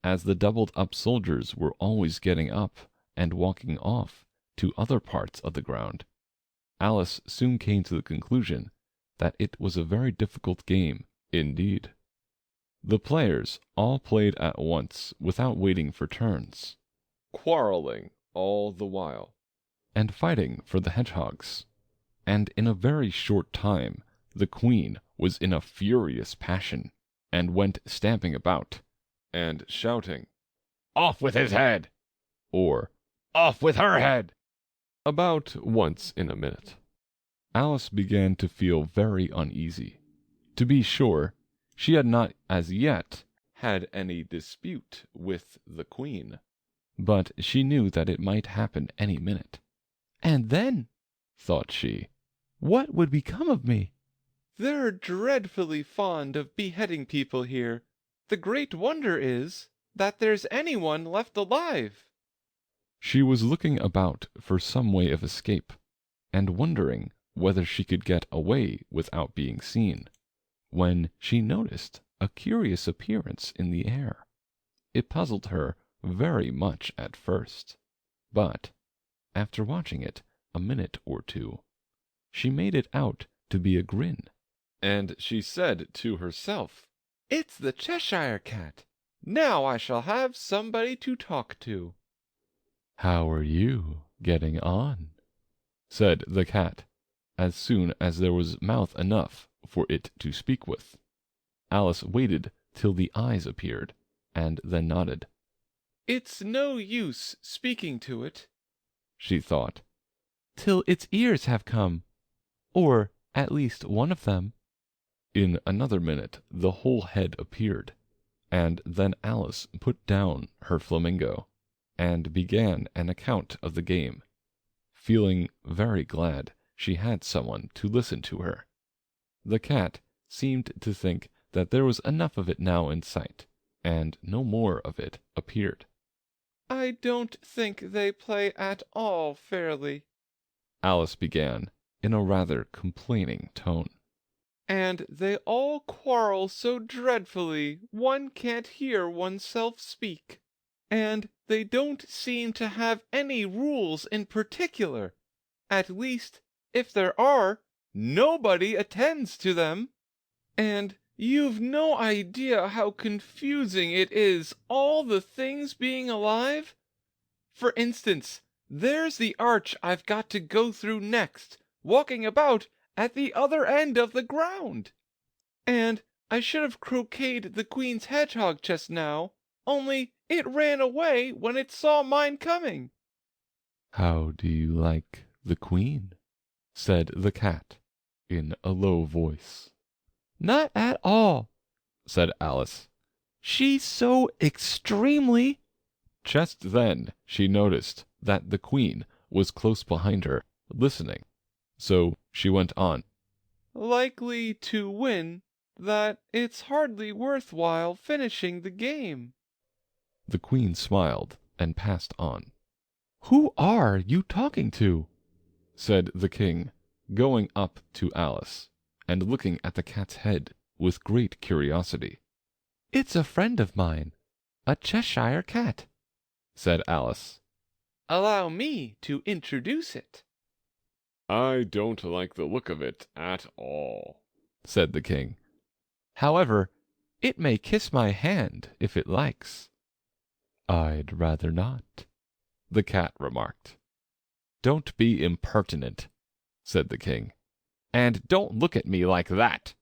as the doubled-up soldiers were always getting up and walking off to other parts of the ground, Alice soon came to the conclusion that it was a very difficult game indeed. The players all played at once without waiting for turns, quarreling all the while. and fighting for the hedgehogs, and in a very short time The queen was in a furious passion, and went stamping about, and shouting, "Off with his head!" or "Off with her head!" about once in a minute. Alice began to feel very uneasy. To be sure, she had not as yet had any dispute with the queen, but she knew that it might happen any minute. And then, Thought she, what would become of me? They're dreadfully fond of beheading people here. The great wonder is that there's anyone left alive. she was looking about for some way of escape, and wondering whether she could get away without being seen, when she noticed a curious appearance in the air. It puzzled her very much at first, but, after watching it a minute or two, she made it out to be a grin, And she said to herself, It's the Cheshire Cat. Now I shall have somebody to talk to. "How are you getting on?" said the cat, as soon as there was mouth enough for it to speak with. Alice waited till the eyes appeared, and then nodded. It's no use speaking to it. She thought, Till its ears have come, or at least one of them. in another minute the whole head appeared, and then Alice put down her flamingo, and began an account of the game, feeling very glad she had someone to listen to her. The cat seemed to think that there was enough of it now in sight, and no more of it appeared. I don't think they play at all fairly. Alice began, in a rather complaining tone. And they all quarrel so dreadfully one can't hear oneself speak. And they don't seem to have any rules in particular. At least, if there are, nobody attends to them. And you've no idea how confusing it is, all the things being alive. For instance, there's the arch I've got to go through next, walking about at the other end of the ground. And I should have croqueted the queen's hedgehog just now, only it ran away when it saw mine coming. "How do you like the queen?" said the cat, in a low voice. Not at all, said Alice. she's so extremely. Just then she noticed that the queen was close behind her, listening. So she went on. Likely to win, that it's hardly worthwhile finishing the game. The queen smiled and passed on. Who are you talking to? Said the king, going up to Alice, and looking at the cat's head with great curiosity. It's a friend of mine, a Cheshire cat, said Alice. Allow me to introduce it. I don't like the look of it at all, said the king. However, it may kiss my hand if it likes. I'd rather not, the cat remarked. Don't be impertinent, said the king, and don't look at me like that.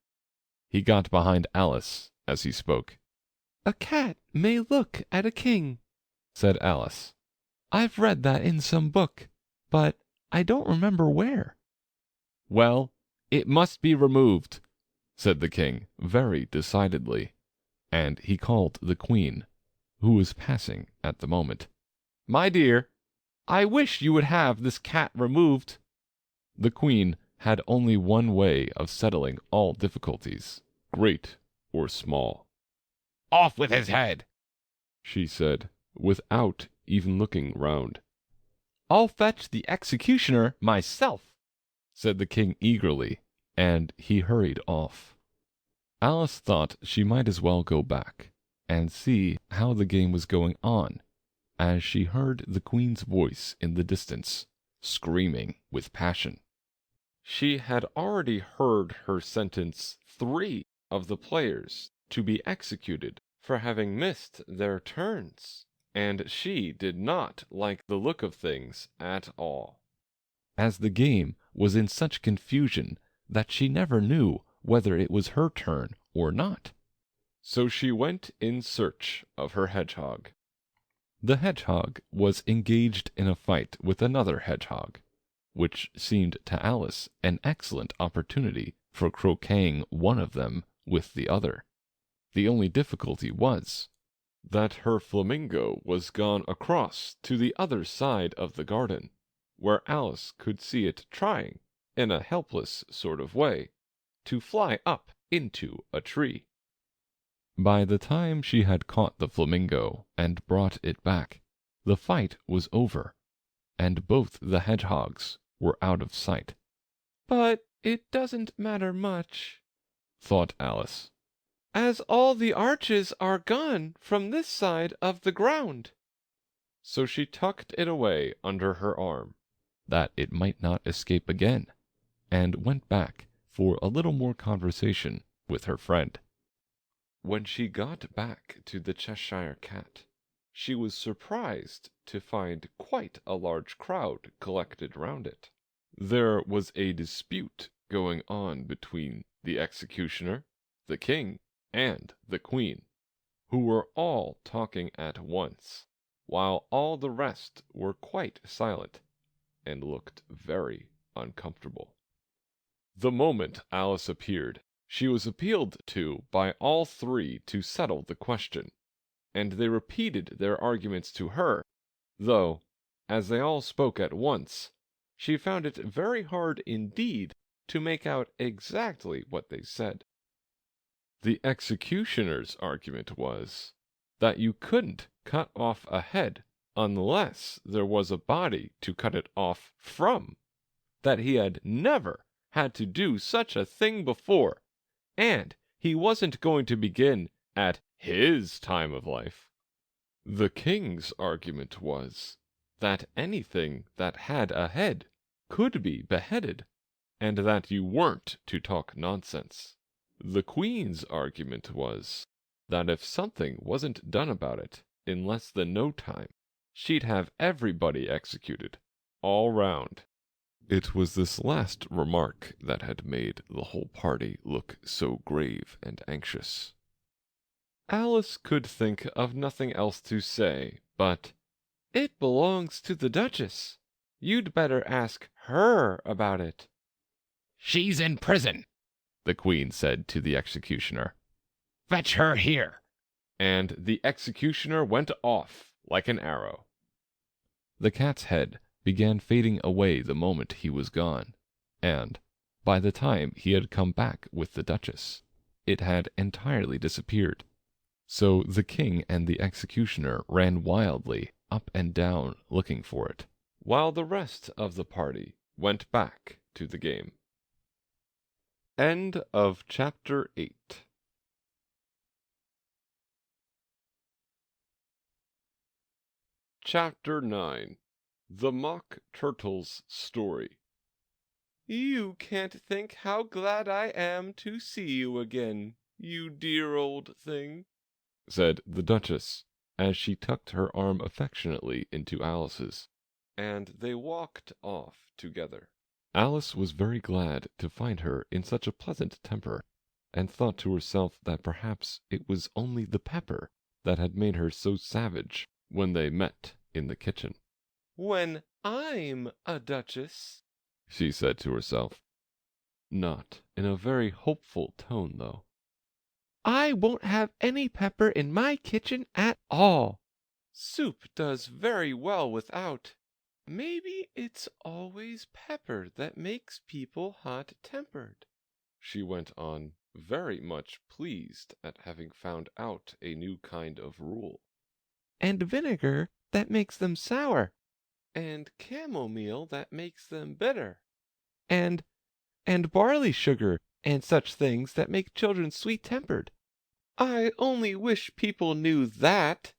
He got behind Alice as he spoke. A cat may look at a king, said Alice. I've read that in some book, but I don't remember where. Well, it must be removed, said the king very decidedly, and he called the queen, who was passing at the moment. My dear, I wish you would have this cat removed. The queen had only one way of settling all difficulties, great or small. Off with his head, she said, without even looking round. I'll fetch the executioner myself, said the king eagerly, and he hurried off. Alice thought she might as well go back and see how the game was going on, as she heard the queen's voice in the distance, screaming with passion. She had already heard her sentence 3 of the players to be executed for having missed their turns, and she did not like the look of things at all. As the game was in such confusion that she never knew whether it was her turn or not. So she went in search of her hedgehog. The hedgehog was engaged in a fight with another hedgehog, which seemed to Alice an excellent opportunity for croqueting one of them with the other. The only difficulty was that her flamingo was gone across to the other side of the garden, where Alice could see it trying, in a helpless sort of way, to fly up into a tree. by the time she had caught the flamingo and brought it back, the fight was over, and both the hedgehogs were out of sight. But it doesn't matter much, thought Alice, as all the arches are gone from this side of the ground. So she tucked it away under her arm, that it might not escape again, and went back for a little more conversation with her friend. When she got back to the Cheshire Cat, she was surprised to find quite a large crowd collected round it. There was a dispute going on between the executioner, the king, and the queen, who were all talking at once, while all the rest were quite silent and looked very uncomfortable. The moment Alice appeared, she was appealed to by all three to settle the question, and they repeated their arguments to her, though, as they all spoke at once, she found it very hard indeed to make out exactly what they said. The executioner's argument was that you couldn't cut off a head unless there was a body to cut it off from, that he had never had to do such a thing before, and he wasn't going to begin at his time of life. The king's argument was that anything that had a head could be beheaded, and that you weren't to talk nonsense. The queen's argument was that if something wasn't done about it in less than no time, she'd have everybody executed, all round. It was this last remark that had made the whole party look so grave and anxious. Alice could think of nothing else to say but, "It belongs to the Duchess. You'd better ask her about it." "She's in prison," the queen said to the executioner. "Fetch her here." And the executioner went off like an arrow. The cat's head began fading away the moment he was gone, and, by the time he had come back with the Duchess, it had entirely disappeared. So the king and the executioner ran wildly up and down looking for it, while the rest of the party went back to the game. End of chapter 8. Chapter 9. The Mock Turtle's Story. "You can't think how glad I am to see you again, you dear old thing," said the Duchess, as she tucked her arm affectionately into Alice's, and they walked off together. Alice was very glad to find her in such a pleasant temper, and thought to herself that perhaps it was only the pepper that had made her so savage when they met in the kitchen. "When I'm a duchess," she said to herself, not in a very hopeful tone, though. "I won't have any pepper in my kitchen at all. Soup does very well without. Maybe it's always pepper that makes people hot-tempered," she went on, very much pleased at having found out a new kind of rule. "And vinegar that makes them sour, and chamomile that makes them bitter, and barley sugar and such things that make children sweet-tempered. I only wish people knew that.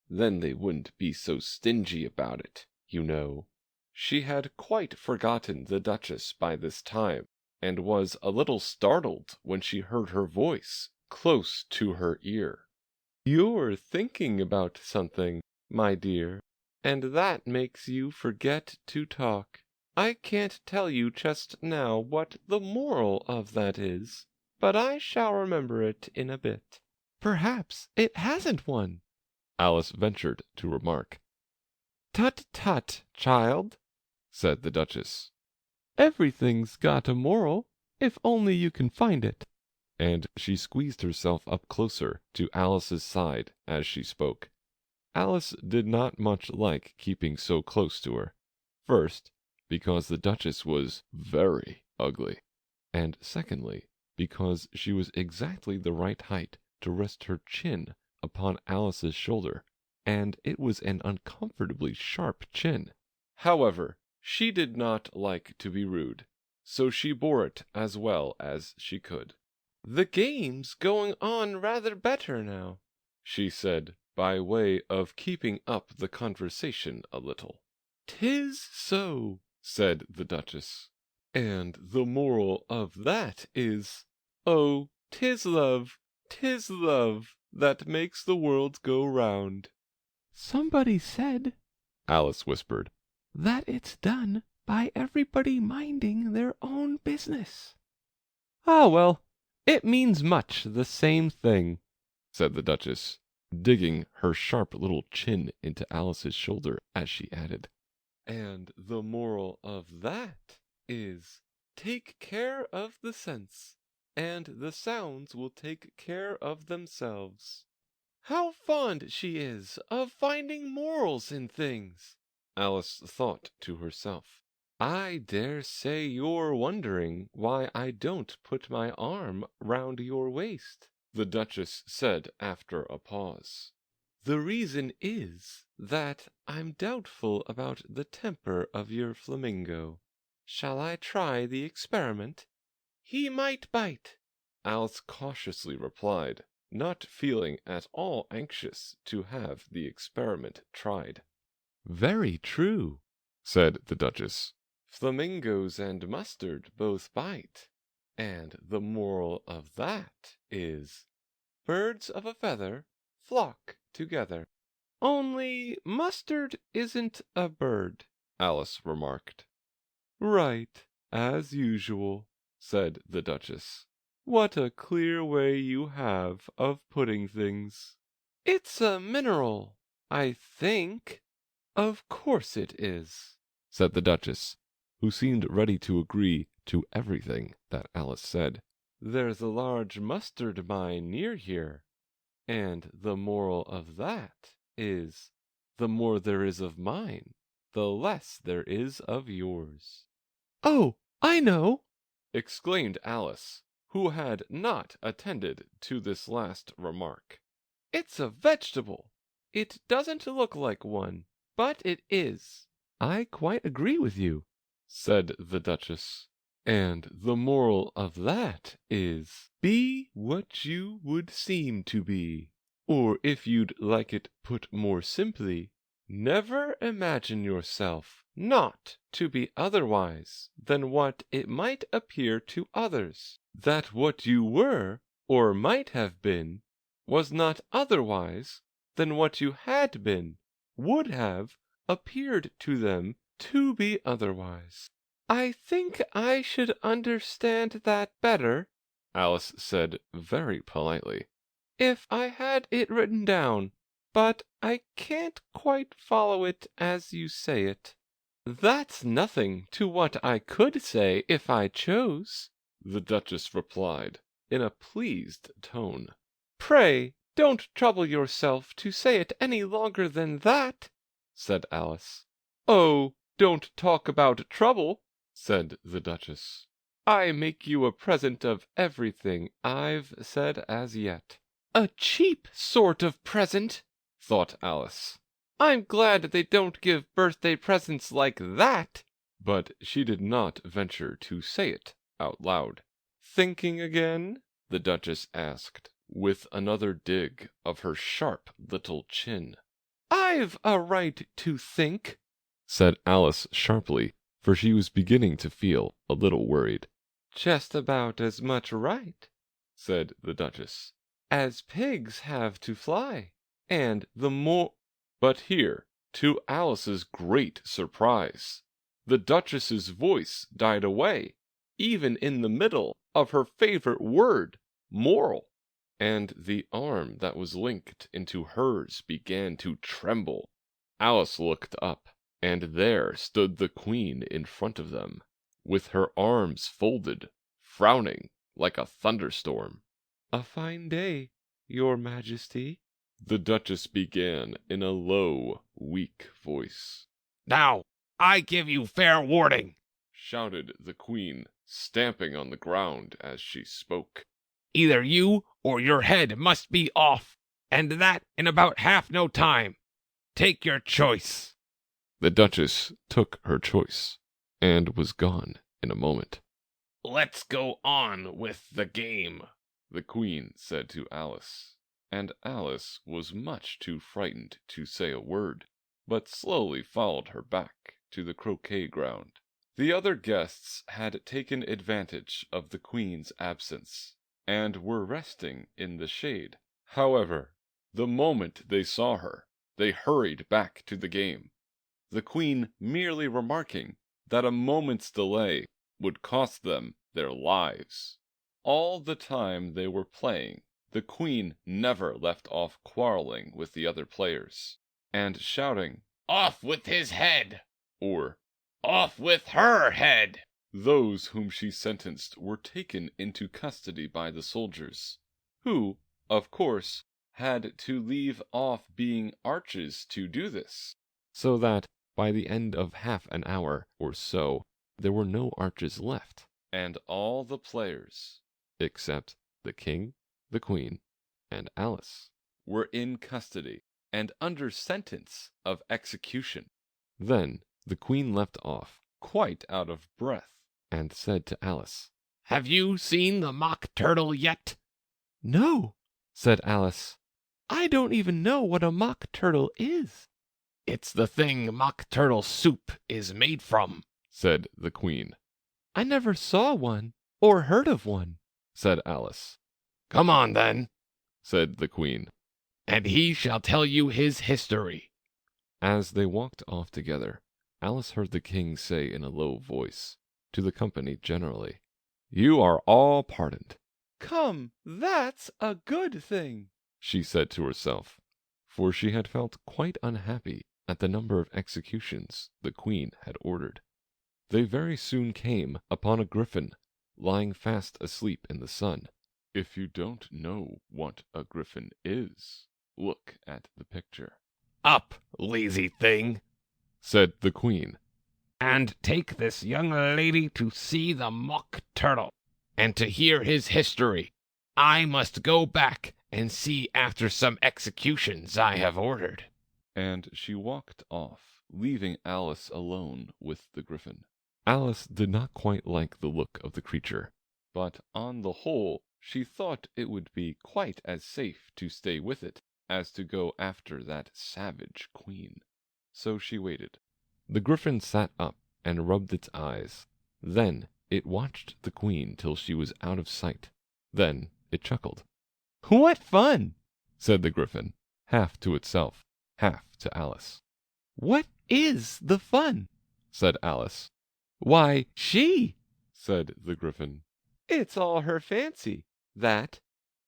Then they wouldn't be so stingy about it, you know." She had quite forgotten the Duchess by this time, and was a little startled when she heard her voice close to her ear. "You're thinking about something, my dear, and that makes you forget to talk. I can't tell you just now what the moral of that is, but I shall remember it in a bit. Perhaps it hasn't one, Alice ventured to remark. Tut, tut, child, said the Duchess. everything's got a moral, if only you can find it. And she squeezed herself up closer to Alice's side as she spoke. Alice did not much like keeping so close to her. First, because the Duchess was very ugly, and secondly, because she was exactly the right height to rest her chin upon Alice's shoulder, and it was an uncomfortably sharp chin. However, she did not like to be rude, so she bore it as well as she could. The game's going on rather better now, she said, by way of keeping up the conversation a little. 'Tis so, said the Duchess. and the moral of that is, oh, 'tis love that makes the world go round. Somebody said, Alice whispered, that it's done by everybody minding their own business. Ah, well, it means much the same thing, said the Duchess, digging her sharp little chin into Alice's shoulder as she added, and the moral of that is, take care of the sense, and the sounds will take care of themselves. How fond she is of finding morals in things, Alice thought to herself. I dare say you're wondering why I don't put my arm round your waist, the Duchess said after a pause. The reason is that I'm doubtful about the temper of your flamingo. Shall I try the experiment? He might bite, Alice cautiously replied, not feeling at all anxious to have the experiment tried. Very true, said the Duchess. Flamingos and mustard both bite, and the moral of that is, birds of a feather flock together. Only mustard isn't a bird, Alice remarked. Right, as usual, said the Duchess. What a clear way you have of putting things. It's a mineral, I think. Of course it is, said the Duchess, who seemed ready to agree to everything that Alice said. There's a large mustard mine near here, and the moral of that is, the more there is of mine, the less there is of yours. Oh, I know, exclaimed Alice, who had not attended to this last remark. It's a vegetable. It doesn't look like one, but it is. I quite agree with you, said the Duchess. And the moral of that is, be what you would seem to be. Or if you'd like it put more simply, never imagine yourself not to be otherwise than what it might appear to others, that what you were, or might have been, was not otherwise than what you had been, would have appeared to them to be otherwise. I think I should understand that better, Alice said very politely, if I had it written down, but I can't quite follow it as you say it. That's nothing to what I could say if I chose, the Duchess replied, in a pleased tone. Pray don't trouble yourself to say it any longer than that, said Alice. Oh, don't talk about trouble, said the Duchess. I make you a present of everything I've said as yet. A cheap sort of present, thought Alice. I'm glad they don't give birthday presents like that. But she did not venture to say it out loud. Thinking again? the Duchess asked, with another dig of her sharp little chin. I've a right to think, said Alice sharply, for she was beginning to feel a little worried. Just about as much right, said the Duchess, as pigs have to fly, and the more... But here, to Alice's great surprise, the Duchess's voice died away, even in the middle of her favorite word, moral. And the arm that was linked into hers began to tremble. Alice looked up, and there stood the Queen in front of them, with her arms folded, frowning like a thunderstorm. "A fine day, your Majesty," the Duchess began in a low, weak voice. "Now, I give you fair warning," shouted the Queen, stamping on the ground as she spoke. "Either you or your head must be off, and that in about half no time. Take your choice." The Duchess took her choice, and was gone in a moment. "Let's go on with the game," the Queen said to Alice, and Alice was much too frightened to say a word, but slowly followed her back to the Croquet-Ground. The other guests had taken advantage of the Queen's absence, and were resting in the shade. However, the moment they saw her, they hurried back to the game, the Queen merely remarking that a moment's delay would cost them their lives. All the time they were playing, the Queen never left off quarreling with the other players, and shouting, "Off with his head!" or "Off with her head!" Those whom she sentenced were taken into custody by the soldiers, who, of course, had to leave off being arches to do this, so that by the end of half an hour or so there were no arches left, and all the players, except the King, the Queen, and Alice, were in custody and under sentence of execution. Then the Queen left off, quite out of breath, and said to Alice, "Have you seen the Mock Turtle yet?" "No," said Alice. "I don't even know what a mock turtle is." "It's the thing Mock Turtle soup is made from," said the Queen. "I never saw one, or heard of one," said Alice. "Come on, then," said the Queen, "and he shall tell you his history." As they walked off together, Alice heard the King say in a low voice, to the company generally, "You are all pardoned." "Come, that's a good thing," she said to herself, for she had felt quite unhappy at the number of executions the Queen had ordered. They very soon came upon a griffin lying fast asleep in the sun. If you don't know what a griffin is, look at the picture. "Up, lazy thing," said the Queen, "and take this young lady to see the Mock Turtle, and to hear his history. I must go back and see after some executions I have ordered." And she walked off, leaving Alice alone with the griffin. Alice did not quite like the look of the creature, but on the whole she thought it would be quite as safe to stay with it as to go after that savage Queen. So she waited. The griffin sat up and rubbed its eyes. Then it watched the Queen till she was out of sight. Then it chuckled. "What fun!" said the griffin, half to itself, half to Alice. "What is the fun?" said Alice. "Why, she," said the griffin. "It's all her fancy, that.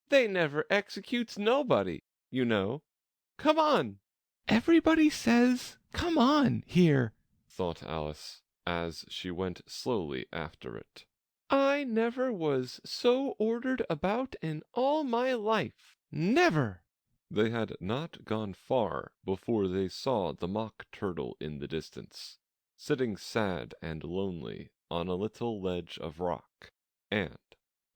They never executes nobody, you know. Come on." "Everybody says, 'Come on,' here," thought Alice, as she went slowly after it. "I never was so ordered about in all my life. Never!" They had not gone far before they saw the Mock Turtle in the distance, sitting sad and lonely on a little ledge of rock, and,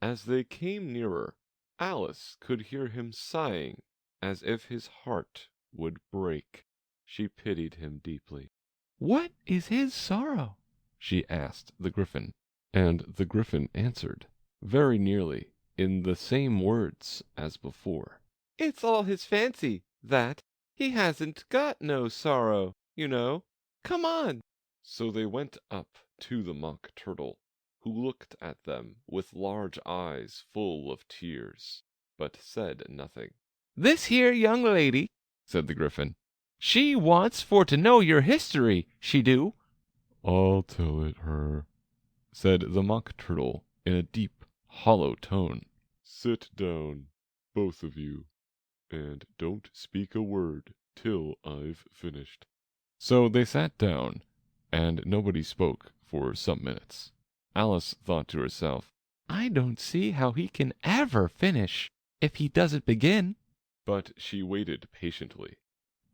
as they came nearer, Alice could hear him sighing as if his heart would break. She pitied him deeply. "What is his sorrow?" she asked the griffin, and the griffin answered, very nearly in the same words as before. "It's all his fancy, that. He hasn't got no sorrow, you know. Come on." So they went up to the Mock Turtle, who looked at them with large eyes full of tears, but said nothing. "This here young lady," said the griffin, "she wants for to know your history, she do." "I'll tell it her," said the Mock Turtle in a deep, hollow tone. Sit down, both of you, and don't speak a word till I've finished. So they sat down, and nobody spoke for some minutes. Alice thought to herself, I don't see how he can ever finish if he doesn't begin. But she waited patiently.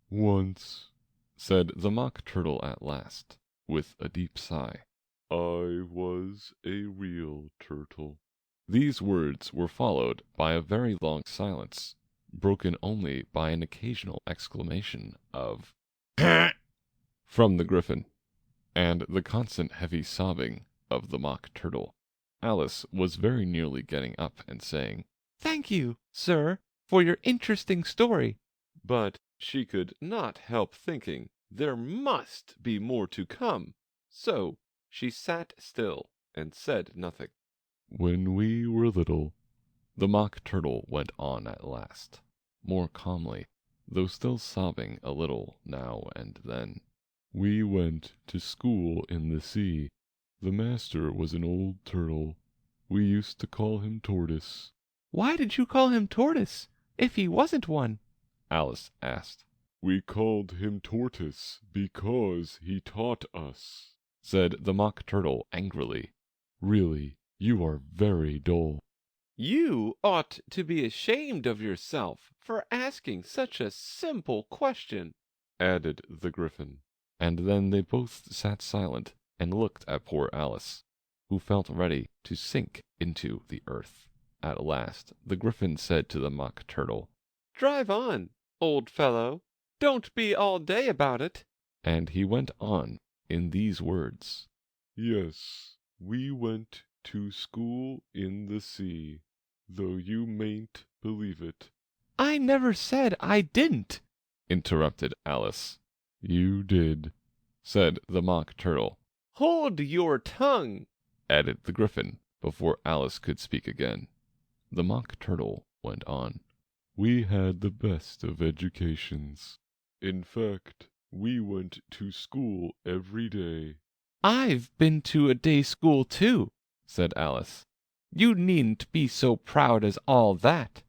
Once, said the Mock Turtle at last, with a deep sigh, I was a real turtle. These words were followed by a very long silence, broken only by an occasional exclamation of from the Griffin, and the constant heavy sobbing of the Mock Turtle. Alice was very nearly getting up and saying, Thank you, sir, for your interesting story. But she could not help thinking there must be more to come, so she sat still and said nothing. When we were little, the Mock Turtle went on at last, more calmly, though still sobbing a little now and then. We went to school in the sea. The master was an old turtle. We used to call him Tortoise. Why did you call him Tortoise, if he wasn't one? Alice asked. We called him Tortoise because he taught us, said the Mock Turtle angrily. Really, you are very dull. You ought to be ashamed of yourself for asking such a simple question, added the Griffin. And then they both sat silent and looked at poor Alice, who felt ready to sink into the earth. At last the Griffin said to the Mock Turtle, Drive on, old fellow. Don't be all day about it. And he went on in these words. Yes, we went to school in the sea, though you mayn't believe it. I never said I didn't, interrupted Alice. You did, said the Mock Turtle. Hold your tongue, added the Griffin, before Alice could speak again. The Mock Turtle went on. We had the best of educations. In fact, we went to school every day. I've been to a day school too, said Alice. You needn't be so proud as all that.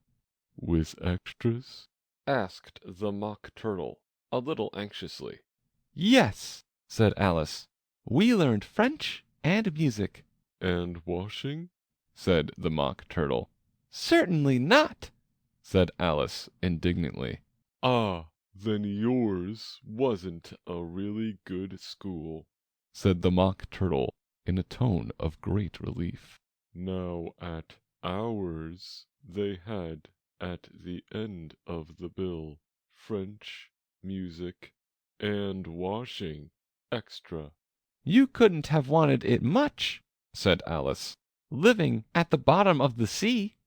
With extras? Asked the Mock Turtle, a little anxiously. Yes, said Alice. We learned French and music. And washing? Said the Mock Turtle. Certainly not, said Alice indignantly. Ah, then yours wasn't a really good school, said the Mock Turtle in a tone of great relief. Now at ours they had, at the end of the bill, French, music, and washing, extra. You couldn't have wanted it much, said Alice, living at the bottom of the sea.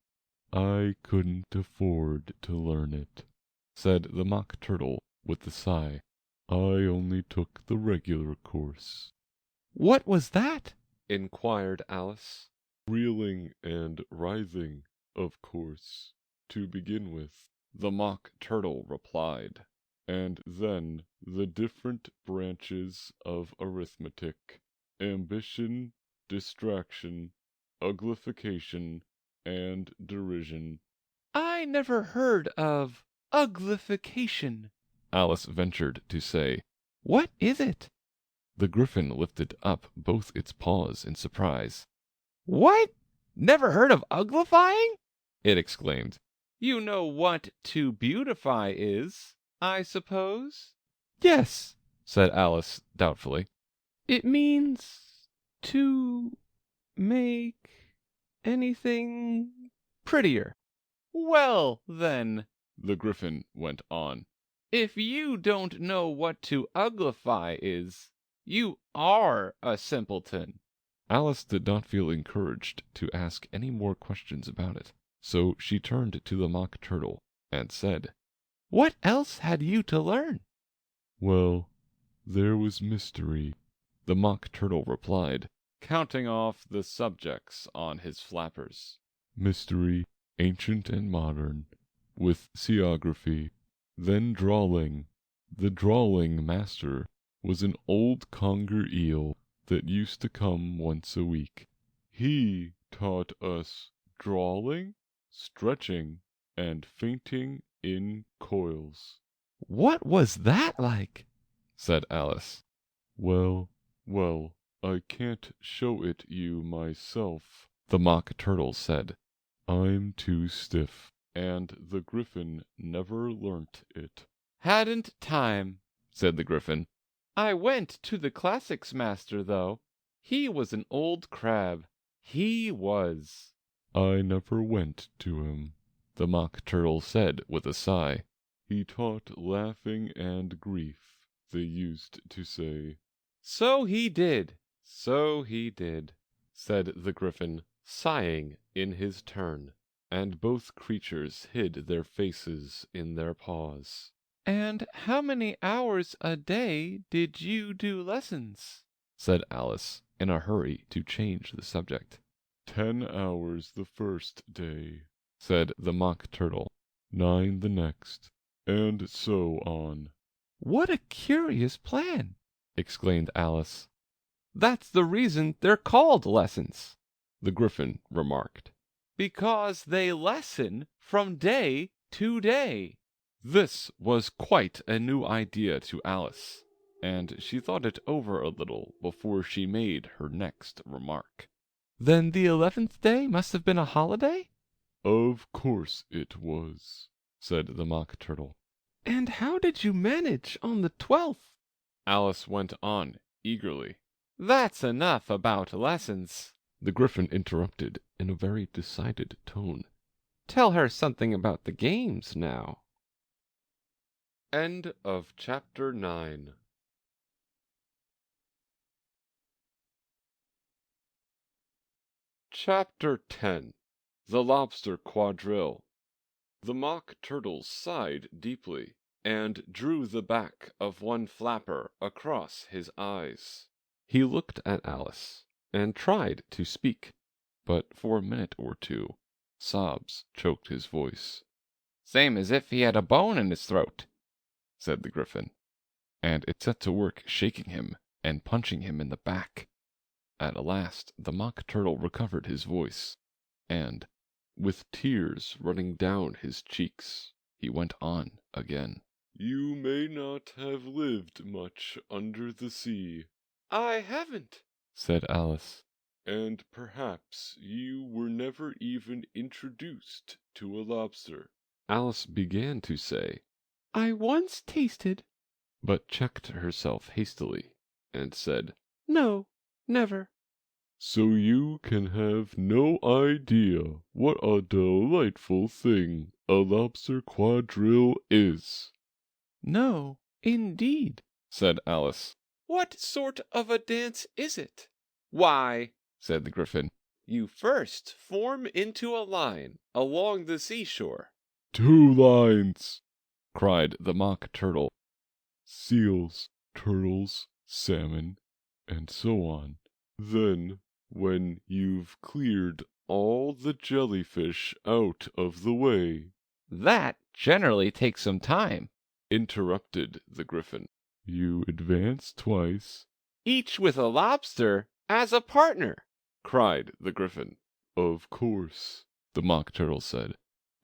I couldn't afford to learn it, said the Mock Turtle with a sigh. I only took the regular course. What was that? Inquired Alice. Reeling and writhing, of course, to begin with, the Mock Turtle replied. And then the different branches of arithmetic, ambition, distraction, uglification, and derision. I never heard of uglification, Alice ventured to say. What is it? The Griffin lifted up both its paws in surprise. What? Never heard of uglifying? It exclaimed. You know what to beautify is, I suppose? Yes, said Alice doubtfully. It means to make anything prettier. Well, then, the Griffin went on, if you don't know what to uglify is, you are a simpleton. Alice did not feel encouraged to ask any more questions about it, so she turned to the Mock Turtle and said, What else had you to learn? Well, there was mystery, the Mock Turtle replied, counting off the subjects on his flappers. Mystery, ancient and modern, with seaography, then drawling. The drawling master was an old conger eel. that used to come once a week. He taught us drawing, stretching, and fainting in coils. What was that like? said Alice. Well, I can't show it you myself, The Mock Turtle said. I'm too stiff, and the Gryphon never learnt it. Hadn't time, said the Gryphon. I went to the classics master, though. He was an old crab. He was. I never went to him, The Mock Turtle said with a sigh. He taught laughing and grief, they used to say. So he did, said the Gryphon, sighing in his turn, And both creatures hid their faces in their paws. And how many hours a day did you do lessons? said Alice, in a hurry to change the subject. 10 hours the first day, said the Mock Turtle. 9 the next, and so on. What a curious plan, exclaimed Alice. That's the reason they're called lessons, the Gryphon remarked. Because they lessen from day to day. This was quite a new idea to Alice, and she thought it over a little before she made her next remark. Then the 11th day must have been a holiday? Of course it was, said the Mock Turtle. And how did you manage on the 12th? Alice went on eagerly. That's enough about lessons, the Gryphon interrupted in a very decided tone. Tell her something about the games now. End of chapter 9. Chapter 10. The Lobster Quadrille. The Mock Turtle sighed deeply, and drew the back of one flapper across his eyes. He looked at Alice, and tried to speak, but for a minute or two, sobs choked his voice. Same as if he had a bone in his throat, said the Gryphon, and it set to work shaking him and punching him in the back. At last the Mock Turtle recovered his voice, and, with tears running down his cheeks, he went on again. You may not have lived much under the sea. I haven't, said Alice. And perhaps you were never even introduced to a lobster. Alice began to say, I once tasted, but checked herself hastily, and said, No, never. So you can have no idea what a delightful thing a lobster quadrille is. No, indeed, said Alice. What sort of a dance is it? Why, said the Gryphon, you first form into a line along the seashore. 2 lines, cried the Mock Turtle. Seals, turtles, salmon, and so on. Then, when you've cleared all the jellyfish out of the way. That generally takes some time, interrupted the Gryphon. You advance twice. Each with a lobster as a partner, cried the Gryphon. Of course, the Mock Turtle said.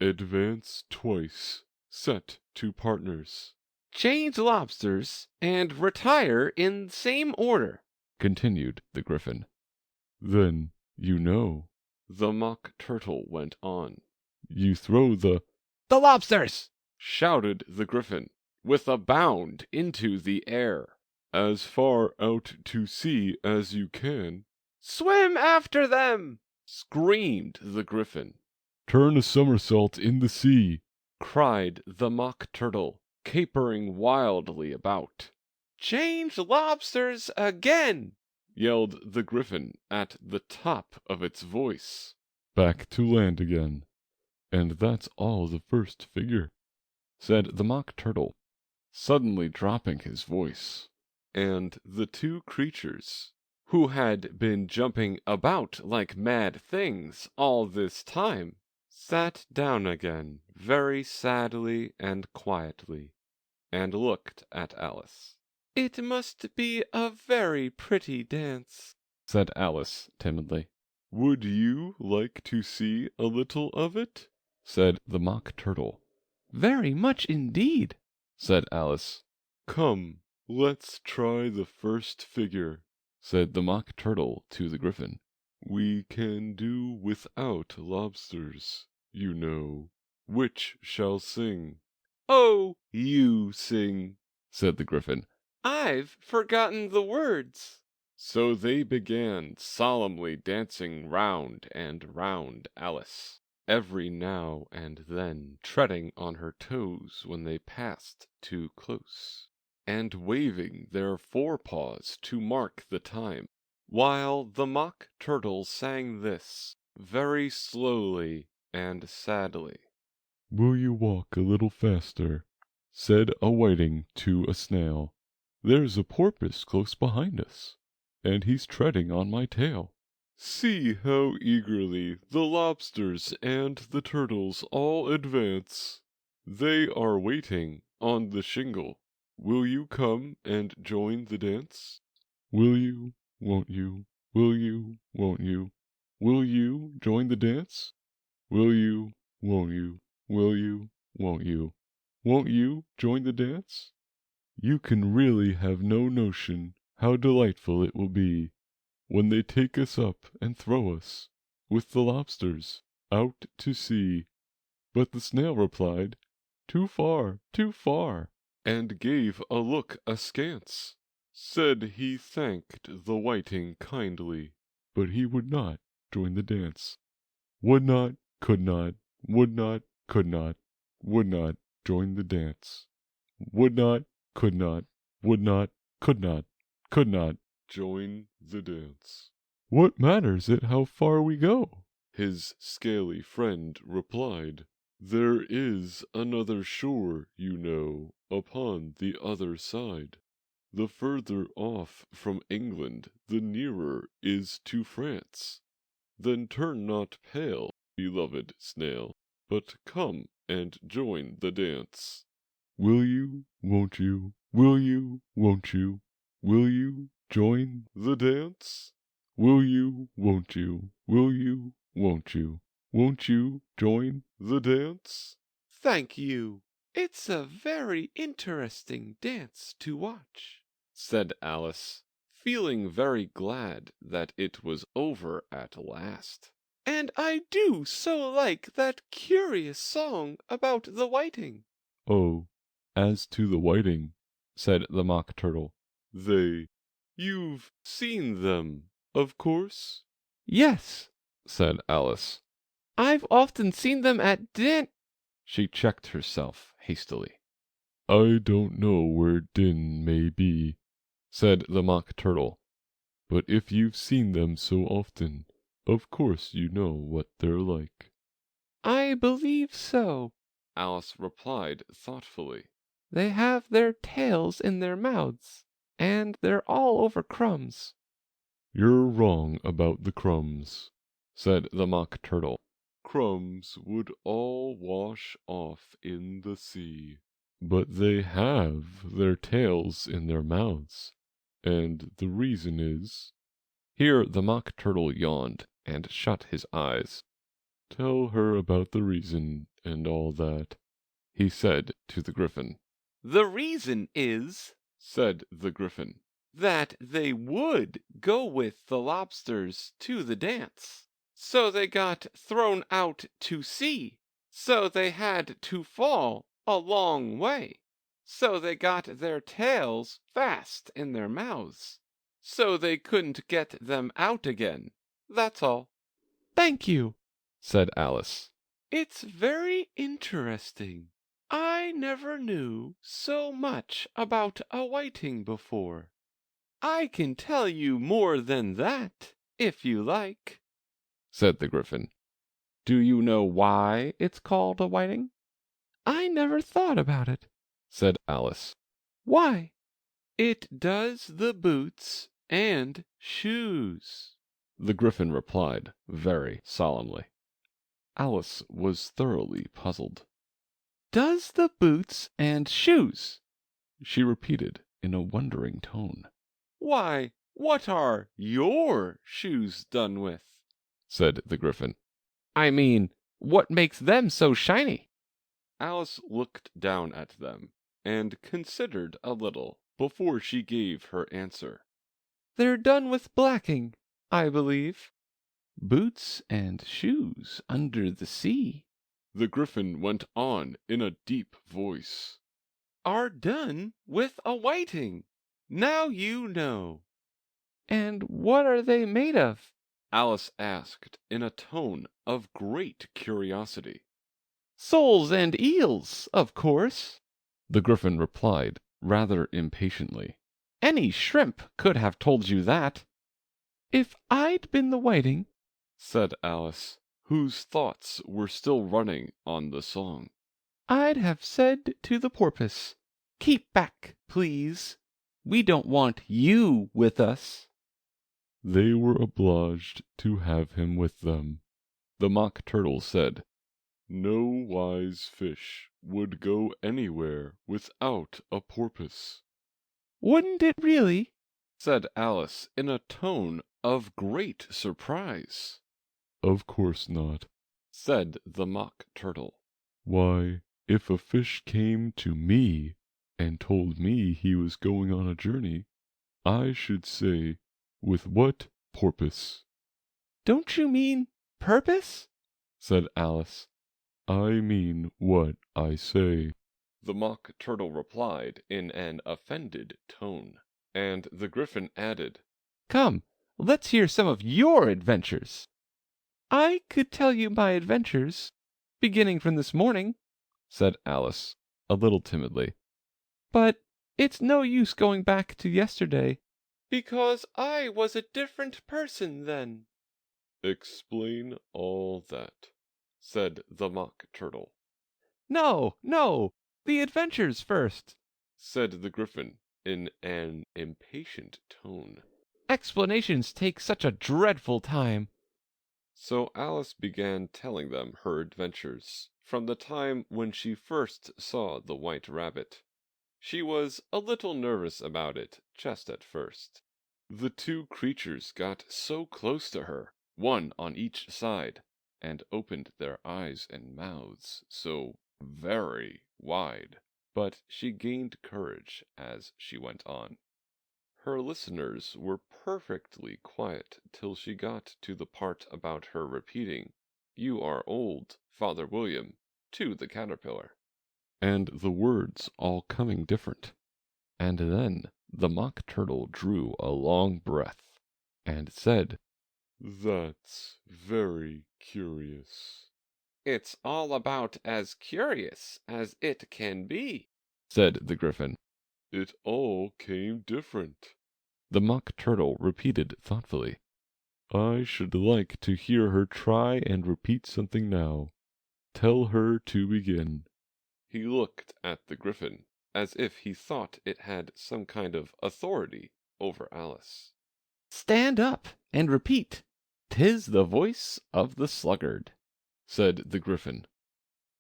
Advance twice, set 2 partners. Change lobsters and retire in same order, continued the Gryphon. Then, you know, the Mock Turtle went on. You throw the lobsters, shouted the Gryphon, with a bound into the air, as far out to sea as you can. Swim after them, screamed the Gryphon. Turn a somersault in the sea, cried the Mock Turtle, capering wildly about. Change lobsters again, yelled the Gryphon at the top of its voice. Back to land again. And that's all the first figure, said the Mock Turtle, suddenly dropping his voice. And the 2 creatures, who had been jumping about like mad things all this time, sat down again very sadly and quietly, and looked at Alice. It must be a very pretty dance, said Alice timidly. Would you like to see a little of it? Said the Mock Turtle. Very much indeed, Said Alice. Come, let's try the first figure, Said the Mock Turtle to the Gryphon. We can do without lobsters, you know. Which shall sing? Oh, You sing, said the Gryphon. I've forgotten the words. So they began solemnly dancing round and round Alice, every now and then treading on her toes when they passed too close, and waving their forepaws to mark the time, while the Mock Turtle sang this, very slowly and sadly. Will you walk a little faster? Said a whiting to a snail. There's a porpoise close behind us, and he's treading on my tail. See how eagerly the lobsters and the turtles all advance. They are waiting on the shingle. Will you come and join the dance? Will you, won't you, will you, won't you, will you join the dance? Will you, won't you, will you, won't you join the dance? You can really have no notion how delightful it will be when they take us up and throw us, with the lobsters, out to sea. But the snail replied, Too far, too far, and gave a look askance. Said he thanked the whiting kindly, but he would not join the dance. Would not, could not, would not, could not, would not join the dance. Would not, could not, would not, could not, could not join the dance. What matters it how far we go? His scaly friend replied, There is another shore, you know, upon the other side. The further off from England, the nearer is to France. Then turn not pale, beloved snail, but come and join the dance. Will you, won't you, will you, won't you, will you join the dance? Will you, won't you, will you, won't you join the dance? Thank you. It's a very interesting dance to watch, said Alice, feeling very glad that it was over at last. And I do so like that curious song about the whiting. Oh, as to the whiting, said the Mock Turtle. You've seen them, of course? Yes, said Alice. I've often seen them at She checked herself hastily. I don't know where Din may be, said the Mock Turtle, but if you've seen them so often, of course you know what they're like. I believe so, Alice replied thoughtfully. They have their tails in their mouths, and they're all over crumbs. You're wrong about the crumbs, said the Mock Turtle. Crumbs would all wash off in the sea. But they have their tails in their mouths, and the reason is... Here the Mock Turtle yawned and shut his eyes. Tell her about the reason and all that, he said to the Gryphon. The reason is, said the Gryphon, that they would go with the lobsters to the dance. So they got thrown out to sea. So they had to fall a long way. So they got their tails fast in their mouths. So they couldn't get them out again. That's all. Thank you, said Alice. It's very interesting. I never knew so much about a whiting before. I can tell you more than that, if you like, said the Gryphon. Do you know why it's called a whiting? I never thought about it, said Alice. Why? It does the boots and shoes, the Gryphon replied very solemnly. Alice was thoroughly puzzled. Does the boots and shoes, she repeated in a wondering tone. "Why, what are your shoes done with?" said the Gryphon. I mean, what makes them so shiny? Alice looked down at them and considered a little before she gave her answer. They're done with blacking, I believe. Boots and shoes under the sea, The Gryphon went on in a deep voice. "Are done with a whiting. Now you know." And what are they made of? Alice asked in a tone of great curiosity. Soles and eels, of course. the Gryphon replied rather impatiently. Any shrimp could have told you that. If I'd been the whiting, Said Alice, whose thoughts were still running on the song. I'd have said to the porpoise, keep back, please. We don't want you with us. They were obliged to have him with them. The Mock Turtle said, No wise fish would go anywhere without a porpoise. Wouldn't it really? Said Alice in a tone of great surprise. Of course not. Said the Mock Turtle. Why, if a fish came to me and told me he was going on a journey, I should say, with what porpoise? Don't you mean purpose? Said Alice. I mean what I say. The Mock Turtle replied in an offended tone, and the Gryphon added, Come, let's hear some of your adventures. I could tell you my adventures, beginning from this morning, said Alice, a little timidly. but it's no use going back to yesterday. "Because I was a different person then." Explain all that, said the Mock Turtle. No, no, the adventures first. Said the Gryphon in an impatient tone. Explanations take such a dreadful time. So Alice began telling them her adventures from the time when she first saw the White Rabbit. She was a little nervous about it just at first. The two creatures got so close to her, one on each side, and opened their eyes and mouths so very wide. But she gained courage as she went on. Her listeners were perfectly quiet till she got to the part about her repeating, "You are old, Father William," to the caterpillar. And the words all coming different. And then the Mock Turtle drew a long breath, and said, That's very curious. "It's all about as curious as it can be." said the Gryphon. It all came different. The Mock Turtle repeated thoughtfully, I should like to hear her try and repeat something now. Tell her to begin. He looked at the Gryphon as if he thought it had some kind of authority over Alice. Stand up and repeat. 'Tis the voice of the sluggard. said the Gryphon.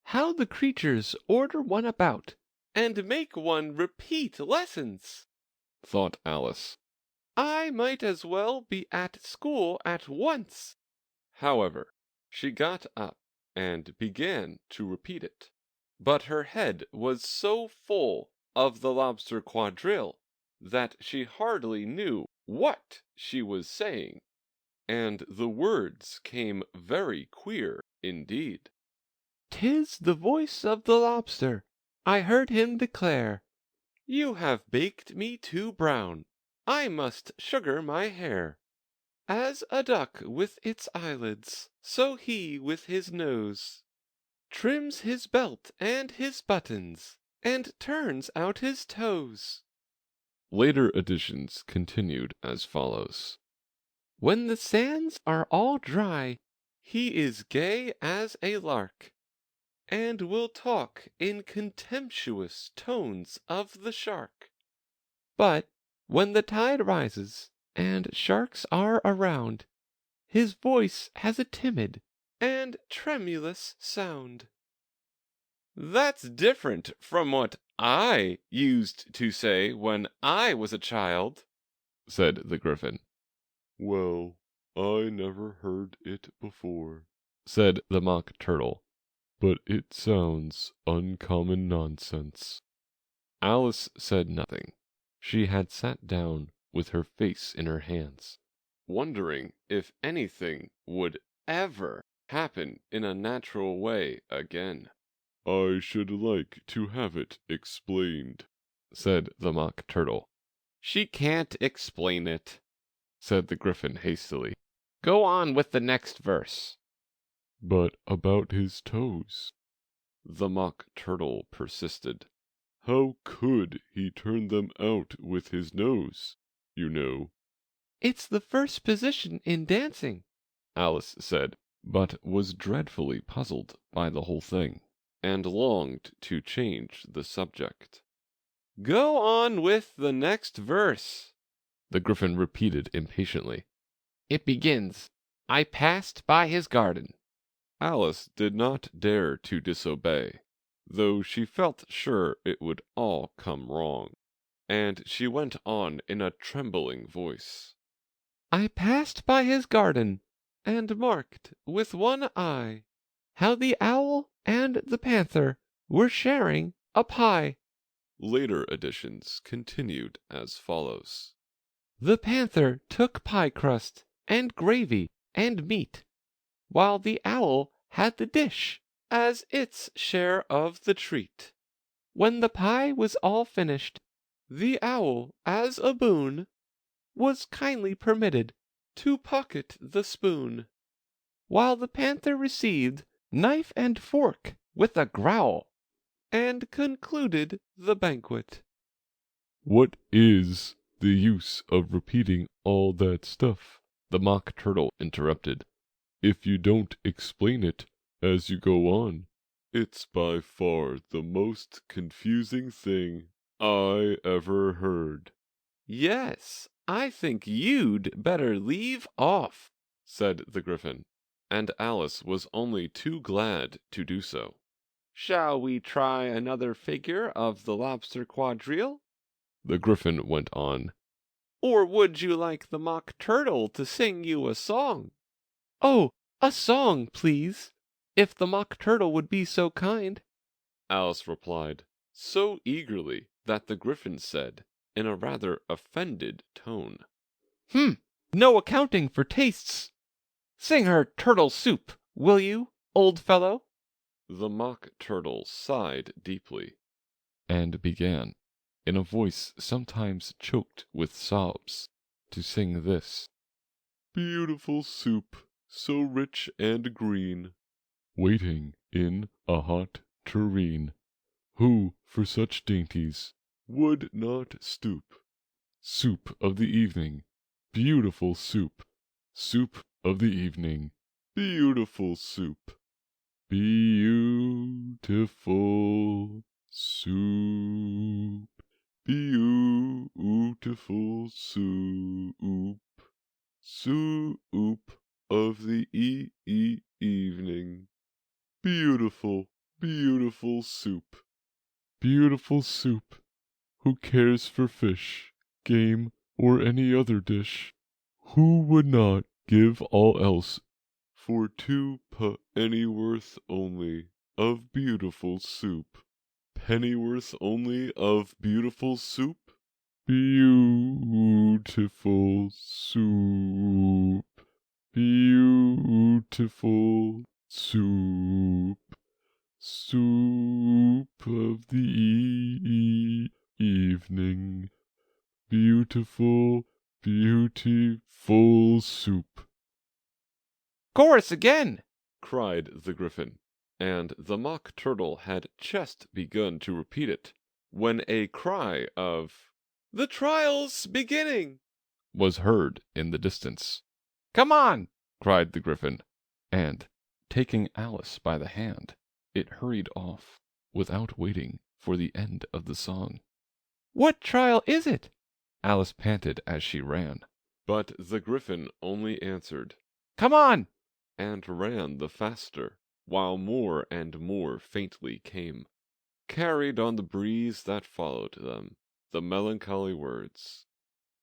How the creatures order one about. "And make one repeat lessons." thought Alice. "I might as well be at school at once." However, she got up and began to repeat it, but her head was so full of the lobster quadrille that she hardly knew what she was saying, and the words came very queer indeed. 'Tis the voice of the lobster. I heard him declare, "You have baked me too brown. I must sugar my hair. As a duck with its eyelids, so he with his nose trims his belt and his buttons, and turns out his toes." Later editions continued as follows. when the sands are all dry, He is gay as a lark, and will talk in contemptuous tones of the shark. but when the tide rises and sharks are around, his voice has a timid And tremulous sound. That's different from what I used to say when I was a child, said the Gryphon. Well, I never heard it before, said the Mock Turtle. but it sounds uncommon nonsense. Alice said nothing. She had sat down with her face in her hands, wondering if anything would ever happen in a natural way again. I should like to have it explained, said the Mock Turtle. She can't explain it, said the Gryphon hastily. Go on with the next verse. but about his toes. the Mock Turtle persisted. How could he turn them out with his nose, you know? It's the first position in dancing, Alice said, but was dreadfully puzzled by the whole thing, and longed to change the subject. Go on with the next verse, the Gryphon repeated impatiently. It begins, I passed by his garden. Alice did not dare to disobey, though she felt sure it would all come wrong, and she went on in a trembling voice. I passed by his garden, and marked with one eye how the owl and the panther were sharing a pie. Later editions continued as follows. The panther took pie crust and gravy and meat, while the owl had the dish as its share of the treat. When the pie was all finished, the owl, as a boon, was kindly permitted to pocket the spoon, while the panther received knife and fork with a growl, and concluded the banquet. What is the use of repeating all that stuff? The Mock Turtle interrupted. If you don't explain it as you go on, it's by far the most confusing thing I ever heard. Yes, I think you'd better leave off, said the Gryphon, and Alice was only too glad to do so. Shall we try another figure of the Lobster Quadrille? The Gryphon went on. Or would you like the Mock Turtle to sing you a song? Oh, a song, please, if the Mock Turtle would be so kind, Alice replied, so eagerly that the Gryphon said, in a rather offended tone, No accounting for tastes. Sing her turtle soup, will you, old fellow? The Mock Turtle sighed deeply, and began, in a voice sometimes choked with sobs, to sing this. Beautiful soup, so rich and green, waiting in a hot tureen. Who, for such dainties, would not stoop? Soup of the evening, beautiful soup. Soup of the evening, beautiful soup. Beautiful soup. Beautiful soup. Soup of the evening. Beautiful, beautiful soup. Beautiful soup. Who cares for fish, game, or any other dish? Who would not give all else for 2 pennyworth only of beautiful soup? Pennyworth only of beautiful soup? Beautiful soup. Beautiful soup. Soup of the evening. Beautiful, beautiful soup. Chorus again, cried the Gryphon, and the Mock Turtle had just begun to repeat it, when a cry of, The trial's beginning, was heard in the distance. Come on, cried the Gryphon, and, taking Alice by the hand, it hurried off, without waiting for the end of the song. What trial is it? Alice panted as she ran. but the Gryphon only answered, Come on, and ran the faster. while more and more faintly came, carried on the breeze that followed them, the melancholy words,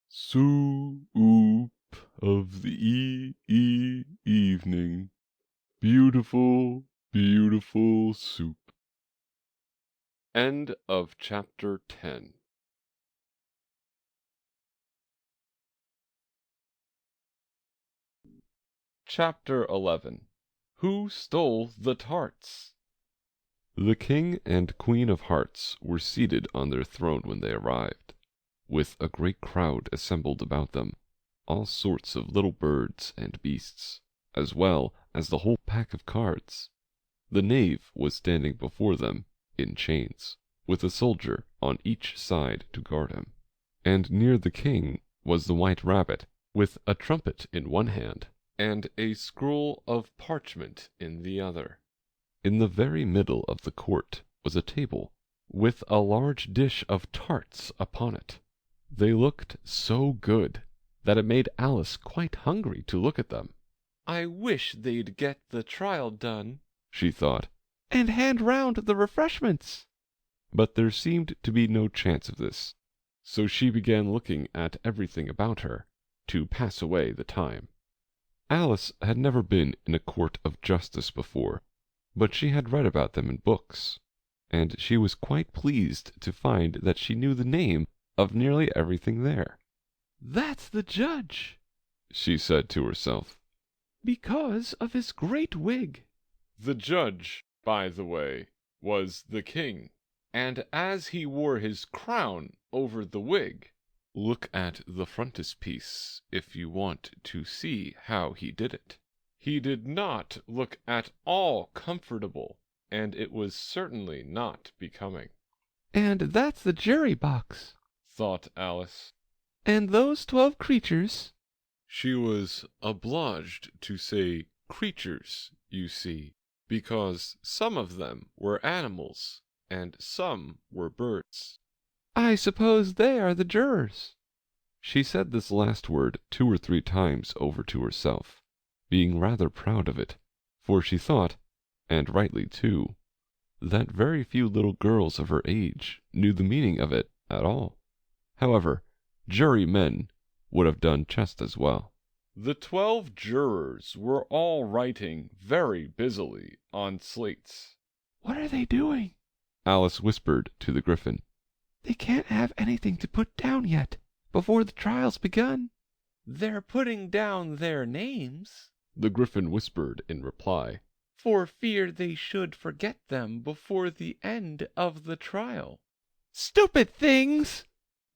"Soup of the evening, beautiful, beautiful soup." End of chapter 10. Chapter 11. Who Stole the Tarts? The King and Queen of Hearts were seated on their throne when they arrived, with a great crowd assembled about them, all sorts of little birds and beasts, as well as the whole pack of cards. The knave was standing before them in chains, with a soldier on each side to guard him. And near the king was the white rabbit, with a trumpet in one hand, and a scroll of parchment in the other. In the very middle of the court was a table, with a large dish of tarts upon it. They looked so good that it made Alice quite hungry to look at them. "I wish they'd get the trial done," she thought, "and hand round the refreshments." but there seemed to be no chance of this, so she began looking at everything about her to pass away the time. Alice had never been in a court of justice before, but she had read about them in books, and she was quite pleased to find that she knew the name of nearly everything there. "That's the judge," she said to herself, "because of his great wig." The judge, by the way, was the king, and as he wore his crown over the wig, look at the frontispiece if you want to see how he did it. He did not look at all comfortable, and it was certainly not becoming. "And that's the jury box. Thought Alice. And those 12 creatures." She was obliged to say creatures, you see, because some of them were animals, and some were birds. "I suppose they are the jurors." She said this last word 2 or 3 times over to herself, being rather proud of it, for she thought, and rightly too, that very few little girls of her age knew the meaning of it at all. However, jurymen would have done just as well. The 12 jurors were all writing very busily on slates. "What are they doing?" Alice whispered to the Griffin. "They can't have anything to put down yet, before the trial's begun." "They're putting down their names," the Griffin whispered in reply, "for fear they should forget them before the end of the trial." "Stupid things!"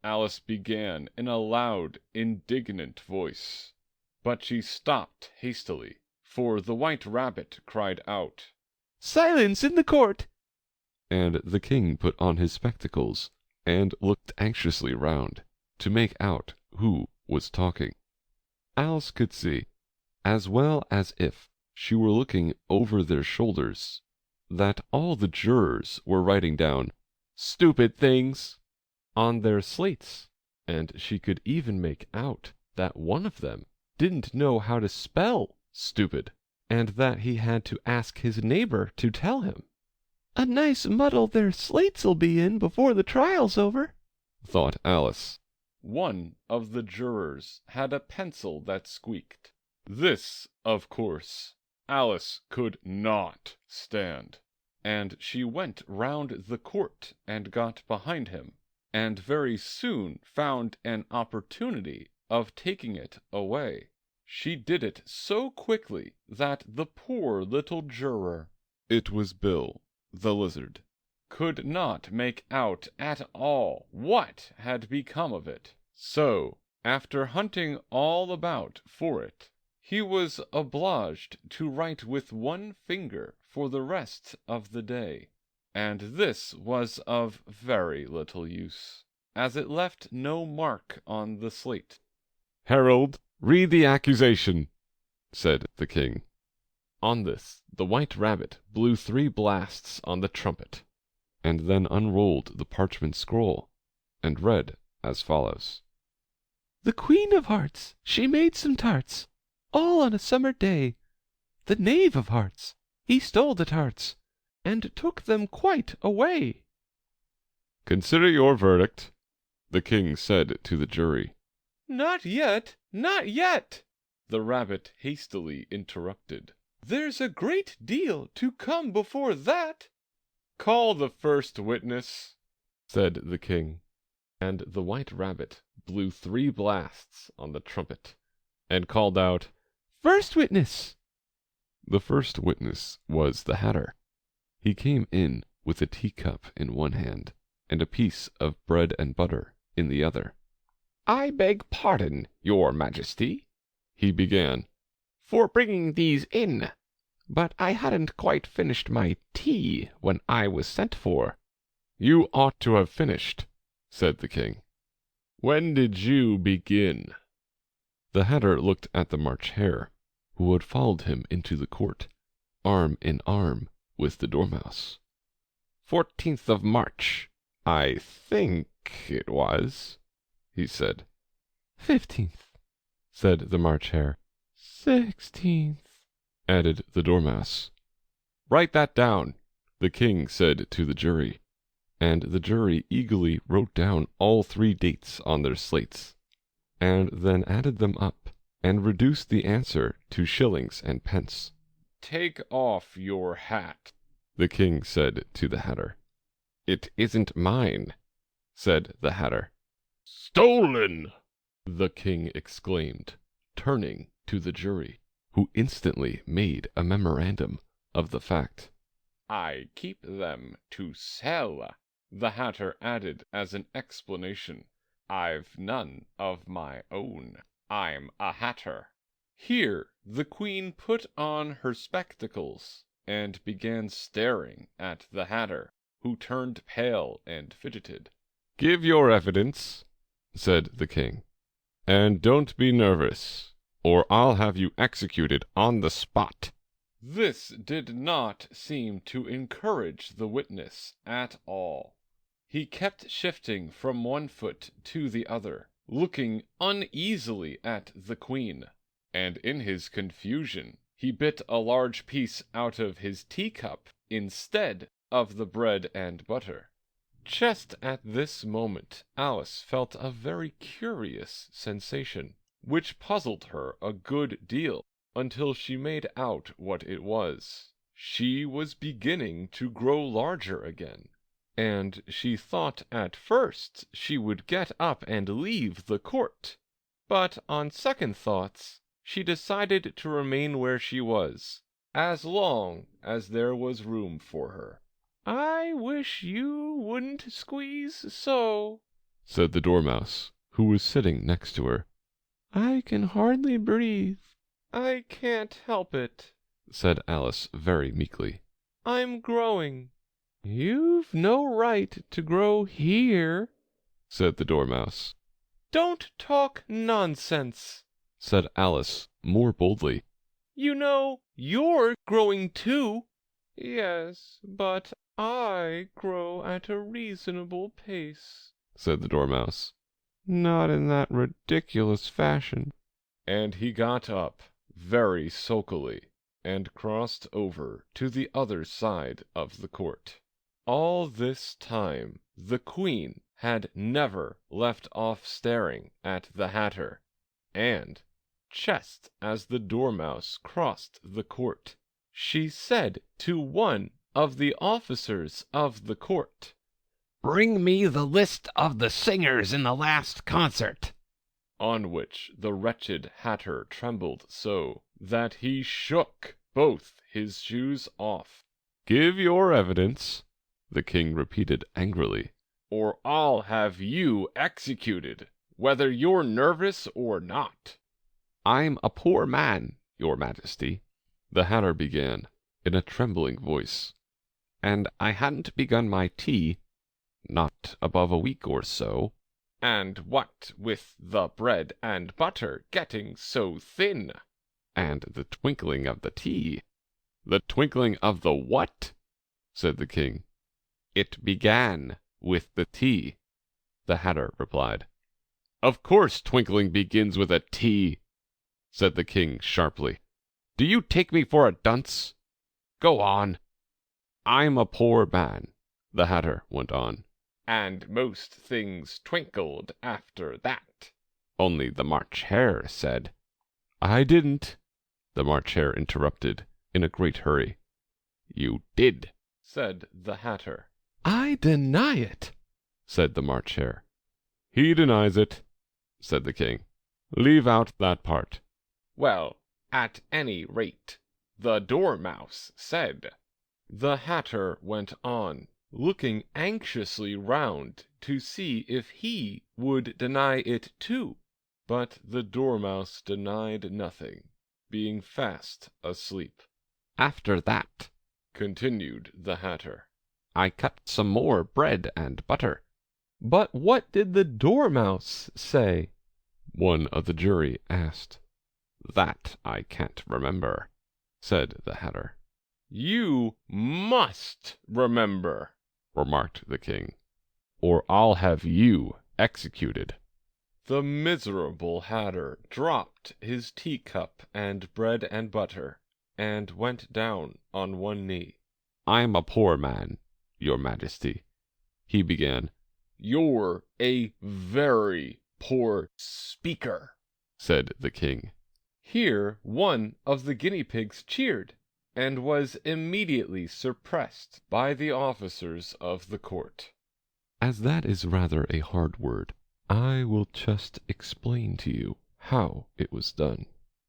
Alice began in a loud, indignant voice. But she stopped hastily, for the white rabbit cried out, "Silence in the court!" and the king put on his spectacles and looked anxiously round to make out who was talking. Alice could see, as well as if she were looking over their shoulders, that all the jurors were writing down "stupid things" on their slates, and she could even make out that one of them didn't know how to spell stupid, and that he had to ask his neighbor to tell him. "A nice muddle their slates'll be in before the trial's over," thought Alice. One of the jurors had a pencil that squeaked. This, of course, Alice could not stand, and she went round the court and got behind him, and very soon found an opportunity of taking it away. She did it so quickly that the poor little juror, It was Bill, the lizard, could not make out at all what had become of it. So, after hunting all about for it, he was obliged to write with one finger for the rest of the day, and this was of very little use, as it left no mark on the slate. "Herald, read the accusation," said the king. On this, the white rabbit blew 3 blasts on the trumpet, and then unrolled the parchment scroll, and read as follows. "The Queen of Hearts, she made some tarts, all on a summer day. The Knave of Hearts, He stole the tarts, and took them quite away." "Consider your verdict," the king said to the jury. "Not yet, not yet," The rabbit hastily interrupted. "there's a great deal to come before that." "Call the first witness," said the king. And the white rabbit blew 3 blasts on the trumpet, and called out, "First witness!" The first witness was the Hatter. He came in with a teacup in one hand, and a piece of bread and butter in the other. "I beg pardon, your Majesty," he began, "for bringing these in, but I hadn't quite finished my tea when I was sent for." "You ought to have finished," said the king. "When did you begin?" The Hatter looked at the March Hare, who had followed him into the court, arm in arm with the Dormouse. 14th of March, I think it was," he said. 15th, said the March Hare. 16th, added the Dormouse. "Write that down," the king said to the jury, and the jury eagerly wrote down all 3 dates on their slates, and then added them up, and reduced the answer to shillings and pence. "Take off your hat," the king said to the Hatter. "It isn't mine," said the Hatter. "Stolen!" the king exclaimed, turning to the jury, who instantly made a memorandum of the fact. "I keep them to sell," the Hatter added as an explanation. "I've none of my own. I'm a Hatter." Here the Queen put on her spectacles and began staring at the Hatter, who turned pale and fidgeted. "Give your evidence," said the king, "and don't be nervous, or I'll have you executed on the spot." This did not seem to encourage the witness at all. He kept shifting from one foot to the other, looking uneasily at the Queen, and in his confusion he bit a large piece out of his teacup instead of the bread and butter. Just at this moment Alice felt a very curious sensation, which puzzled her a good deal until she made out what it was. She was beginning to grow larger again, and she thought at first she would get up and leave the court, but on second thoughts she decided to remain where she was, as long as there was room for her. "I wish you wouldn't squeeze so," said the Dormouse, who was sitting next to her. "I can hardly breathe." "I can't help it," said Alice very meekly. "I'm growing." "You've no right to grow here," said the Dormouse. "Don't talk nonsense," said Alice more boldly. "You know you're growing too." "Yes, but I grow at a reasonable pace," said the Dormouse. "Not in that ridiculous fashion." And he got up very sulkily and crossed over to the other side of the court. All this time the Queen had never left off staring at the Hatter, and just as the Dormouse crossed the court, she said to one of the officers of the court, "Bring me the list of the singers in the last concert." on which the wretched Hatter trembled so that he shook both his shoes off. "Give your evidence," the king repeated angrily, "or I'll have you executed, whether you're nervous or not." "I'm a poor man, your Majesty," the Hatter began in a trembling voice, "and I hadn't begun my tea not above a week or so." "And what with the bread and butter getting so thin?" "And the twinkling of the tea." "The twinkling of the what?" said the king. "It began with the tea," the Hatter replied. "Of course twinkling begins with a T," said the king sharply. "Do you take me for a dunce? Go on. I'm a poor man, the Hatter went on. And most things twinkled after that. Only the March Hare said. I didn't, the March Hare interrupted in a great hurry. You did, said the Hatter. I deny it, said the March Hare. He denies it, said the King. Leave out that part. Well, at any rate, the Dormouse said. The Hatter went on, looking anxiously round to see if he would deny it too. But the Dormouse denied nothing, being fast asleep. After that, continued the Hatter, I cut some more bread and butter. But what did the Dormouse say? One of the jury asked. That I can't remember, said the Hatter. You must remember, remarked the King, or I'll have you executed. The miserable Hatter dropped his teacup and bread and butter, and went down on one knee. I'm a poor man, your Majesty, he began. You're a very poor speaker, said the King. Here one of the guinea pigs cheered, and was immediately suppressed by the officers of the court. As that is rather a hard word, I will just explain to you how it was done.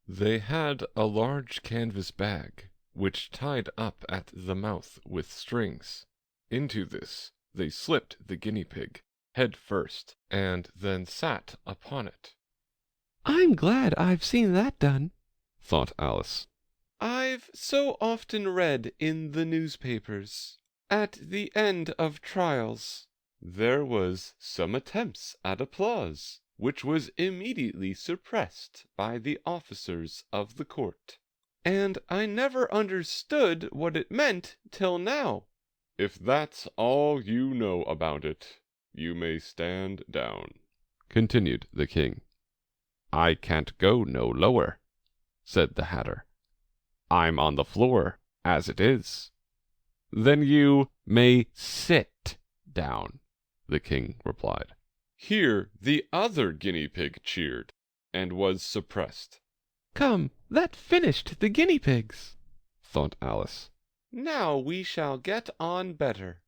They had a large canvas bag, which tied up at the mouth with strings. Into this they slipped the guinea pig, head first, and then sat upon it. I'm glad I've seen that done, thought Alice. I've so often read in the newspapers, at the end of trials, there was some attempts at applause, which was immediately suppressed by the officers of the court, and I never understood what it meant till now. If that's all you know about it, you may stand down, continued the King. I can't go no lower, said the Hatter. I'm on the floor, as it is. Then you may sit down, the King replied. Here the other guinea pig cheered, and was suppressed. Come, that finished the guinea pigs, thought Alice. Now we shall get on better.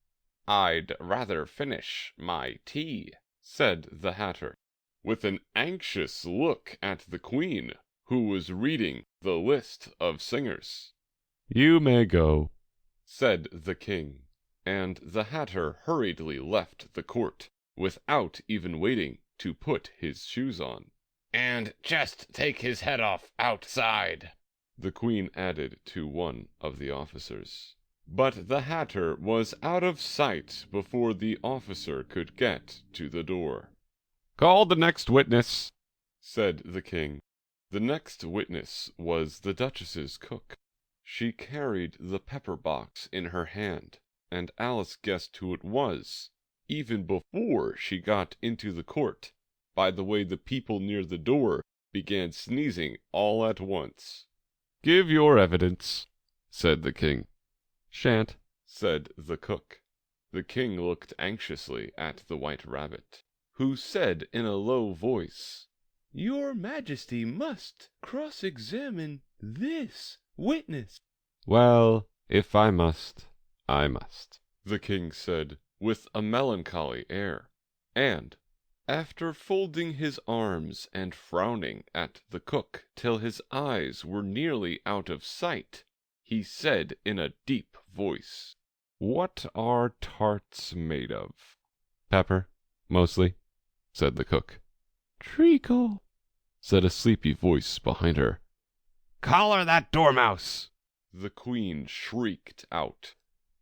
I'd rather finish my tea, said the Hatter, with an anxious look at the Queen, who was reading the list of singers. You may go, said the King, and the Hatter hurriedly left the court, without even waiting to put his shoes on. And just take his head off outside, the Queen added to one of the officers. But the Hatter was out of sight before the officer could get to the door. Call the next witness, said the King. The next witness was the Duchess's cook. She carried the pepper box in her hand, and Alice guessed who it was, even before she got into the court, by the way the people near the door began sneezing all at once. Give your evidence, said the King. Shan't, said the cook. The King looked anxiously at the White Rabbit, who said in a low voice, Your Majesty must cross-examine this witness. Well, if I must, I must, the King said, with a melancholy air, and, after folding his arms and frowning at the cook till his eyes were nearly out of sight, he said in a deep voice, What are tarts made of? Pepper, mostly, said the cook. Treacle, said a sleepy voice behind her. Collar that Dormouse, the Queen shrieked out.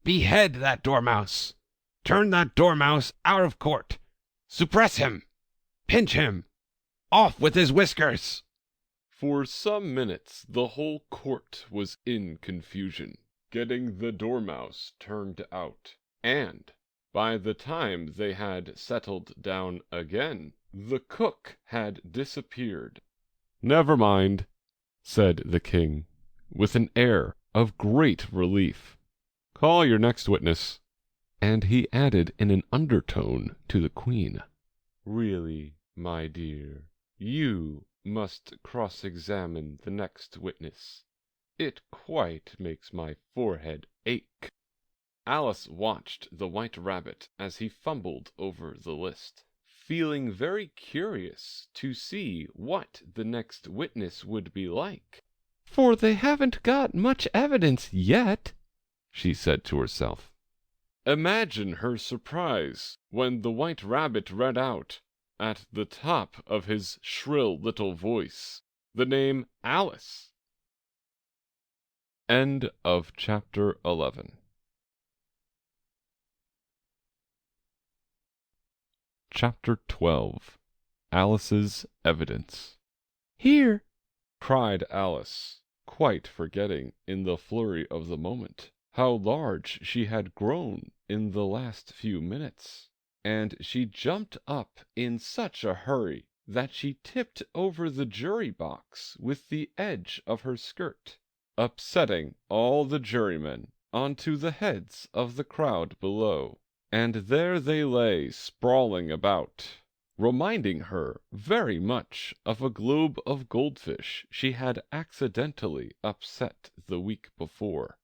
Behead that Dormouse. Turn that Dormouse out of court. Suppress him. Pinch him. Off with his whiskers. For some minutes the whole court was in confusion, getting the Dormouse turned out, and, by the time they had settled down again, the cook had disappeared. Never mind, said the King, with an air of great relief. "Call your next witness." And he added in an undertone to the Queen, "Really, my dear, you must cross-examine the next witness. It quite makes my forehead ache." Alice watched the White Rabbit as he fumbled over the list, feeling very curious to see what the next witness would be like. "For they haven't got much evidence yet," she said to herself. Imagine her surprise when the White Rabbit read out, at the top of his shrill little voice, the name Alice. End of chapter 11. Chapter 12. Alice's Evidence. "Here," cried Alice, quite forgetting, in the flurry of the moment, how large she had grown in the last few minutes, and she jumped up in such a hurry that she tipped over the jury box with the edge of her skirt, upsetting all the jurymen onto the heads of the crowd below, and there they lay sprawling about, reminding her very much of a globe of goldfish she had accidentally upset the week before.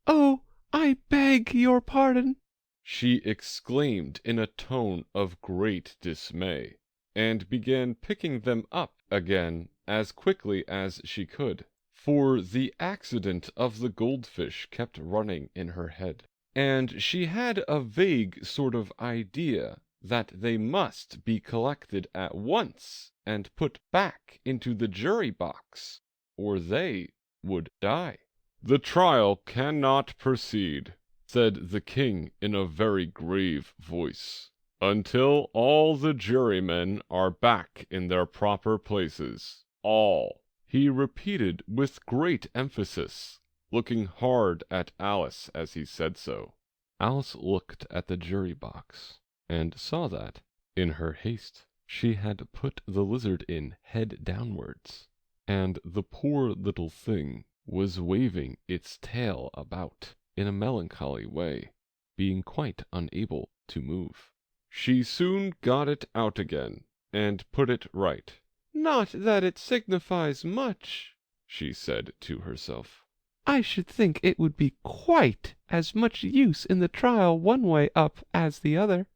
"Oh, I beg your pardon," she exclaimed in a tone of great dismay, and began picking them up again as quickly as she could, for the accident of the goldfish kept running in her head, and she had a vague sort of idea that they must be collected at once and put back into the jury box, or they would die. "The trial cannot proceed," said the king in a very grave voice, "until all the jurymen are back in their proper places. All," he repeated with great emphasis, looking hard at Alice as he said so. Alice looked at the jury box, and saw that, in her haste, she had put the lizard in head downwards, and the poor little thing was waving its tail about in a melancholy way, being quite unable to move. She soon got it out again, and put it right. "Not that it signifies much," she said to herself. "I should think it would be quite as much use in the trial one way up as the other."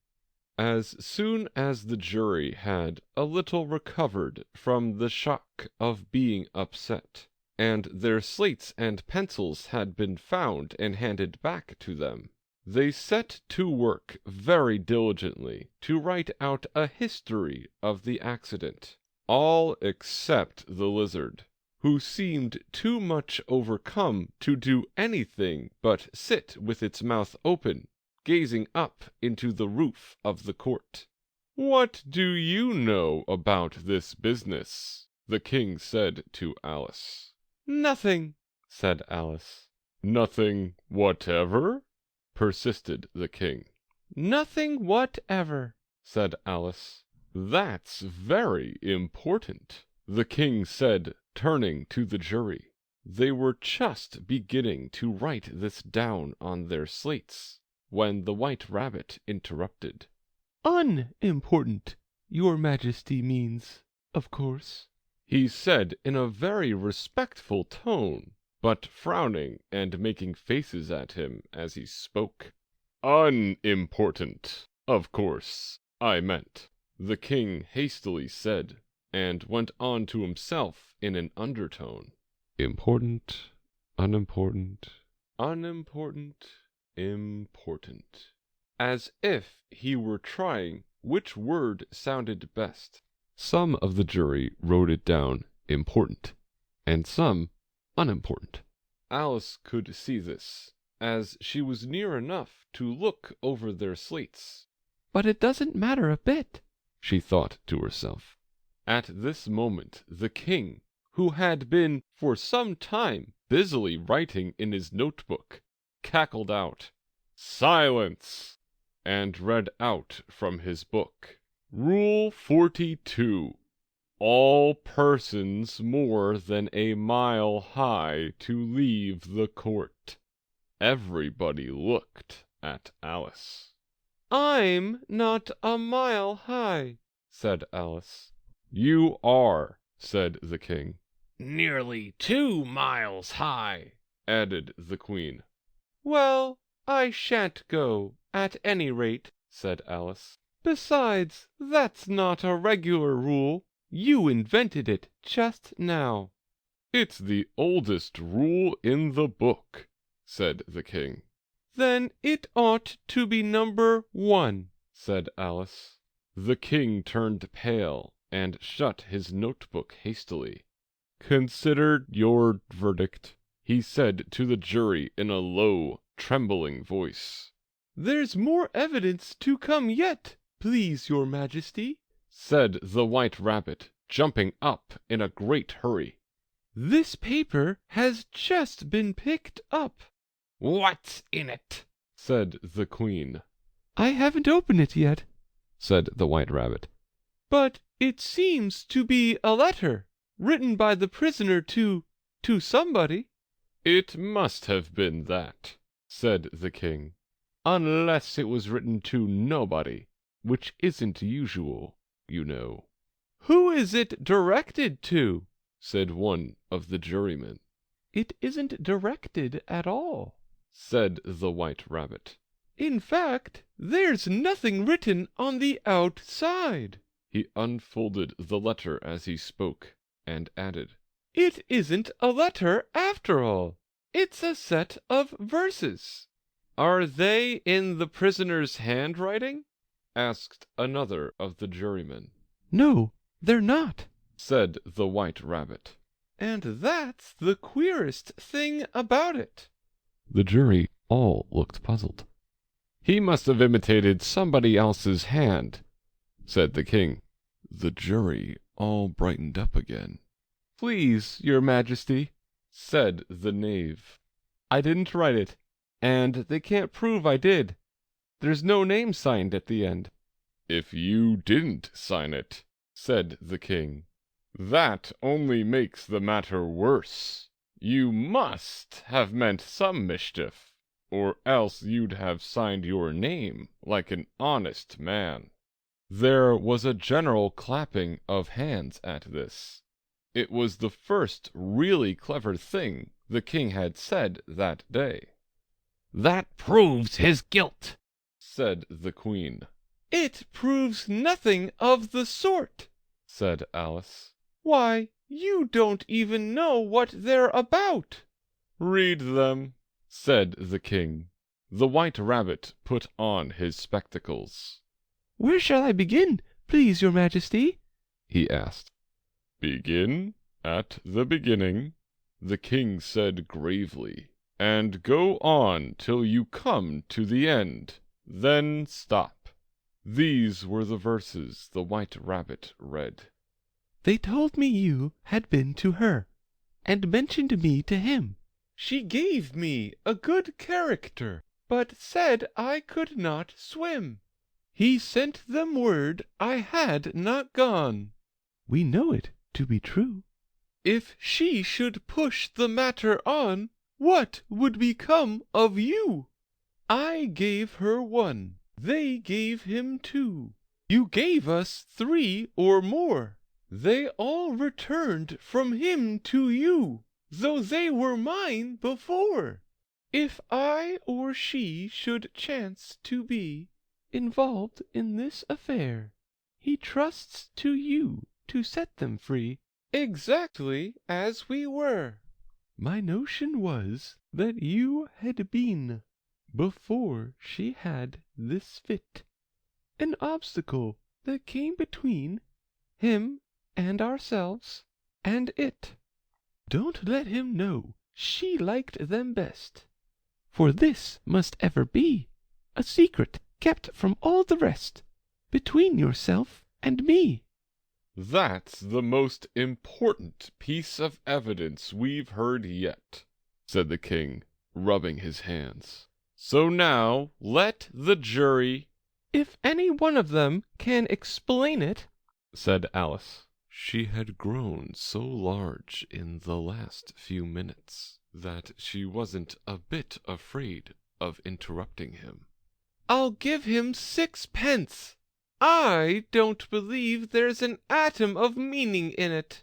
As soon as the jury had a little recovered from the shock of being upset, and their slates and pencils had been found and handed back to them, they set to work very diligently to write out a history of the accident, all except the lizard, who seemed too much overcome to do anything but sit with its mouth open, gazing up into the roof of the court. "What do you know about this business?" the king said to Alice. "Nothing," said Alice. "Nothing whatever?" persisted the king. "Nothing whatever," said Alice. "That's very important," the king said, turning to the jury. They were just beginning to write this down on their slates, when the White Rabbit interrupted. "Unimportant, your Majesty means, of course," he said in a very respectful tone, but frowning and making faces at him as he spoke. "Unimportant, of course, I meant," the king hastily said, and went on to himself in an undertone. "Important, unimportant, unimportant, important," as if he were trying which word sounded best. Some of the jury wrote it down important, and some unimportant. Alice could see this, as she was near enough to look over their slates. "But it doesn't matter a bit," she thought to herself. At this moment the king, who had been for some time busily writing in his notebook, cackled out, "Silence!" and read out from his book, "Rule 42. all persons more than a mile high to leave the court. Everybody looked at Alice. I'm not a mile high, said Alice. You are, said the king. Nearly 2 miles high, Added the queen. Well, I shan't go, at any rate, said Alice. Besides, that's not a regular rule. You invented it just now. It's the oldest rule in the book, said the king. Then it ought to be number 1, said Alice. The king turned pale and shut his notebook hastily. Consider your verdict, he said to the jury in a low, trembling voice. There's more evidence to come yet, please your majesty, said the White Rabbit, jumping up in a great hurry. This paper has just been picked up. What's in it? said the queen. I haven't opened it yet, said the White Rabbit. But it seems to be a letter, written by the prisoner to somebody. It must have been that, said the king, unless it was written to nobody, which isn't usual, you know. Who is it directed to? said one of the jurymen. It isn't directed at all, said the White Rabbit. In fact, there's nothing written on the outside. He unfolded the letter as he spoke, and added, It isn't a letter after all. It's a set of verses. Are they in the prisoner's handwriting? asked another of the jurymen. No, they're not, said the White Rabbit. And that's the queerest thing about it. The jury all looked puzzled. He must have imitated somebody else's hand, said the king. The jury all brightened up again. Please, your majesty, said the knave. I didn't write it, and they can't prove I did. There's no name signed at the end. If you didn't sign it, said the king, that only makes the matter worse. You must have meant some mischief, or else you'd have signed your name like an honest man. There was a general clapping of hands at this. It was the first really clever thing the king had said that day. That proves his guilt, said the queen. It proves nothing of the sort, said Alice. Why, you don't even know what they're about. Read them, said the king. The White Rabbit put on his spectacles. Where shall I begin, please your majesty? he asked. Begin at the beginning, the king said gravely, and go on till you come to the end, then stop. These were the verses the White Rabbit read. They told me you had been to her, and mentioned me to him. She gave me a good character, but said I could not swim. He sent them word I had not gone. We know it to be true. If she should push the matter on, what would become of you? I gave her 1. They gave him 2. You gave us 3 or more. They all returned from him to you, though they were mine before. If I or she should chance to be involved in this affair, he trusts to you to set them free, exactly as we were. My notion was that you had been, before she had this fit, an obstacle that came between him and ourselves and it. Don't let him know she liked them best, for this must ever be a secret kept from all the rest, between yourself and me. That's the most important piece of evidence we've heard yet, said the king, rubbing his hands. So now let the jury— If any one of them can explain it, said Alice. She had grown so large in the last few minutes that she wasn't a bit afraid of interrupting him. I'll give him 6 pence. I don't believe there's an atom of meaning in it.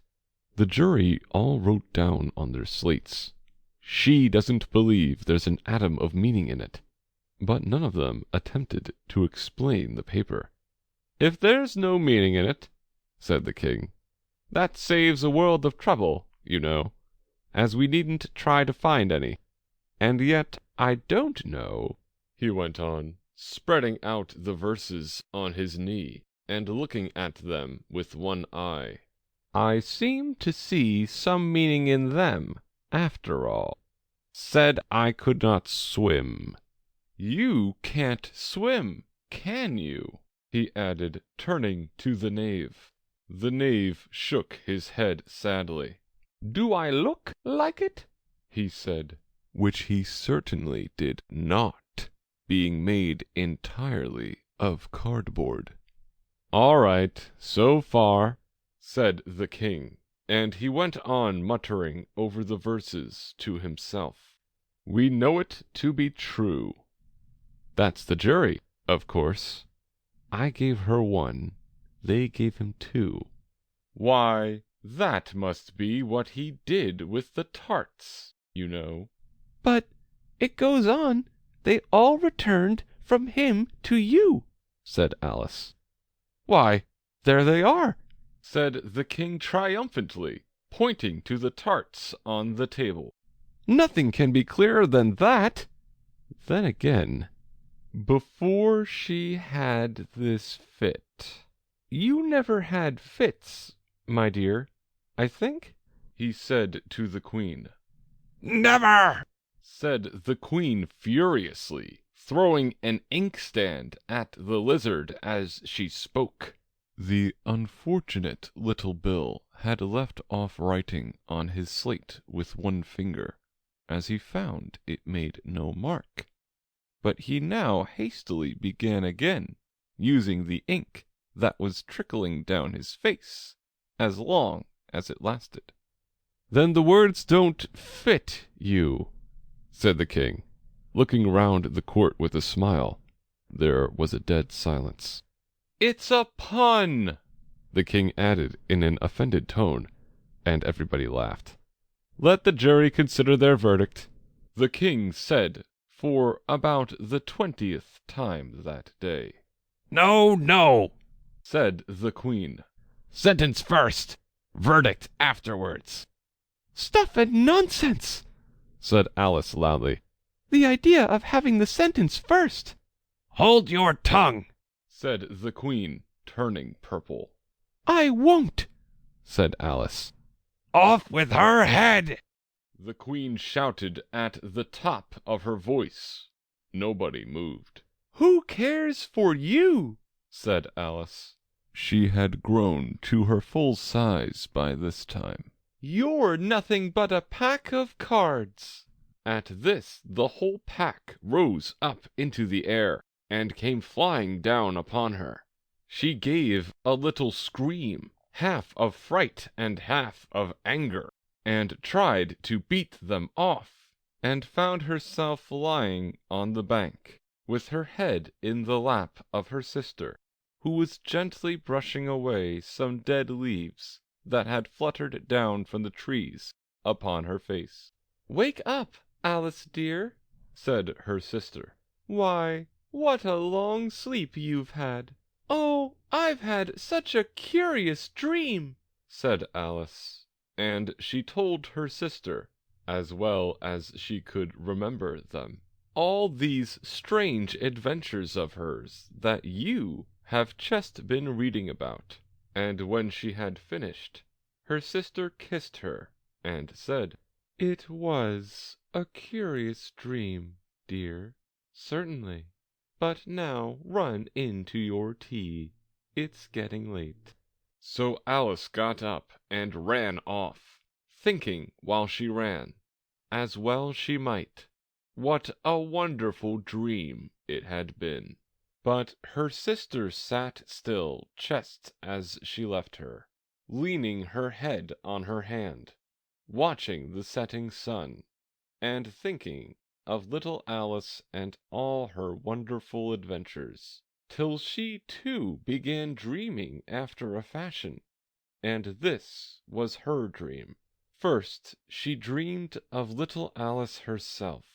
The jury all wrote down on their slates, "She doesn't believe there's an atom of meaning in it," but none of them attempted to explain the paper. "If there's no meaning in it," said the king, "that saves a world of trouble, you know, as we needn't try to find any. And yet I don't know," he went on, spreading out the verses on his knee and looking at them with one eye. "I seem to see some meaning in them, after all. Said I could not swim. You can't swim, can you?" he added, turning to the knave. The knave shook his head sadly. "Do I look like it?" he said, which he certainly did not, being made entirely of cardboard. "All right, so far," said the king, and he went on muttering over the verses to himself. "We know it to be true. That's the jury, of course. I gave her 1, they gave him 2. Why, that must be what he did with the tarts, you know." "But it goes on, they all returned from him to you," said Alice. "Why, there they are," said the king triumphantly, pointing to the tarts on the table. "Nothing can be clearer than that." Then again, "Before she had this fit." "You never had fits, my dear, I think?" he said to the queen. Never! Said the queen furiously, throwing an inkstand at the lizard as she spoke. The unfortunate little Bill had left off writing on his slate with one finger, as he found it made no mark. But he now hastily began again, using the ink that was trickling down his face, as long as it lasted. "Then the words don't fit you," said the king, looking round the court with a smile. There was a dead silence. "It's a pun," the king added in an offended tone, and everybody laughed. "Let the jury consider their verdict," the king said for about the 20th time that day. No, no, Said the queen. sentence first, verdict afterwards. "Stuff and nonsense!" Said Alice loudly. "The idea of having the sentence first!" Hold your tongue. Said the queen, turning purple. "I won't!" Said Alice. Off with her head. The queen shouted at the top of her voice. Nobody moved. "Who cares for you?" Said Alice. She had grown to her full size by this time. "You're nothing but a pack of cards." At this the whole pack rose up into the air and came flying down upon her. She gave a little scream, half of fright and half of anger, and tried to beat them off, and found herself lying on the bank, with her head in the lap of her sister, who was gently brushing away some dead leaves that had fluttered down from the trees upon her face. "Wake up, Alice dear," said her sister. "Why, what a long sleep you've had." "Oh, I've had such a curious dream," said Alice, and she told her sister, as well as she could remember them, all these strange adventures of hers that you have just been reading about. And when she had finished, her sister kissed her and said, "It was a curious dream, dear, certainly. But now run in to your tea. It's getting late." So Alice got up and ran off, thinking while she ran, as well she might, what a wonderful dream it had been. But her sister sat still just as she left her, leaning her head on her hand, watching the setting sun, and thinking of little Alice and all her wonderful adventures, till she too began dreaming after a fashion. And this was her dream. First she dreamed of little Alice herself,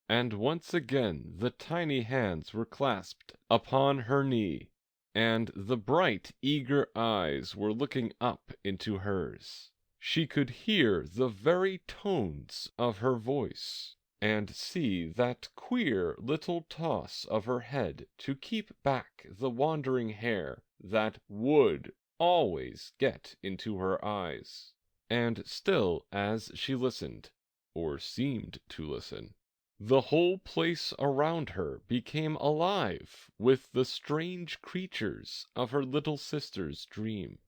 and once again the tiny hands were clasped upon her knee, and the bright, eager eyes were looking up into hers. She could hear the very tones of her voice, and see that queer little toss of her head to keep back the wandering hair that would always get into her eyes. And still as she listened, or seemed to listen, the whole place around her became alive with the strange creatures of her little sister's dream.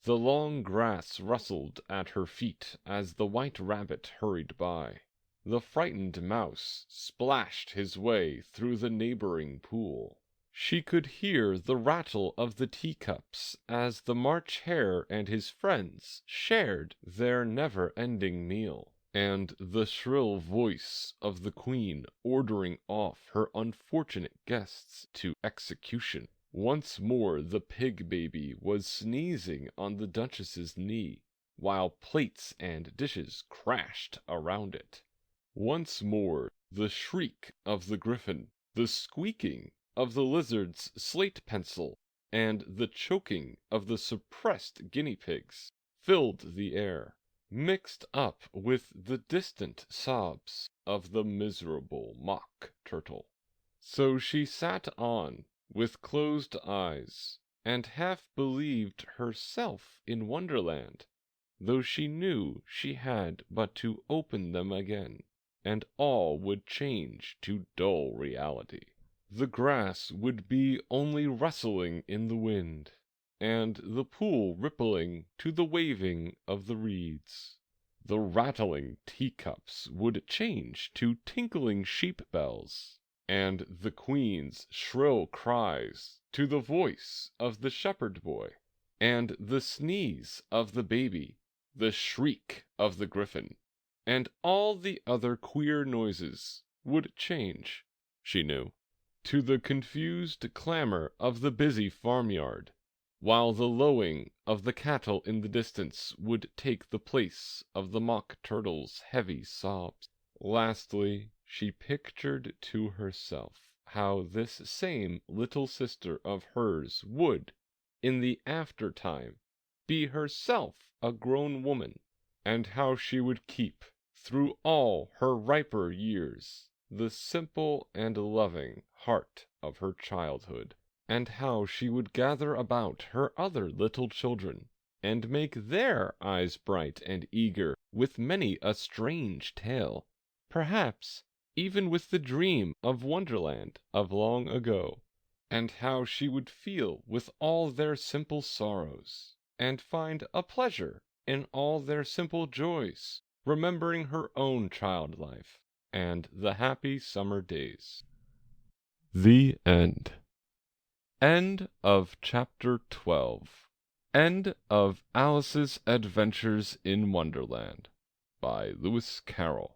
The long grass rustled at her feet as the white rabbit hurried by. The frightened mouse splashed his way through the neighboring pool. She could hear the rattle of the teacups as the March Hare and his friends shared their never-ending meal, and the shrill voice of the Queen ordering off her unfortunate guests to execution. Once more the pig baby was sneezing on the Duchess's knee, while plates and dishes crashed around it. Once more the shriek of the griffin, the squeaking of the lizard's slate pencil, and the choking of the suppressed guinea pigs filled the air, mixed up with the distant sobs of the miserable mock turtle. So she sat on, with closed eyes, and half believed herself in Wonderland, though she knew she had but to open them again, and all would change to dull reality. The grass would be only rustling in the wind, and the pool rippling to the waving of the reeds. The rattling teacups would change to tinkling sheep bells, and the Queen's shrill cries to the voice of the shepherd boy, and the sneeze of the baby, the shriek of the griffin, and all the other queer noises would change, she knew, to the confused clamor of the busy farmyard, while the lowing of the cattle in the distance would take the place of the mock turtle's heavy sobs. Lastly, she pictured to herself how this same little sister of hers would, in the after-time, be herself a grown woman, and how she would keep, through all her riper years, the simple and loving heart of her childhood, and how she would gather about her other little children, and make their eyes bright and eager with many a strange tale, perhaps even with the dream of Wonderland of long ago, and how she would feel with all their simple sorrows, and find a pleasure in all their simple joys, remembering her own child life and the happy summer days. The End. End of Chapter 12. End of Alice's Adventures in Wonderland by Lewis Carroll.